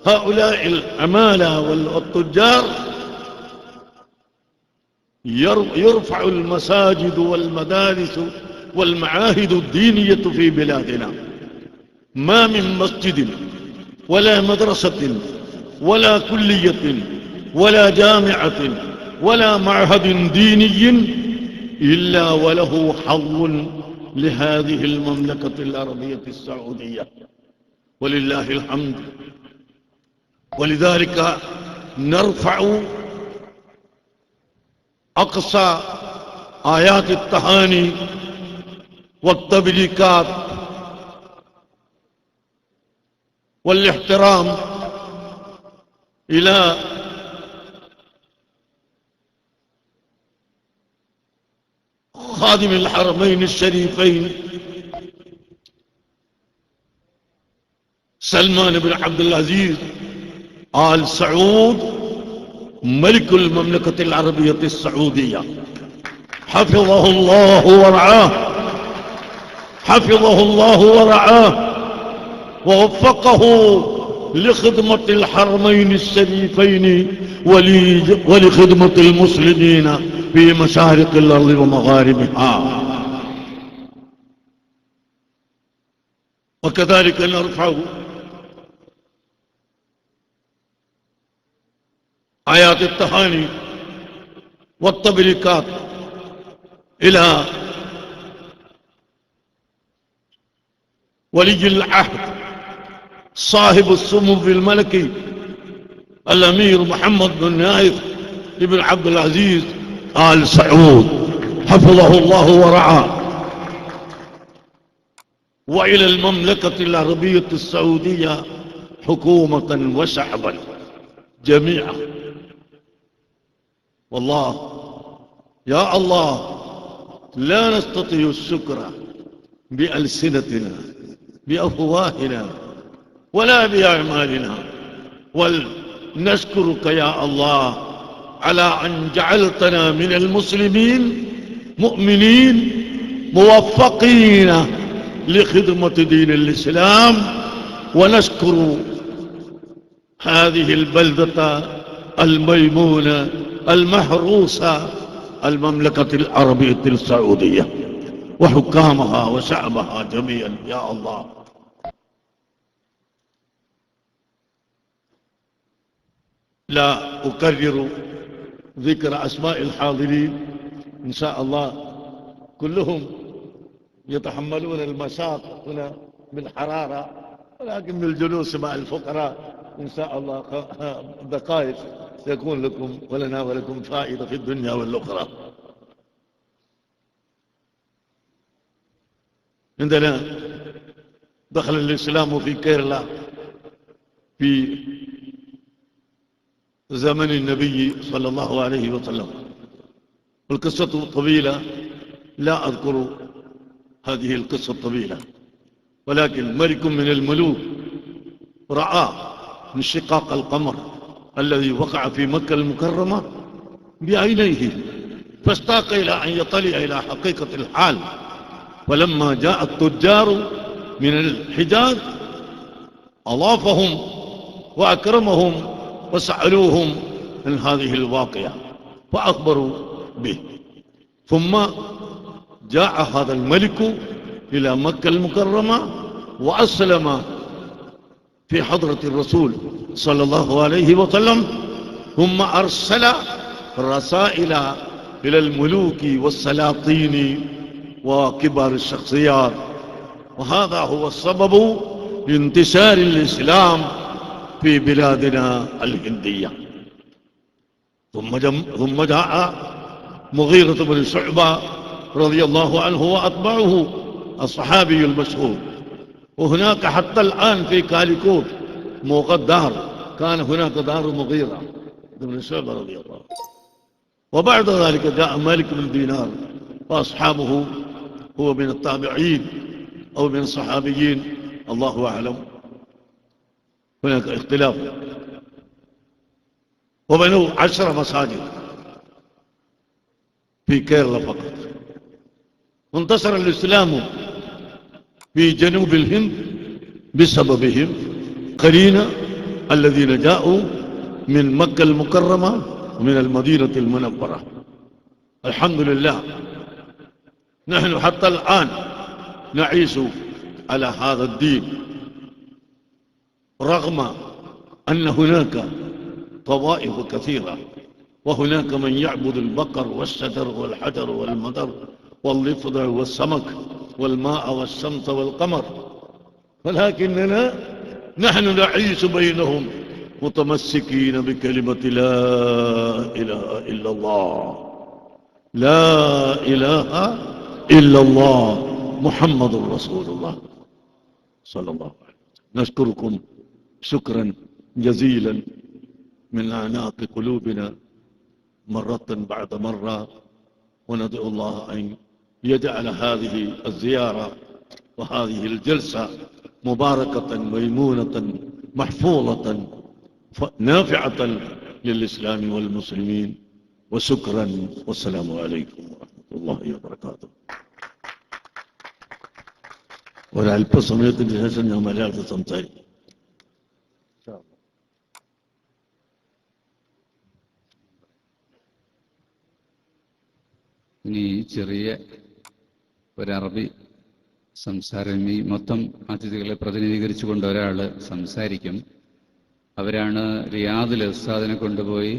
هؤلاء العمالة والتجار يرفع المساجد والمدارس والمعاهد الدينية في بلادنا. ما من مسجد ولا مدرسة ولا كلية ولا جامعة ولا معهد ديني إلا وله حظ لهذه المملكة العربية السعودية، ولله الحمد. ولذلك نرفع أقصى آيات التهاني والتبريكات والاحترام إلى خادم الحرمين الشريفين سلمان بن عبد العزيز آل سعود ملك المملكة العربية السعودية، حفظه الله ورعاه، حفظه الله ورعاه، ووفقه لخدمة الحرمين الشريفين ولخدمة المسلمين في مشارق الأرض ومغاربها. وكذلك نرفع آيات التهاني والتبريكات إلى ولي العهد صاحب السمو الملكي الأمير محمد بن نايف ابن عبد العزيز آل سعود حفظه الله ورعاه، وإلى المملكة العربية السعودية حكومة وشعبا جميعا. والله يا الله لا نستطيع الشكر بألسنتنا بأفواهنا ولا بأعمالنا، ونشكرك يا الله على أن جعلتنا من المسلمين مؤمنين موفقين لخدمة دين الإسلام. ونشكر هذه البلدة الميمونة المحروسة المملكة العربية السعودية وحكامها وشعبها جميعا يا الله. لا أكرر ذكر أسماء الحاضرين، إن شاء الله كلهم يتحملون المشاق هنا بالحرارة، ولكن بالجلوس مع الفقراء إن شاء الله دقائق يكون لكم ولنا ولكم فائدة في الدنيا والأخرى. عندنا دخل الإسلام في كيرلا في زمن النبي صلى الله عليه وسلم، القصة طويلة لا أذكر هذه القصة الطويلة، ولكن ملك من الملوك رأى انشقاق القمر الذي وقع في مكة المكرمة بعينيه، فاشتاق إلى أن يطلع إلى حقيقة الحال. فلما جاء التجار من الحجاز أضافهم وأكرمهم وسألوهم عن هذه الواقعة فأخبروا به. ثم جاء هذا الملك إلى مكة المكرمة وأسلم في حضرة الرسول صلى الله عليه وسلم، ثم أرسل رسائل إلى الملوك والسلاطين وكبار الشخصيات، وهذا هو السبب لانتشار الإسلام في بلادنا الهندية. ثم جاء مغيرة بن شعبة رضي الله عنه وأتبعه الصحابي المشهور، وهناك حتى الآن في كاليكوت موقع دار كان هناك دار مغيرة بن شعبة رضي الله عنه. وبعد ذلك جاء مالك بن دينار وأصحابه، هو من التابعين أو من الصحابيين الله أعلم، هناك اختلاف. وبنوا 10 مساجد في كيرلا فقط. انتصر الإسلام في جنوب الهند بسببهم قرينة الذين جاءوا من مكة المكرمة ومن المدينة المنورة. الحمد لله نحن حتى الآن نعيش على هذا الدين، رغم أن هناك طوائف كثيرة، وهناك من يعبد البقر والشجر والحجر والمدر والضفدع والسمك والماء والشمس والقمر، ولكننا نحن نعيش بينهم متمسكين بكلمة لا إله إلا الله، لا إله إلا الله محمد رسول الله صلى الله عليه وسلم. نشكركم شكرا جزيلا من أعناق قلوبنا مرة بعد مرة، وندعو الله أن يجعل هذه الزيارة وهذه الجلسة مباركة ميمونة محفوظة نافعة للإسلام والمسلمين. وشكرا، والسلام عليكم ورحمة الله وبركاته. ഒരല്പസമയത്തിന് ശേഷം ഞാൻ മലയാളത്തിൽ സംസാരിക്കും.
ഇനി ചെറിയ ഒരറബി സംസാരം, ഈ മൊത്തം അതിഥികളെ പ്രതിനിധീകരിച്ചുകൊണ്ട് ഒരാൾ സംസാരിക്കും. അവരാണ് റിയാദിൽ ഉസ്താദിനെ കൊണ്ടുപോയി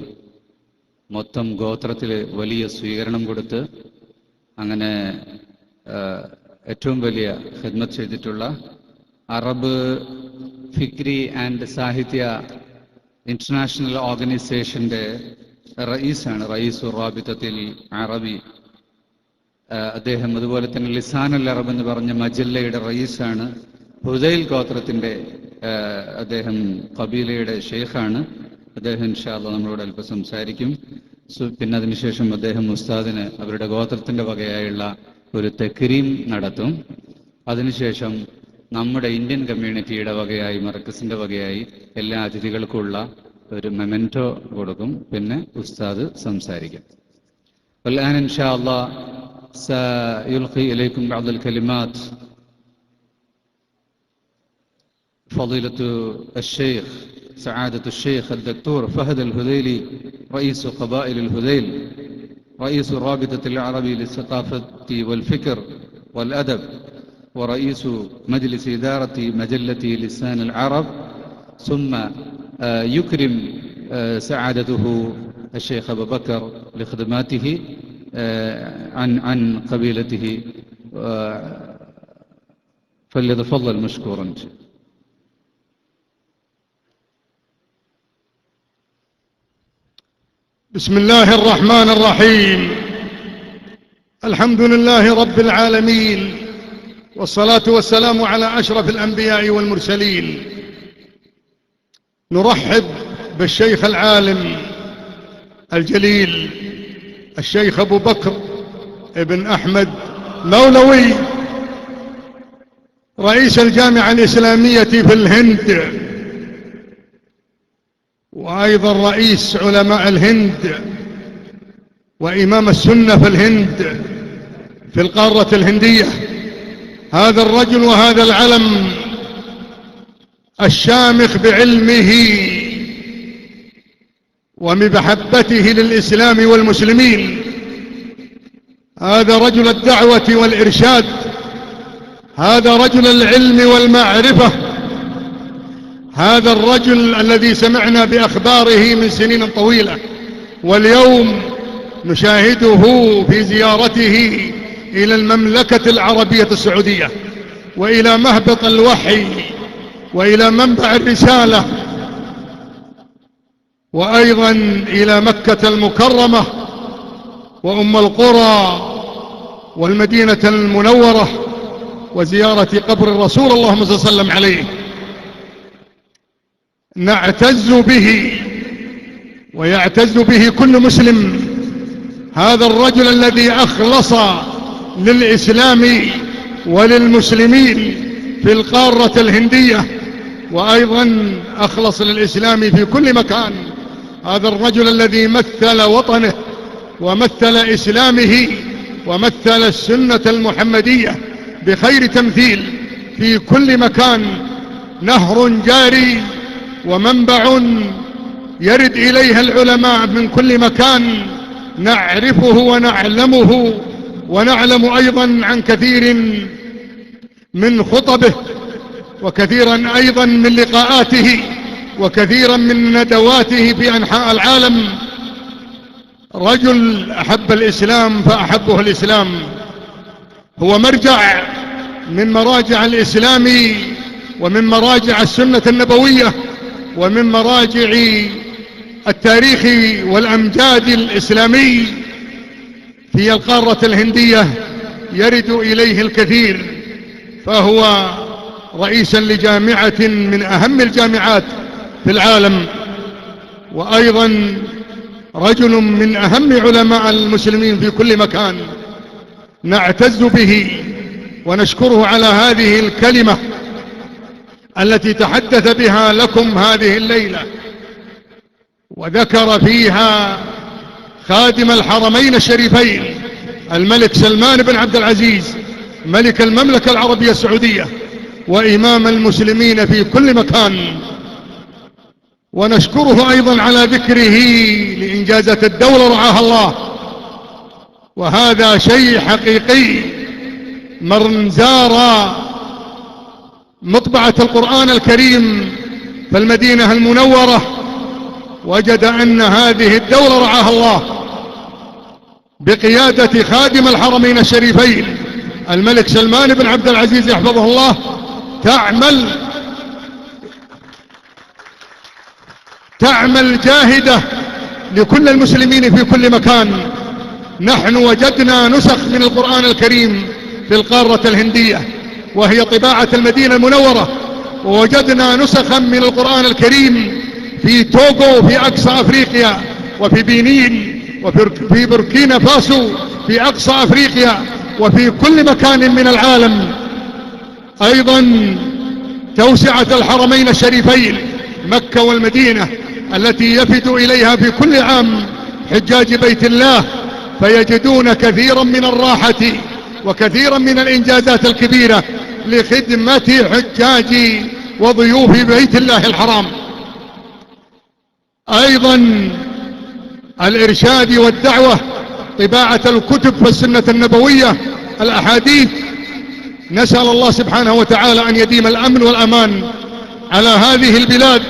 മൊത്തം ഗോത്രത്തിൽ വലിയ സ്വീകരണം കൊടുത്ത് അങ്ങനെ ഏറ്റവും വലിയ ഖിദ്മത്ത് ചെയ്തിട്ടുള്ള അറബ് ഫിക്രി ആൻഡ് സാഹിത്യ ഇന്റർനാഷണൽ ഓർഗനൈസേഷന്റെ റയീസാണ്, റയീസുർ റാബിത്തത്തിൽ അറബി. അദ്ദേഹം അതുപോലെ തന്നെ ലിസാനുൽ അറബ് എന്ന് പറഞ്ഞ മജല്ലയുടെ റയീസാണ്. ഹുദൈൽ ഗോത്രത്തിന്റെ അദ്ദേഹം കബീലയുടെ ഷെയ്ഖാണ്. അദ്ദേഹം ഇൻഷാ അല്ലാഹ് നമ്മളോട് അല്പം സംസാരിക്കും. പിന്നെ അതിനുശേഷം അദ്ദേഹം ഉസ്താദിന് അവരുടെ ഗോത്രത്തിന്റെ വകയായുള്ള ഒരു തക്രീം നടത്തും. അതിനുശേഷം നമ്മുടെ ഇന്ത്യൻ കമ്മ്യൂണിറ്റിയുടെ വകയായി, മർക്കസിന്റെ വകയായി എല്ലാ അതിഥികൾക്കുള്ള ഒരു മെമന്റോ കൊടുക്കും. പിന്നെ ഉസ്താദ് സംസാരിക്കും. والآن إن شاء الله سيلقي إليكم بعض الكلمات فضيلة الشيخ سعادة الشيخ الدكتور فهد الهذيلي رئيس قبائل الهذيل، رئيس الرابطة العربي للثقافة والفكر والأدب، ورئيس مجلس إدارة مجلة لسان العرب. ثم يكرم سعادته الشيخ أبو بكر لخدماته عن قبيلته، فليتفضل مشكورا.
بسم الله الرحمن الرحيم. الحمد لله رب العالمين، والصلاة والسلام على أشرف الأنبياء والمرسلين. نرحب بالشيخ العالم الجليل الشيخ أبو بكر ابن أحمد مولوي، رئيس الجامعة الإسلامية في الهند، وأيضا رئيس علماء الهند وإمام السنة في الهند في القارة الهندية. هذا الرجل وهذا العلم الشامخ بعلمه وبمحبته للإسلام والمسلمين، هذا رجل الدعوة والإرشاد، هذا رجل العلم والمعرفة، هذا الرجل الذي سمعنا بأخباره من سنين طويلة، واليوم نشاهده في زيارته إلى المملكة العربية السعودية، وإلى مهبط الوحي، وإلى منبع الرسالة، وأيضا إلى مكة المكرمة وأم القرى والمدينة المنورة، وزيارة قبر الرسول اللهم صل وسلم عليه. نعتز به ويعتز به كل مسلم، هذا الرجل الذي أخلص للإسلام وللمسلمين في القارة الهندية، وأيضا أخلص للإسلام في كل مكان. هذا الرجل الذي مثل وطنه ومثل إسلامه ومثل السنة المحمدية بخير تمثيل في كل مكان، نهر جاري ومنبع يرد إليها العلماء من كل مكان، نعرفه ونعلمه، ونعلم أيضا عن كثير من خطبه، وكثيرا أيضا من لقاءاته، وكثيرا من ندواته في أنحاء العالم. رجل أحب الإسلام فأحبه الإسلام، هو مرجع من مراجع الإسلام ومن مراجع السنة النبوية ومن مراجع التاريخ والأمجاد الإسلامي في القارة الهندية، يرد إليه الكثير، فهو رئيسا لجامعة من أهم الجامعات في العالم، وأيضا رجل من أهم علماء المسلمين في كل مكان. نعتز به ونشكره على هذه الكلمة التي تحدث بها لكم هذه الليلة، وذكر فيها خادم الحرمين الشريفين الملك سلمان بن عبد العزيز ملك المملكة العربية السعودية وإمام المسلمين في كل مكان. ونشكره أيضا على ذكره لإنجازة الدولة رعاها الله، وهذا شيء حقيقي. من زار مطبعة القرآن الكريم فالمدينة المنورة وجد أن هذه الدولة رعاها الله بقيادة خادم الحرمين الشريفين الملك سلمان بن عبد العزيز يحفظه الله تعمل جاهدة لكل المسلمين في كل مكان. نحن وجدنا نسخ من القرآن الكريم في القارة الهندية وهي طباعة المدينة المنورة، ووجدنا نسخا من القرآن الكريم في توغو في أقصى أفريقيا، وفي بنين، وفي بوركينا فاسو في أقصى أفريقيا، وفي كل مكان من العالم. أيضا توسعة الحرمين الشريفين مكة والمدينة التي يفد إليها في كل عام حجاج بيت الله، فيجدون كثيرا من الراحة وكثيرا من الإنجازات الكبيرة لخدمة حجاج وضيوف بيت الله الحرام. أيضا الإرشاد والدعوة، طباعة الكتب في السنة النبوية، الأحاديث. نسأل الله سبحانه وتعالى أن يديم الأمن والأمان على هذه البلاد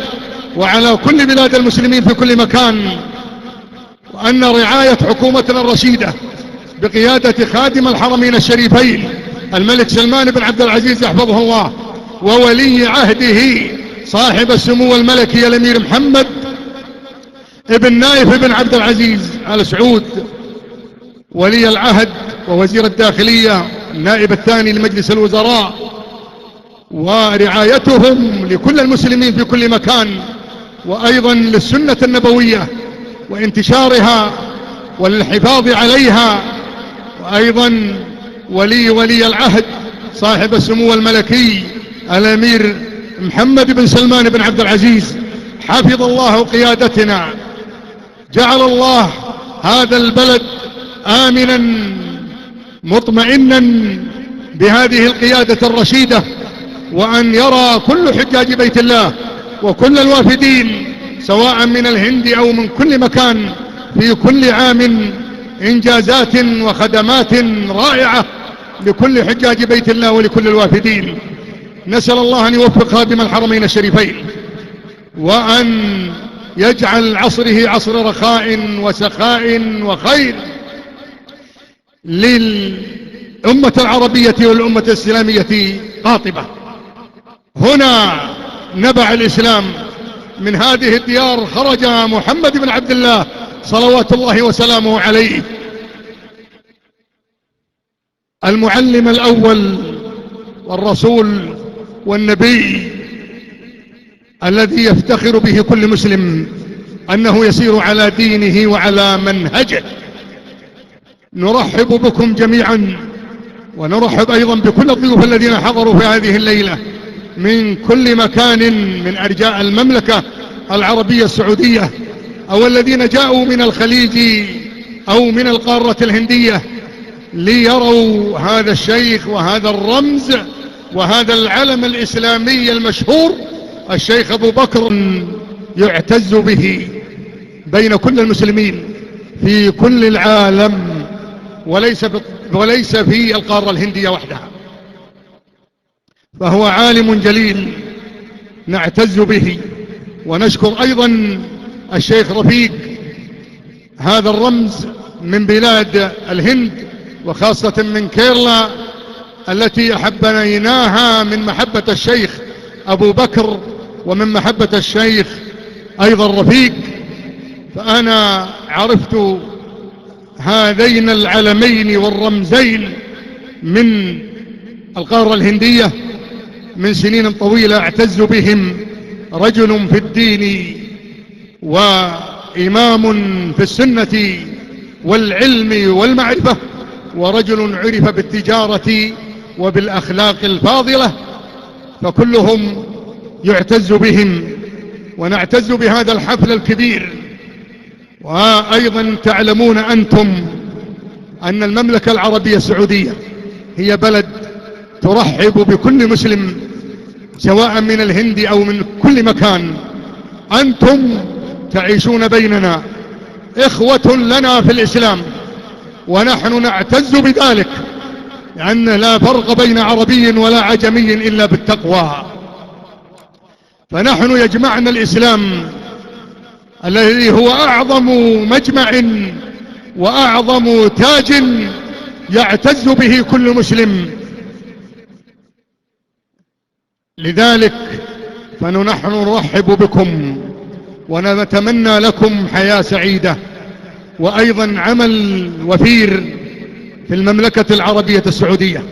وعلى كل بلاد المسلمين في كل مكان، وأن رعاية حكومتنا الرشيدة بقيادة خادم الحرمين الشريفين الملك سلمان بن عبد العزيز يحفظه الله، وولي عهده صاحب السمو الملكي الأمير محمد ابن نايف بن عبد العزيز آل سعود ولي العهد ووزير الداخلية النائب الثاني لمجلس الوزراء، ورعايتهم لكل المسلمين في كل مكان، وأيضا للسنة النبوية وانتشارها والحفاظ عليها. وأيضا ولي العهد صاحب السمو الملكي الأمير محمد بن سلمان بن عبد العزيز، حفظ الله قيادتنا، جعل الله هذا البلد آمنا مطمئنا بهذه القيادة الرشيدة، وأن يرى كل حجاج بيت الله وكل الوافدين سواء من الهند أو من كل مكان في كل عام إنجازات وخدمات رائعة لكل حجاج بيت الله ولكل الوافدين. نسأل الله أن يوفق خادم الحرمين الشريفين، وأن يجعل عصره عصر رخاء وسخاء وخير للأمة العربية والأمة الإسلامية قاطبة. هنا نبع الإسلام، من هذه الديار خرج محمد بن عبد الله صلوات الله وسلامه عليه، المعلم الأول والرسول والنبي الذي يفتخر به كل مسلم أنه يسير على دينه وعلى منهجه. نرحب بكم جميعا، ونرحب أيضا بكل الضيوف الذين حضروا في هذه الليلة من كل مكان من أرجاء المملكة العربية السعودية، أو الذين جاءوا من الخليج أو من القارة الهندية ليروا هذا الشيخ وهذا الرمز وهذا العلم الإسلامي المشهور، الشيخ أبو بكر، يعتز به بين كل المسلمين في كل العالم، وليس في القارة الهندية وحدها، فهو عالم جليل نعتز به. ونشكر أيضا الشيخ رفيق، هذا الرمز من بلاد الهند وخاصة من كيرلا التي أحبناها من محبة الشيخ أبو بكر ومن محبة الشيخ أيضا رفيق. فأنا عرفت هذين العلمين والرمزين من القارة الهندية من سنين طويلة، أعتز بهم، رجل في الدين وإمام في السنة والعلم والمعرفة، ورجل عرف بالتجارة وبالأخلاق الفاضلة، فكلهم يعتز بهم. ونعتز بهذا الحفل الكبير. وأيضا تعلمون أنتم أن المملكة العربية السعودية هي بلد ترحب بكل مسلم سواء من الهند أو من كل مكان. أنتم تعيشون بيننا إخوة لنا في الإسلام، ونحن نعتز بذلك، لأن لا فرق بين عربي ولا عجمي إلا بالتقوى. فنحن يجمعنا الإسلام الذي هو أعظم مجمع وأعظم تاج يعتز به كل مسلم. لذلك فنحن نرحب بكم ونتمنى لكم حياة سعيدة، وأيضا عمل وفير في المملكة العربية السعودية.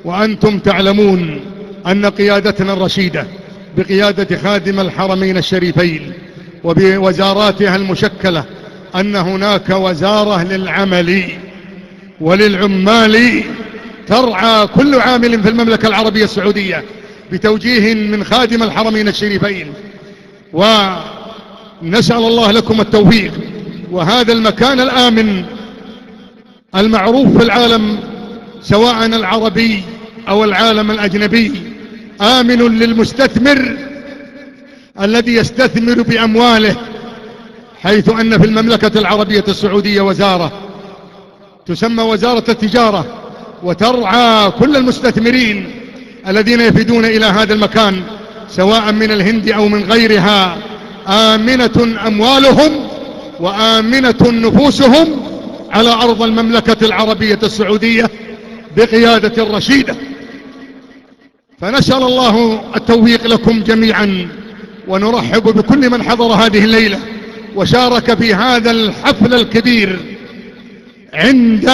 وأنتم تعلمون أن قيادتنا الرشيدة بقيادة خادم الحرمين الشريفين وبوزاراتها المشكلة أن هناك وزارة للعمل وللعمال ترعى كل عامل في المملكة العربية السعودية بتوجيه من خادم الحرمين الشريفين، ونسأل الله لكم التوفيق. وهذا المكان الآمن المعروف في العالم سواء العربي أو العالم الأجنبي آمن للمستثمر الذي يستثمر بأمواله، حيث أن في المملكة العربية السعودية وزارة تسمى وزارة التجارة وترعى كل المستثمرين الذين يفدون إلى هذا المكان سواء من الهند أو من غيرها، آمنة أموالهم وآمنة نفوسهم على أرض المملكة العربية السعودية بقيادة الرشيدة. فنسأل الله التوفيق لكم جميعا، ونرحب بكل من حضر هذه الليلة وشارك في هذا الحفل الكبير عند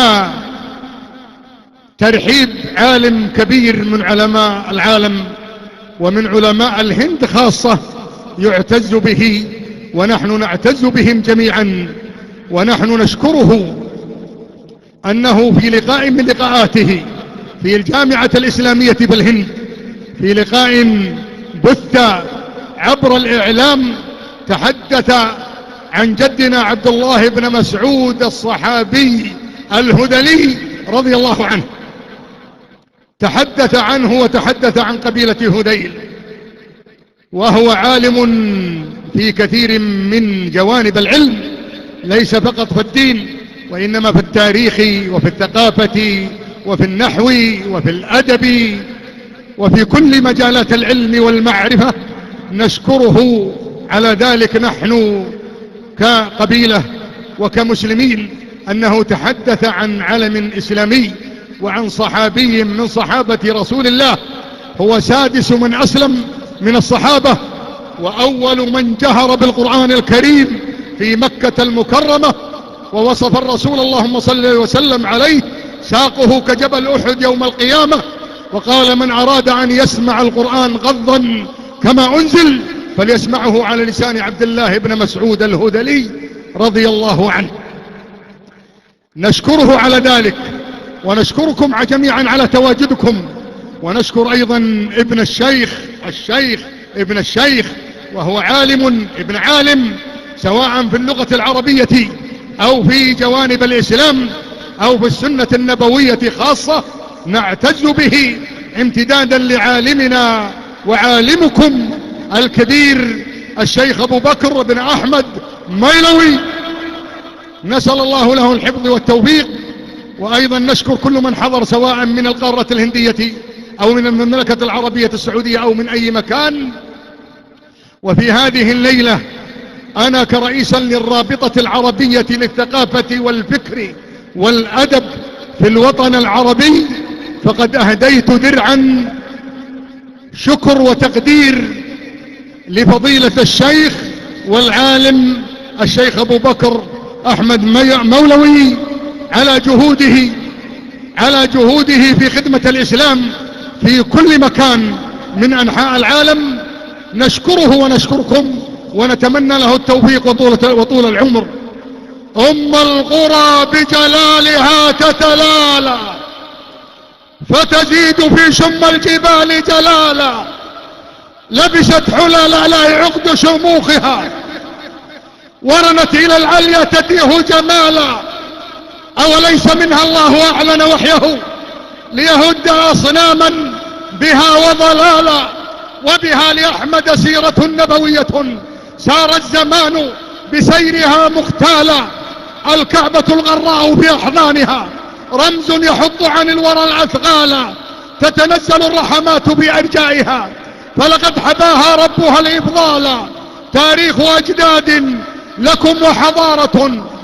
ترحيب عالم كبير من علماء العالم ومن علماء الهند خاصة يعتز به، ونحن نعتز بهم جميعا. ونحن نشكره أنه في لقاء من لقاءاته في الجامعة الإسلامية بالهند، في لقاء بث عبر الإعلام، تحدث عن جدنا عبد الله بن مسعود الصحابي الهذلي رضي الله عنه، تحدث عنه وتحدث عن قبيلة هذيل، وهو عالم في كثير من جوانب العلم، ليس فقط في الدين وإنما في التاريخ وفي الثقافة وفي النحو وفي الأدب وفي كل مجالات العلم والمعرفة. نشكره على ذلك نحن كقبيلة وكمسلمين، أنه تحدث عن علم إسلامي وعن صحابي من صحابة رسول الله، هو سادس من أسلم من الصحابة، وأول من جهر بالقرآن الكريم في مكة المكرمة، ووصف الرسول اللهم صل وسلم عليه ساقه كجبل أحد يوم القيامة، وقال من أراد أن يسمع القرآن غضا كما أنزل فليسمعه على لسان عبد الله بن مسعود الهذلي رضي الله عنه. نشكره على ذلك، ونشكركم جميعا على تواجدكم، ونشكر أيضا ابن ابن الشيخ وهو عالم ابن عالم سواء في اللغة العربية أو في جوانب الإسلام أو في السنة النبوية خاصة، نعتز به امتدادا لعالمنا وعالمكم الكبير الشيخ أبو بكر بن أحمد ميلوي، نسأل الله له الحفظ والتوفيق. وأيضا نشكر كل من حضر سواء من القارة الهندية أو من المملكة العربية السعودية أو من أي مكان. وفي هذه الليلة أنا كرئيسا للرابطة العربية للثقافة والفكر والأدب في الوطن العربي فقد أهديت درعا شكر وتقدير لفضيلة الشيخ والعالم الشيخ أبو بكر أحمد مولوي على جهوده في خدمة الإسلام في كل مكان من أنحاء العالم. نشكره ونشكركم ونتمنى له التوفيق وطول العمر. أم القرى بجلالها تتلالى فتزيد في شم الجبال جلالا، لبست حلى الآلاء عقد شموخها ورنت إلى العليا تتيه جمالا، أوليس منها الله أعلن وحيه ليهد أصناما بها وضلالا، وبها لأحمد سيرة نبوية سار الزمان بسيرها مختالا، الكعبة الغراء في أحضانها رمز يحط عن الورى الأثقالا، تتنزل الرحمات بأرجائها فلقد حباها ربها الإفضال. تاريخ أجداد لكم وحضارة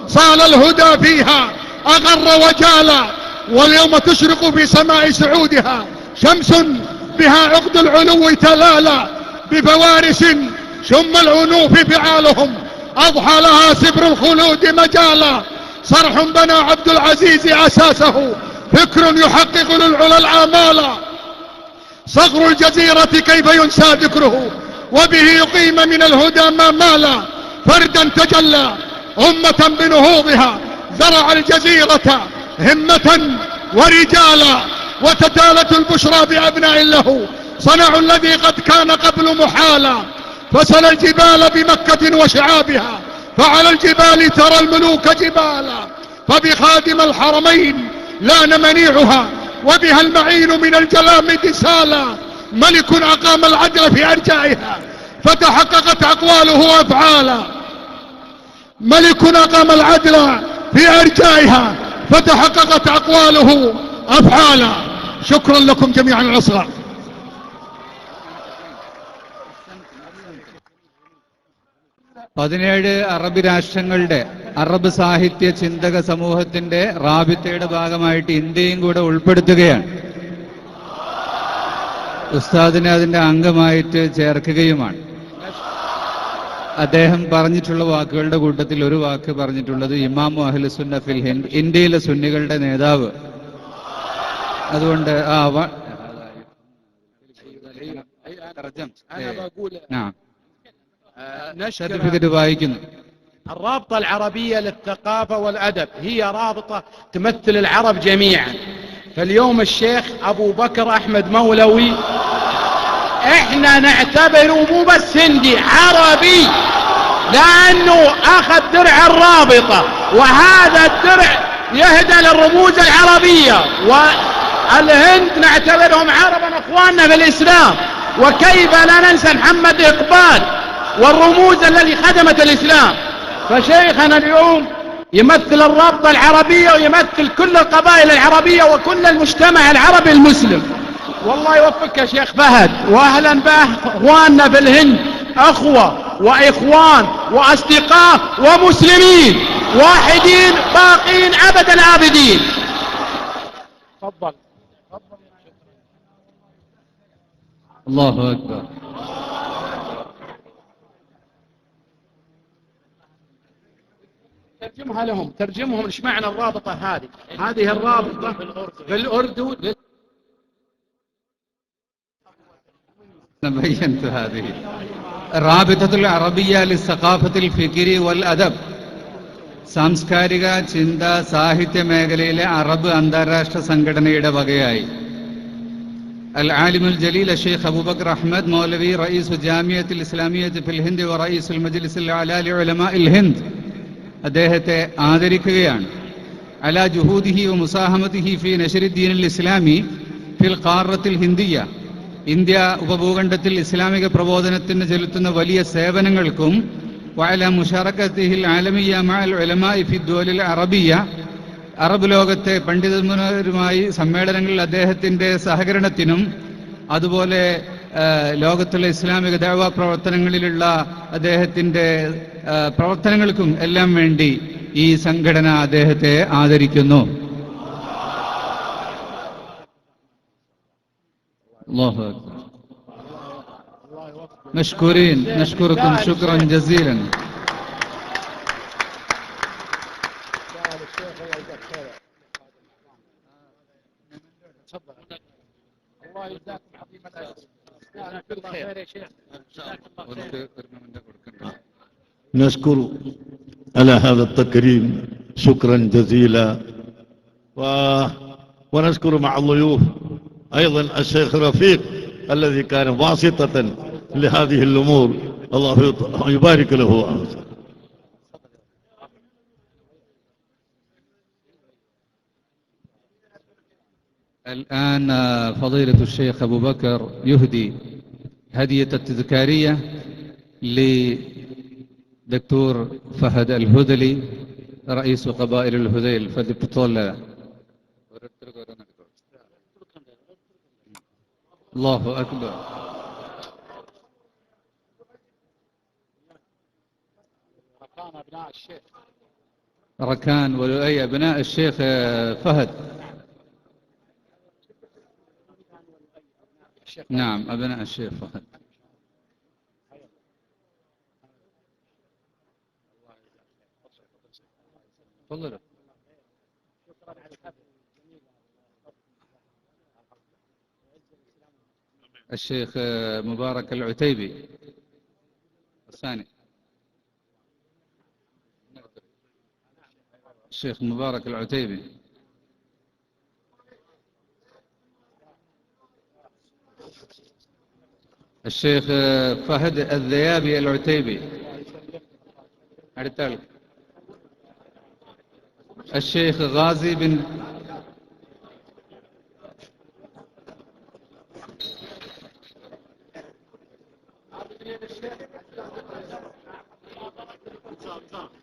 صال الهدى فيها أغر وجالا، واليوم تشرق في سماء سعودها شمس بها عقد العلو تلالا، بفوارس شم العنوف فعالهم أضحى لها سبر الخلود مجالا. صرح بنى عبد العزيز أساسه فكر يحقق للعلا الآمال، صقر الجزيرة كيف ينسى ذكره وبه يقيم من الهدى ما مالا. فردا تجلى أمة بنهوضها زرع الجزيرة همة ورجالا، وتتالت البشرى بأبناء له صنعوا الذي قد كان قبل محالا. فسل الجبال بمكة وشعابها فعلى الجبال ترى الملوك جبالا، فبخادم الحرمين لان منيعها وبها المعين من الجلامد سالا. ملك أقام العدل في أرجائها فتحققت أقواله وأفعالا، ملك أقام العدل في أرجائها فتحققت أقواله أفعالا. شكرا لكم جميعا الأصغر.
പതിനേഴ് അറബ് രാഷ്ട്രങ്ങളുടെ അറബ് സാഹിത്യ ചിന്തക സമൂഹത്തിന്റെ റാബിത്തയുടെ ഭാഗമായിട്ട് ഇന്ത്യയും കൂടെ ഉൾപ്പെടുത്തുകയാണ്. ഉസ്താദിനെ അതിന്റെ അംഗമായിട്ട് ചേർക്കുകയുമാണ്. അദ്ദേഹം പറഞ്ഞിട്ടുള്ള വാക്കുകളുടെ കൂട്ടത്തിൽ ഒരു വാക്ക് പറഞ്ഞിട്ടുള്ളത് ഇമാമു അഹ്ലു സുന്ന ഫിൽ ഹിന്ദ്, ഇന്ത്യയിലെ സുന്നികളുടെ നേതാവ്. അതുകൊണ്ട് സർട്ടിഫിക്കറ്റ് വായിക്കുന്നു.
الرابطة العربية للثقافة والأدب هي رابطة تمثل العرب جميعا. فاليوم الشيخ أبو بكر أحمد مولوي احنا نعتبره مو بس هندي، عربي، لأنه أخذ درع الرابطة، وهذا الدرع يهدى للرموز العربية، والهند نعتبرهم عربا أخواننا في الإسلام. وكيف لا ننسى محمد إقبال والرموز التي خدمت الإسلام. فشيخنا اليوم يمثل الرابطة العربية ويمثل كل القبائل العربية وكل المجتمع العربي المسلم. والله يوفقك يا شيخ فهد، وأهلا بأخواننا في الهند، أخوة وإخوان وأصدقاء ومسلمين واحدين باقين أبدا آبدين. تفضل.
الله أكبر.
ترجمها لهم، ترجمهم ايش معنى الرابطة هذه الرابطة في الأردن.
بينت هذه رابطة العربية للثقافة الفكري والأدب. സാംസ്കാരിക ചിന്ത സാഹിത്യ മേഖലയിലെ അറബ് അന്താരാഷ്ട്ര സംഘടനയുടെ വകയായി അൽ ആലിമുൽ ജലീൽ ഷെയ്ഖ് അബൂബക്കർ അഹ്മദ് മൗലവി റഈസ് ജാമിയത്തുൽ ഇസ്ലാമിയ്യത്ത് ഫിൽ ഹിന്ദ് വ റഈസുൽ മജ്ലിസിൽ അലാ ലിഉലമാഇൽ ഹിന്ദ് അദ്ദേഹത്തെ ആദരിക്കുകയാണ്. അലാ ജുഹൂദിഹി വ മുസാഹമതിഹി ഫി നശ്രി ദീനിൽ ഇസ്ലാമി ഫിൽ ഖാറത്തിൽ ഹിന്ദിയ, ഇന്ത്യ ഉപഭൂഖണ്ഡത്തിൽ ഇസ്ലാമിക പ്രബോധനത്തിന് ചെലുത്തുന്ന വലിയ സേവനങ്ങൾക്കും വഅലാ മുശാറകതിഹിൽ ആലമിയ്യ മഅൽ ഉലമാഇ ഫി ദുവലിൽ അറബിയ്യ, അറബ് ലോകത്തെ പണ്ഡിതന്മാരുമായി സമ്മേളനങ്ങളിൽ അദ്ദേഹത്തിന്റെ സഹകരണത്തിനും അതുപോലെ ലോകത്തുള്ള ഇസ്ലാമിക ദഅവ പ്രവർത്തനങ്ങളിലുള്ള അദ്ദേഹത്തിന്റെ പ്രവർത്തനങ്ങൾക്കും എല്ലാം വേണ്ടി ഈ സംഘടന അദ്ദേഹത്തെ ആദരിക്കുന്നു. അല്ലാഹു അക്ബർ. مشكورين، نشكركم شكرا جزيلا.
الله يجزاكم عظيم الاجر. كل خير يا شيخ.
نشكر على هذا التكريم شكرا جزيلا، ونشكر مع الضيوف أيضا الشيخ رفيق الذي كان واسطة لهذه الأمور، الله يبارك له.
الآن فضيلة الشيخ أبو بكر يهدي هدية التذكارية لدكتور فهد الهذلي رئيس قبائل الهذيل. فليتفضل. الله أكبر.
أبناء الشيخ
ركان ولؤي أبناء الشيخ فهد. نعم أبناء الشيخ فهد. تفضل. الشيخ مبارك العتيبي الثاني. الشيخ مبارك العتيبي. الشيخ فهد الذيابي العتيبي. الشيخ غازي بن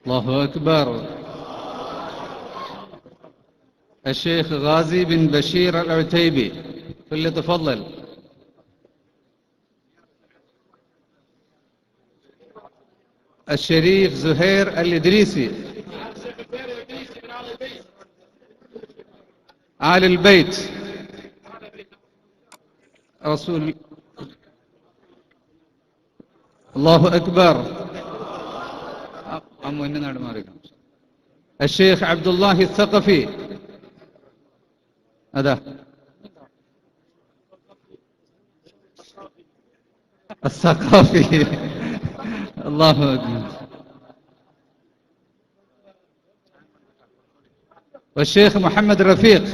الله أكبر. الشيخ غازي بن بشير العتيبي فليتفضل. الشريف زهير الإدريسي آل البيت رسول الله أكبر. الشيخ عبد الله الثقفي هذا الثقافي الله أكبر. والشيخ محمد رفيق.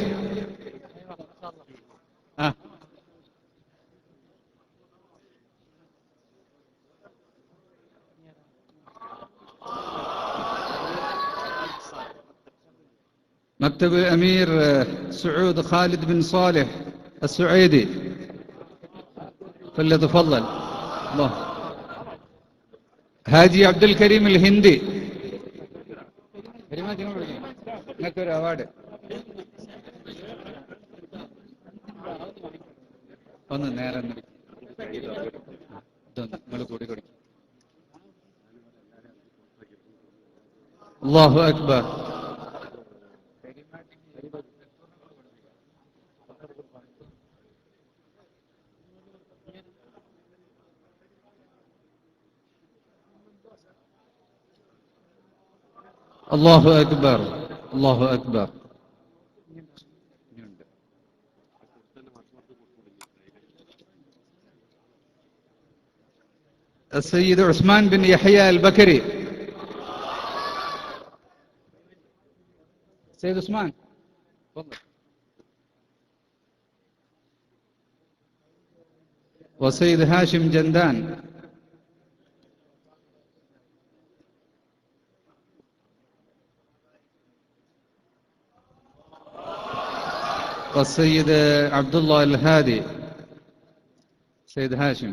مكتب الأمير سعود خالد بن صالح السعيدي فليتفضل. الله. هاجي عبد الكريم الهندي. അവാർഡ് ഒന്ന് നേരെ നിങ്ങൾ കൂടി കൊടുക്കും. അല്ലാഹു അക്ബർ. അല്ലാഹു അക്ബർ. അല്ലാഹു അക്ബർ. السيد عثمان بن يحيى البكري. سيد عثمان تفضل. وسيد هاشم جندان. والسيد عبد الله الهادي. سيد هاشم.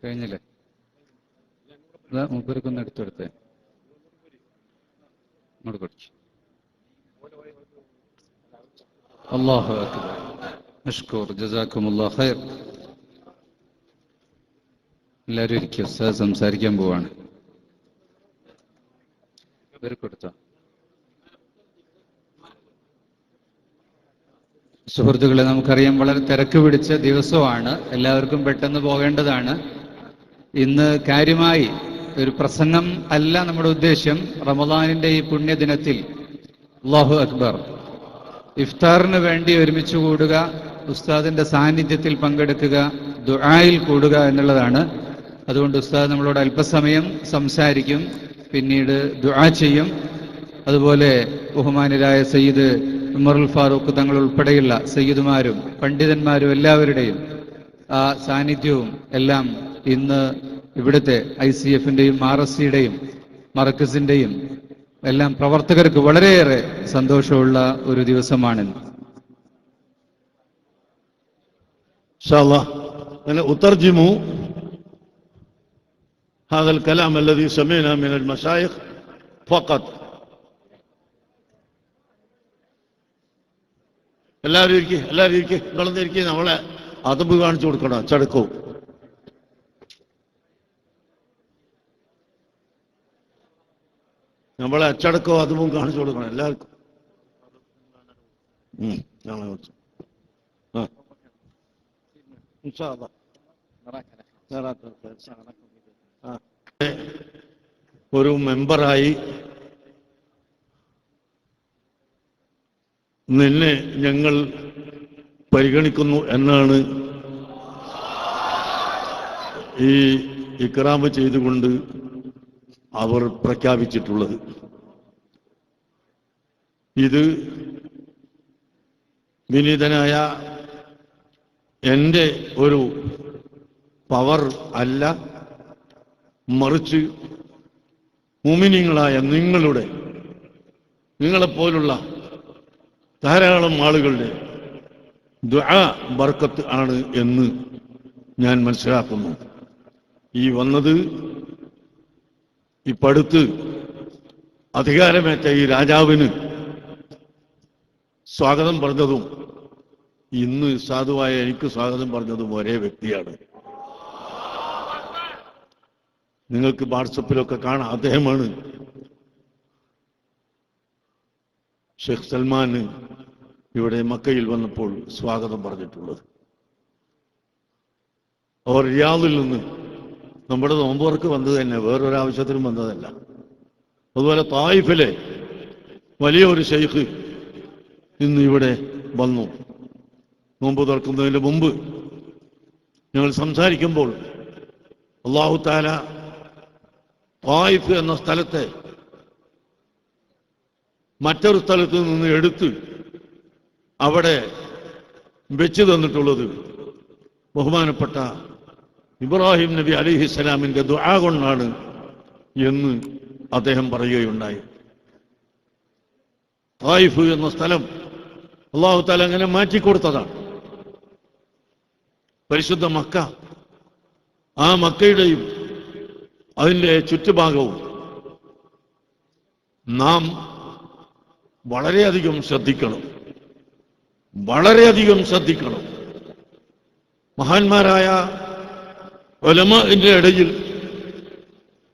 കഴിഞ്ഞില്ലേ? മൂപ്പർക്കൊന്ന് എടുത്തെടുത്തേ ഇങ്ങോട്ട് കൊടുത്തു. അല്ലാഹു അക്ബർ. മഷ്കൂർ. ജസാക്കുമുല്ലാഹ് ഖൈർ. എല്ലാവരും ഇരിക്കും. ഉസ്താദ് സംസാരിക്കാൻ പോവാണ്. ഇവർക്ക് കൊടുത്തോ? സുഹൃത്തുക്കളെ, നമുക്കറിയാം വളരെ തിരക്ക് പിടിച്ച ദിവസമാണ്. എല്ലാവർക്കും പെട്ടെന്ന് പോകേണ്ടതാണ്. ഇന്ന് കാര്യമായി ഒരു പ്രസംഗം അല്ല നമ്മുടെ ഉദ്ദേശം. റമദാനിന്റെ ഈ പുണ്യദിനത്തിൽ അല്ലാഹു അക്ബർ ഇഫ്താറിന് വേണ്ടി ഒരുമിച്ച് കൂടുക, ഉസ്താദിന്റെ സാന്നിധ്യത്തിൽ പങ്കെടുക്കുക, ദുആയിൽ കൂടുക എന്നുള്ളതാണ്. അതുകൊണ്ട് ഉസ്താദ് നമ്മളോട് അല്പസമയം സംസാരിക്കും, പിന്നീട് ദുആ ചെയ്യും. അതുപോലെ ബഹുമാനരായ സയ്യിദ് ഉമറുൽ ഫാറൂഖ് തങ്ങൾ ഉൾപ്പെടെയുള്ള സയ്യിദുമാരും പണ്ഡിതന്മാരും എല്ലാവരുടെയും ആ സാന്നിധ്യവും എല്ലാം ഇന്ന് ഇവിടുത്തെ ICF-ന്റെയും RSC-യുടെയും മർക്കസിന്റെയും എല്ലാം പ്രവർത്തകർക്ക് വളരെയേറെ സന്തോഷമുള്ള ഒരു ദിവസമാണ്.
ഇൻഷാഅല്ലാഹ് أنا أترجم هذا الكلام الذي سمعنا من المشايخ فقط. എല്ലാവരും ഇരിക്കുക, എല്ലാവരും ഇരിക്കുക, നിങ്ങളൊന്നിരിക്കുക. നമ്മളെ അതമ്പ് കാണിച്ചു കൊടുക്കണം, അച്ചടക്കവും. നമ്മളെ അച്ചടക്കവും അതും കാണിച്ചു കൊടുക്കണം എല്ലാവർക്കും. ഒരു മെമ്പറായി നിന്നെ ഞങ്ങൾ പരിഗണിക്കുന്നു എന്നാണ് ഈ ഇക്റാമ് ചെയ്തുകൊണ്ട് അവർ പ്രഖ്യാപിച്ചിട്ടുള്ളത്. ഇത് വിനീതനായ എൻ്റെ ഒരു പവർ അല്ല, മറിച്ച് മുഅ്മിനീങ്ങളായ നിങ്ങളെപ്പോലുള്ള ധാരാളം ആളുകളുടെ ദുആ ബർക്കത്ത് ആണ് എന്ന് ഞാൻ മനസ്സിലാക്കുന്നു. ഈ വന്നത് ഇപ്പടുത്ത് അധികാരമേറ്റ ഈ രാജാവിന് സ്വാഗതം പറഞ്ഞതും ഇന്ന് സാധുവായ എനിക്ക് സ്വാഗതം പറഞ്ഞതും ഒരേ വ്യക്തിയാണ്. നിങ്ങൾക്ക് വാട്സപ്പിലൊക്കെ കാണാം. അദ്ദേഹമാണ് ഷെയ്ഖ് സൽമാന് ഇവിടെ മക്കയിൽ വന്നപ്പോൾ സ്വാഗതം പറഞ്ഞിട്ടുള്ളത്. അവർ റിയാദിൽ നിന്ന് നമ്മുടെ നോമ്പുവർക്ക് വന്നത് തന്നെ, വേറൊരാവശ്യത്തിനും വന്നതല്ല. അതുപോലെ തായിഫിലെ വലിയൊരു ഷെയ്ഖ് ഇന്ന് ഇവിടെ വന്നു. നോമ്പ് തുറക്കുന്നതിന് മുമ്പ് ഞങ്ങൾ സംസാരിക്കുമ്പോൾ അല്ലാഹു തആല തായിഫ് എന്ന സ്ഥലത്തെ മറ്റൊരു സ്ഥലത്ത് നിന്ന് എടുത്ത് അവിടെ വെച്ചു തന്നിട്ടുള്ളത് ബഹുമാനപ്പെട്ട ഇബ്രാഹിം നബി അലൈഹിസ്സലാമിന്റെ ദുആ കൊണ്ടാണ് എന്ന് അദ്ദേഹം പറയുകയുണ്ടായി. തായിഫ് എന്ന സ്ഥലം അല്ലാഹു തആല അങ്ങനെ മാറ്റിക്കൊടുത്തതാണ്. പരിശുദ്ധ മക്ക, ആ മക്കയുടെയും അതിൻ്റെ ചുറ്റുഭാഗവും നാം വളരെയധികം ശ്രദ്ധിക്കണം, വളരെയധികം ശ്രദ്ധിക്കണം. മഹാന്മാരായ ഉലമാഇന്റെ ഇടയിൽ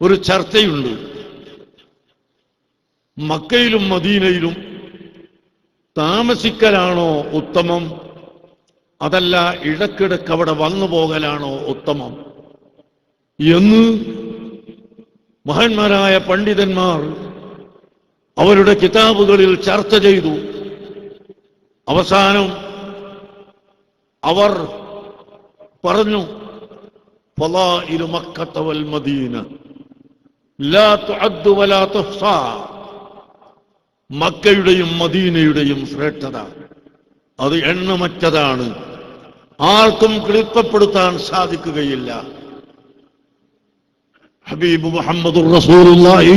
ഒരു ചർച്ചയുണ്ട്. മക്കയിലും മദീനയിലും താമസിക്കലാണോ ഉത്തമം, അതല്ല ഇടക്കിടക്ക് അവിടെ വന്നു പോകലാണോ ഉത്തമം എന്ന് മഹാന്മാരായ പണ്ഡിതന്മാർ അവരുടെ കിതാബുകളിൽ ചർച്ച ചെയ്തു. അവസാനം അവർ പറഞ്ഞു, ഫളാഇലു മക്കത്ത വൽ മദീന ലാ തുഅദ്ദു വലാ തുഹ്സാ. മക്കയുടെയും മദീനയുടെയും ശ്രേഷ്ഠത അത് എണ്ണമറ്റതാണ്, ആർക്കും ക്ലിപ്പപ്പെടുത്താൻ സാധിക്കുകയില്ല. ഹബീബ് മുഹമ്മദുർ റസൂലുള്ളാഹി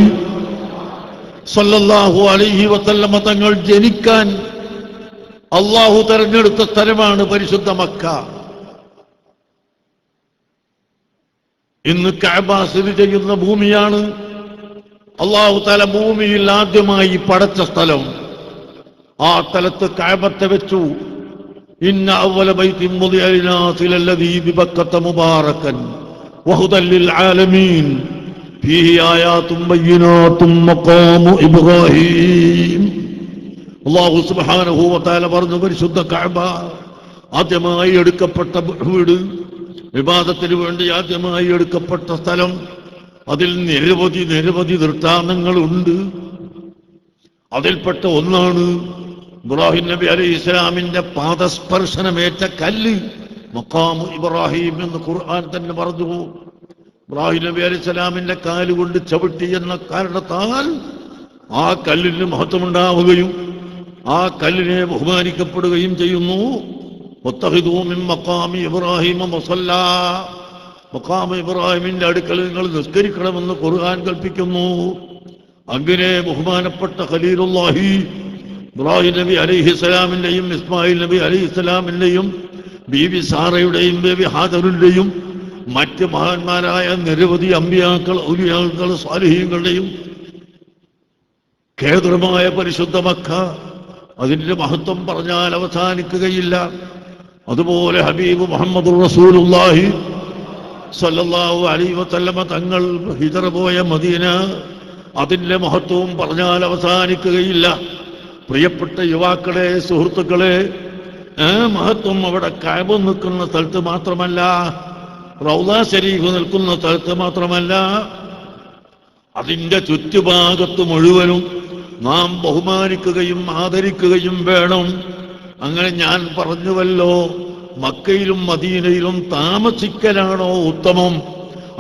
സ്വല്ലല്ലാഹു അലൈഹി വസല്ലമ തങ്ങൾ ജനിക്കാൻ അല്ലാഹു തെരഞ്ഞെടുത്ത സ്ഥലമാണ് പരിശുദ്ധ മക്ക. ഇന്ന് കഅബ സ്ഥിതി ചെയ്യുന്ന ഭൂമിയാണ് അല്ലാഹു തആല ഭൂമിയിൽ ആദ്യമായി പടച്ച സ്ഥലം. ആ സ്ഥലത്ത് കഅബത്തെ വെച്ചു. ഇന്ന അവ്വല ബൈത്തിൻ മുദിഅ ലിന്നാസി ലല്ലദീ ബിബക്കത മുബാറകൻ വഹുദൻ ലിൽ ആലമീൻ ഫീഹി ആയാതും ബയ്യിനാതും മഖാമു ഇബ്രാഹീം. അല്ലാഹു സുബ്ഹാനഹു വ തആല പറഞ്ഞു, പരിശുദ്ധ കഅബ ആദ്യമായി എടുക്കപ്പെട്ട വീട്, ഇബാദത്തിന് വേണ്ടി ആദ്യമായി എടുക്കപ്പെട്ട സ്ഥലം. അതിൽ നിരവധി നിരവധി ദൃഷ്ടാന്തങ്ങളുണ്ട്. അതിൽപ്പെട്ട ഒന്നാണ് ഇബ്രാഹിം നബി അലൈഹി ഇസ്ലാമിന്റെ പാദസ്പർശനമേറ്റ കല്ല്, മഖാമു ഇബ്രാഹിം എന്ന് ഖുർആൻ തന്നെ പറഞ്ഞു. ഇബ്രാഹിം നബി അലൈഹി ഇസ്ലാമിന്റെ കാലുകൊണ്ട് ചവിട്ടി എന്ന കാരണത്താൽ ആ കല്ലിന് മഹത്വമുണ്ടാവുകയും ആ കല്ലിനെ ബഹുമാനിക്കപ്പെടുകയും ചെയ്യുന്നു. വത്തഖിദൂ മിൻ മഖാമി ഇബ്രാഹിം മുസല്ലാ. മഖാമു ഇബ്രാഹിമിന്റെ അടുക്കൽ നിങ്ങൾ നിസ്കരിക്കണമെന്ന് ഖുർആൻ കൽപ്പിക്കുന്നു. അങ്ങനെ ബഹുമാനപ്പെട്ട ഖലീലുല്ലാഹി ഇബ്രാഹിം നബി അലൈഹിസ്സലാമിന്റെയും ഇസ്മായിൽ നബി അലൈഹിസ്സലാമിന്റെയും ബീവി സാറയുടെയും ബീവി ഹാജറിന്റെയും മറ്റ് മഹാന്മാരായ നിരവധി അമ്പിയാക്കൾ, ഔലിയാക്കൾ, സ്വാലിഹീങ്ങളുടെയും കേന്ദ്രമായ പരിശുദ്ധ മക്ക അതിന്റെ മഹത്വം പറഞ്ഞാൽ അവസാനിക്കുകയില്ല. അതുപോലെ ഹബീബ് മുഹമ്മദുർ റസൂലുള്ളാഹി സ്വല്ലല്ലാഹു അലൈഹി വസല്ലമ തങ്ങൾ ഹിജറ പോയ മദീന, അതിന്റെ മഹത്വവും പറഞ്ഞാൽ അവസാനിക്കുകയില്ല. പ്രിയപ്പെട്ട യുവാക്കളെ, സുഹൃത്തുക്കളെ, മഹത്വം അവിടെ കഅബ നിൽക്കുന്ന സ്ഥലത്ത് മാത്രമല്ല, റൗള ശരീഫ് നിൽക്കുന്ന സ്ഥലത്ത് മാത്രമല്ല, അതിന്റെ ചുറ്റുഭാഗത്ത് മുഴുവനും നാം ബഹുമാനിക്കുകയും ആദരിക്കുകയും വേണം. അങ്ങനെ ഞാൻ പറഞ്ഞുവല്ലോ, മക്കയിലും മദീനയിലും താമസിക്കലാണോ ഉത്തമം,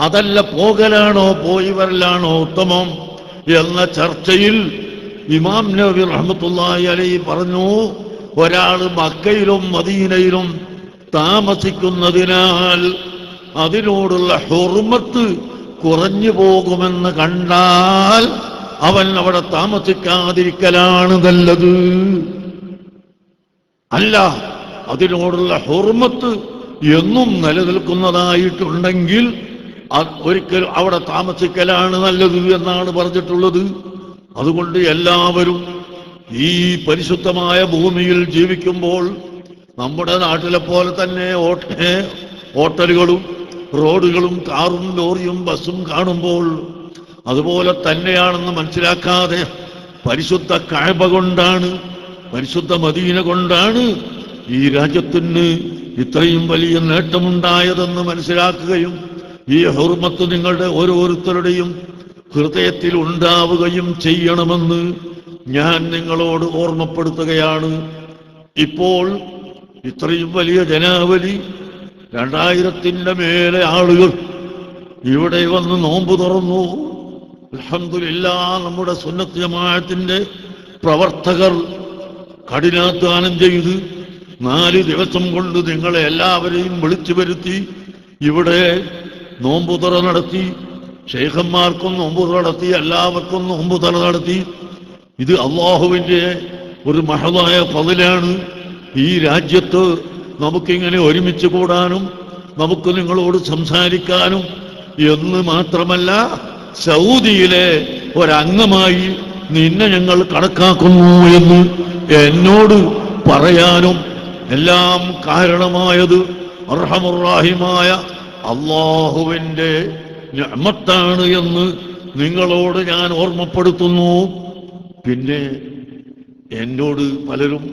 അതല്ല പോകലാണോ പോയി വരലാണോ ഉത്തമം എന്ന ചർച്ചയിൽ ഇമാം നബവി റഹ്മത്തുള്ളാഹി അലൈഹി പറഞ്ഞു, ഒരാൾ മക്കയിലും മദീനയിലും താമസിക്കുന്നതിനാൽ അതിനോടുള്ള ഹുർമത്ത് കുറഞ്ഞു പോകുമെന്ന് കണ്ടാൽ അവൻ അവിടെ താമസിക്കാതിരിക്കലാണ് നല്ലത്. അല്ല, അതിനോടുള്ള ഹുർമത്ത് എന്നും നിലനിൽക്കുന്നതായിട്ടുണ്ടെങ്കിൽ ഒരിക്കൽ അവിടെ താമസിക്കലാണ് നല്ലത് എന്നാണ് പറഞ്ഞിട്ടുള്ളത്. അതുകൊണ്ട് എല്ലാവരും ഈ പരിശുദ്ധമായ ഭൂമിയിൽ ജീവിക്കുമ്പോൾ നമ്മുടെ നാട്ടിലെ പോലെ തന്നെ ഹോട്ടലുകളും റോഡുകളും കാറും ലോറിയും ബസ്സും കാണുമ്പോൾ അതുപോലെ തന്നെയാണെന്ന് മനസ്സിലാക്കാതെ പരിശുദ്ധ കഅബ കൊണ്ടാണ്, പരിശുദ്ധ മദീന കൊണ്ടാണ് ഈ രാജ്യത്തിന് ഇത്രയും വലിയ നേട്ടമുണ്ടായതെന്ന് മനസ്സിലാക്കുകയും ഈ ഹുർമത്ത് നിങ്ങളുടെ ഓരോരുത്തരുടെയും ഹൃദയത്തിൽ ഉണ്ടാവുകയും ചെയ്യണമെന്ന് ഞാൻ നിങ്ങളോട് ഓർമ്മപ്പെടുത്തുകയാണ്. ഇപ്പോൾ ഇത്രയും വലിയ ജനാവലി, 2000-ന്റെ മേലെ ആളുകൾ ഇവിടെ വന്ന് നോമ്പ് തുറന്നു. അൽഹംദുലില്ലാഹ്, നമ്മുടെ സുന്നത്ത് ജമാഅത്തിന്റെ പ്രവർത്തകർ കഠിനാധ്വാനം ചെയ്ത് 4 ദിവസം കൊണ്ട് നിങ്ങളെ എല്ലാവരെയും വിളിച്ചു വരുത്തി ഇവിടെ നോമ്പുതുറ നടത്തി. ശൈഖന്മാർക്കും നോമ്പുതുറ നടത്തി, എല്ലാവർക്കും നോമ്പുതുറ നടത്തി. ഇത് അല്ലാഹുവിന്റെ ഒരു മഹദായ ഫളലാണ്. ഈ രാജ്യത്ത് നമുക്കിങ്ങനെ ഒരുമിച്ച് കൂടാനും നമുക്ക് നിങ്ങളോട് സംസാരിക്കാനും എന്ന് മാത്രമല്ല, സൗദിയിലെ ഒരംഗമായി നിന്നെ ഞങ്ങൾ കണക്കാക്കുന്നു എന്ന് എന്നോട് പറയാനും എല്ലാം കാരണമായത് അർഹമുർ-റഹീമായ അല്ലാഹുവിന്റെ നിഅമത്താണ് എന്ന് നിങ്ങളോട് ഞാൻ ഓർമ്മപ്പെടുത്തുന്നു. പിന്നെ എന്നോട് പലരും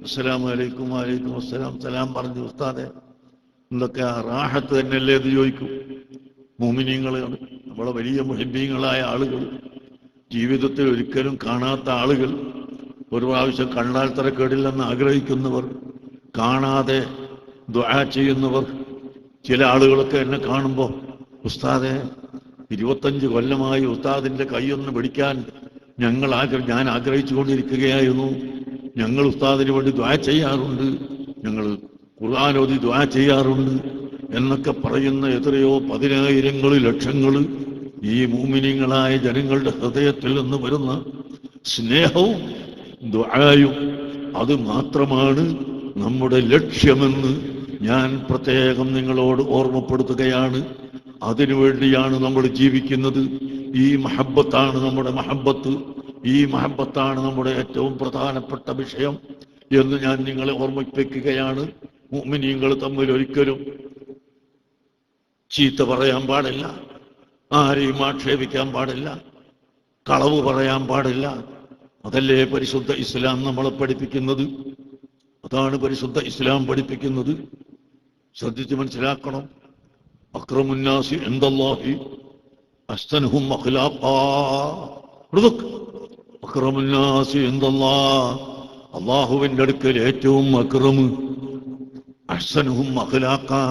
അസ്സലാമു അലൈക്കും വഅലൈക്കും അസ്സലാം സലാം പറഞ്ഞു, ഉസ്താദെ എന്തൊക്കെ റാഹത്ത് തന്നെയല്ലേ എന്ന് ചോദിക്കും. മുഅ്മിനീങ്ങളാണ്, നമ്മളെ വലിയ മുഹിബ്ബീങ്ങളായ ആളുകൾ, ജീവിതത്തിൽ ഒരിക്കലും കാണാത്ത ആളുകൾ, ഒരു പ്രാവശ്യം കണ്ടാൽ തരക്കേടില്ലെന്ന് ആഗ്രഹിക്കുന്നവർ, കാണാതെ ദുആ ചെയ്യുന്നവർ. ചില ആളുകളൊക്കെ എന്നെ കാണുമ്പോൾ, ഉസ്താദെ 25 കൊല്ലമായി ഉസ്താദിന്റെ കൈയൊന്ന് പിടിക്കാൻ ഞാൻ ആഗ്രഹിച്ചുകൊണ്ടിരിക്കുകയായിരുന്നു. ഞങ്ങൾ ഉസ്താദിന് വേണ്ടി ദുആ ചെയ്യാറുണ്ട്, ഞങ്ങൾ ഖുർആൻ ഓതി ദുആ ചെയ്യാറുണ്ട് എന്നൊക്കെ പറയുന്ന എത്രയോ 10,000 ലക്ഷങ്ങൾ ഈ മുഅ്മിനീങ്ങളായ ജനങ്ങളുടെ ഹൃദയത്തിൽ നിന്ന് വരുന്ന സ്നേഹവും ദുആയും അത് മാത്രമാണ് നമ്മുടെ ലക്ഷ്യമെന്ന് ഞാൻ പ്രത്യേകം നിങ്ങളോട് ഓർമ്മപ്പെടുത്തുകയാണ്. അതിനുവേണ്ടിയാണ് നമ്മൾ ജീവിക്കുന്നത്. ഈ മഹബ്ബത്താണ് നമ്മുടെ മഹബ്ബത്ത്, ഈ മഹബ്ബത്താണ് നമ്മുടെ ഏറ്റവും പ്രധാനപ്പെട്ട വിഷയം എന്ന് ഞാൻ നിങ്ങളെ ഓർമ്മിപ്പിക്കുകയാണ്. മുഅ്മിനീങ്ങൾ തമ്മിൽ ഒരിക്കലും ചീത്ത പറയാൻ പാടില്ല, ആരെയും ആക്ഷേപിക്കാൻ പാടില്ല, കളവ് പറയാൻ പാടില്ല. അതല്ലേ പരിശുദ്ധ ഇസ്ലാം നമ്മളെ പഠിപ്പിക്കുന്നത്. അതാണ് പരിശുദ്ധ ഇസ്ലാം പഠിപ്പിക്കുന്നത്. ശ്രദ്ധിച്ച് മനസ്സിലാക്കണം. അക്രമുന്നാസി ഇൻദല്ലാഹി അഹ്സനുഹും അഖ്ലാഖാ. അക്രമുന്നാസി ഇൻദല്ലാഹ്, അല്ലാഹുവിന്റെ അടുക്കൽ ഏറ്റവും അക്രമ്, അഹ്സനുഹും അഖ്ലാഖാ,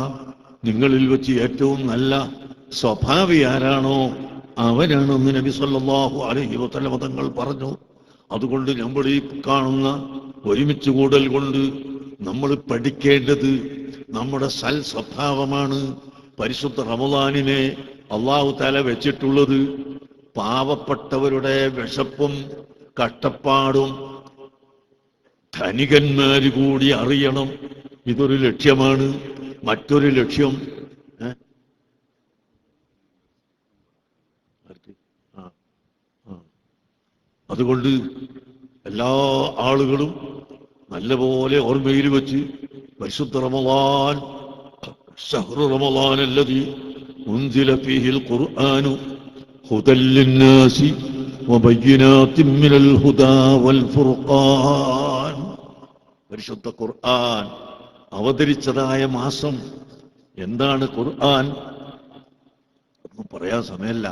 നിങ്ങളിൽ വെച്ച് ഏറ്റവും നല്ല സ്വഭാവി ആരാണോ അവനാണെന്ന് നബി സല്ലല്ലാഹു അലൈഹി വസല്ലം തങ്ങൾ പറഞ്ഞു. അതുകൊണ്ട് നമ്മൾ ഈ കാണുന്ന ഒരുമിച്ച് കൂടൽ കൊണ്ട് നമ്മൾ പഠിക്കേണ്ടത് നമ്മുടെ സൽ സ്വഭാവമാണ്. പരിശുദ്ധ റമളാനിനെ അല്ലാഹു തആല വെച്ചിട്ടുള്ളത് പാവപ്പെട്ടവരുടെ വിശപ്പും കഷ്ടപ്പാടും ധനികന്മാര് കൂടി അറിയണം. ഇതൊരു ലക്ഷ്യമാണ്. മറ്റൊരു ലക്ഷ്യം അതുകൊണ്ട് എല്ലാ ആളുകളും നല്ലപോലെ ഓർമ്മയിൽ വെച്ച് പരിശുദ്ധ റമളാൻ ശഹ്റു റമളാൻ അല്ലദീ ഉൻസില ഫീഹിൽ ഖുർആനു ഹുദൽ ലിന്നാസി വബയ്യിനാത്തിൻ മിനൽ ഹുദാ വൽ ഫുർഖാൻ. പരിശുദ്ധ ഖുർആൻ അവതരിച്ചതായ മാസം. എന്താണ് ഖുർആൻ? ഒന്നും പറയാൻ സമയമല്ല.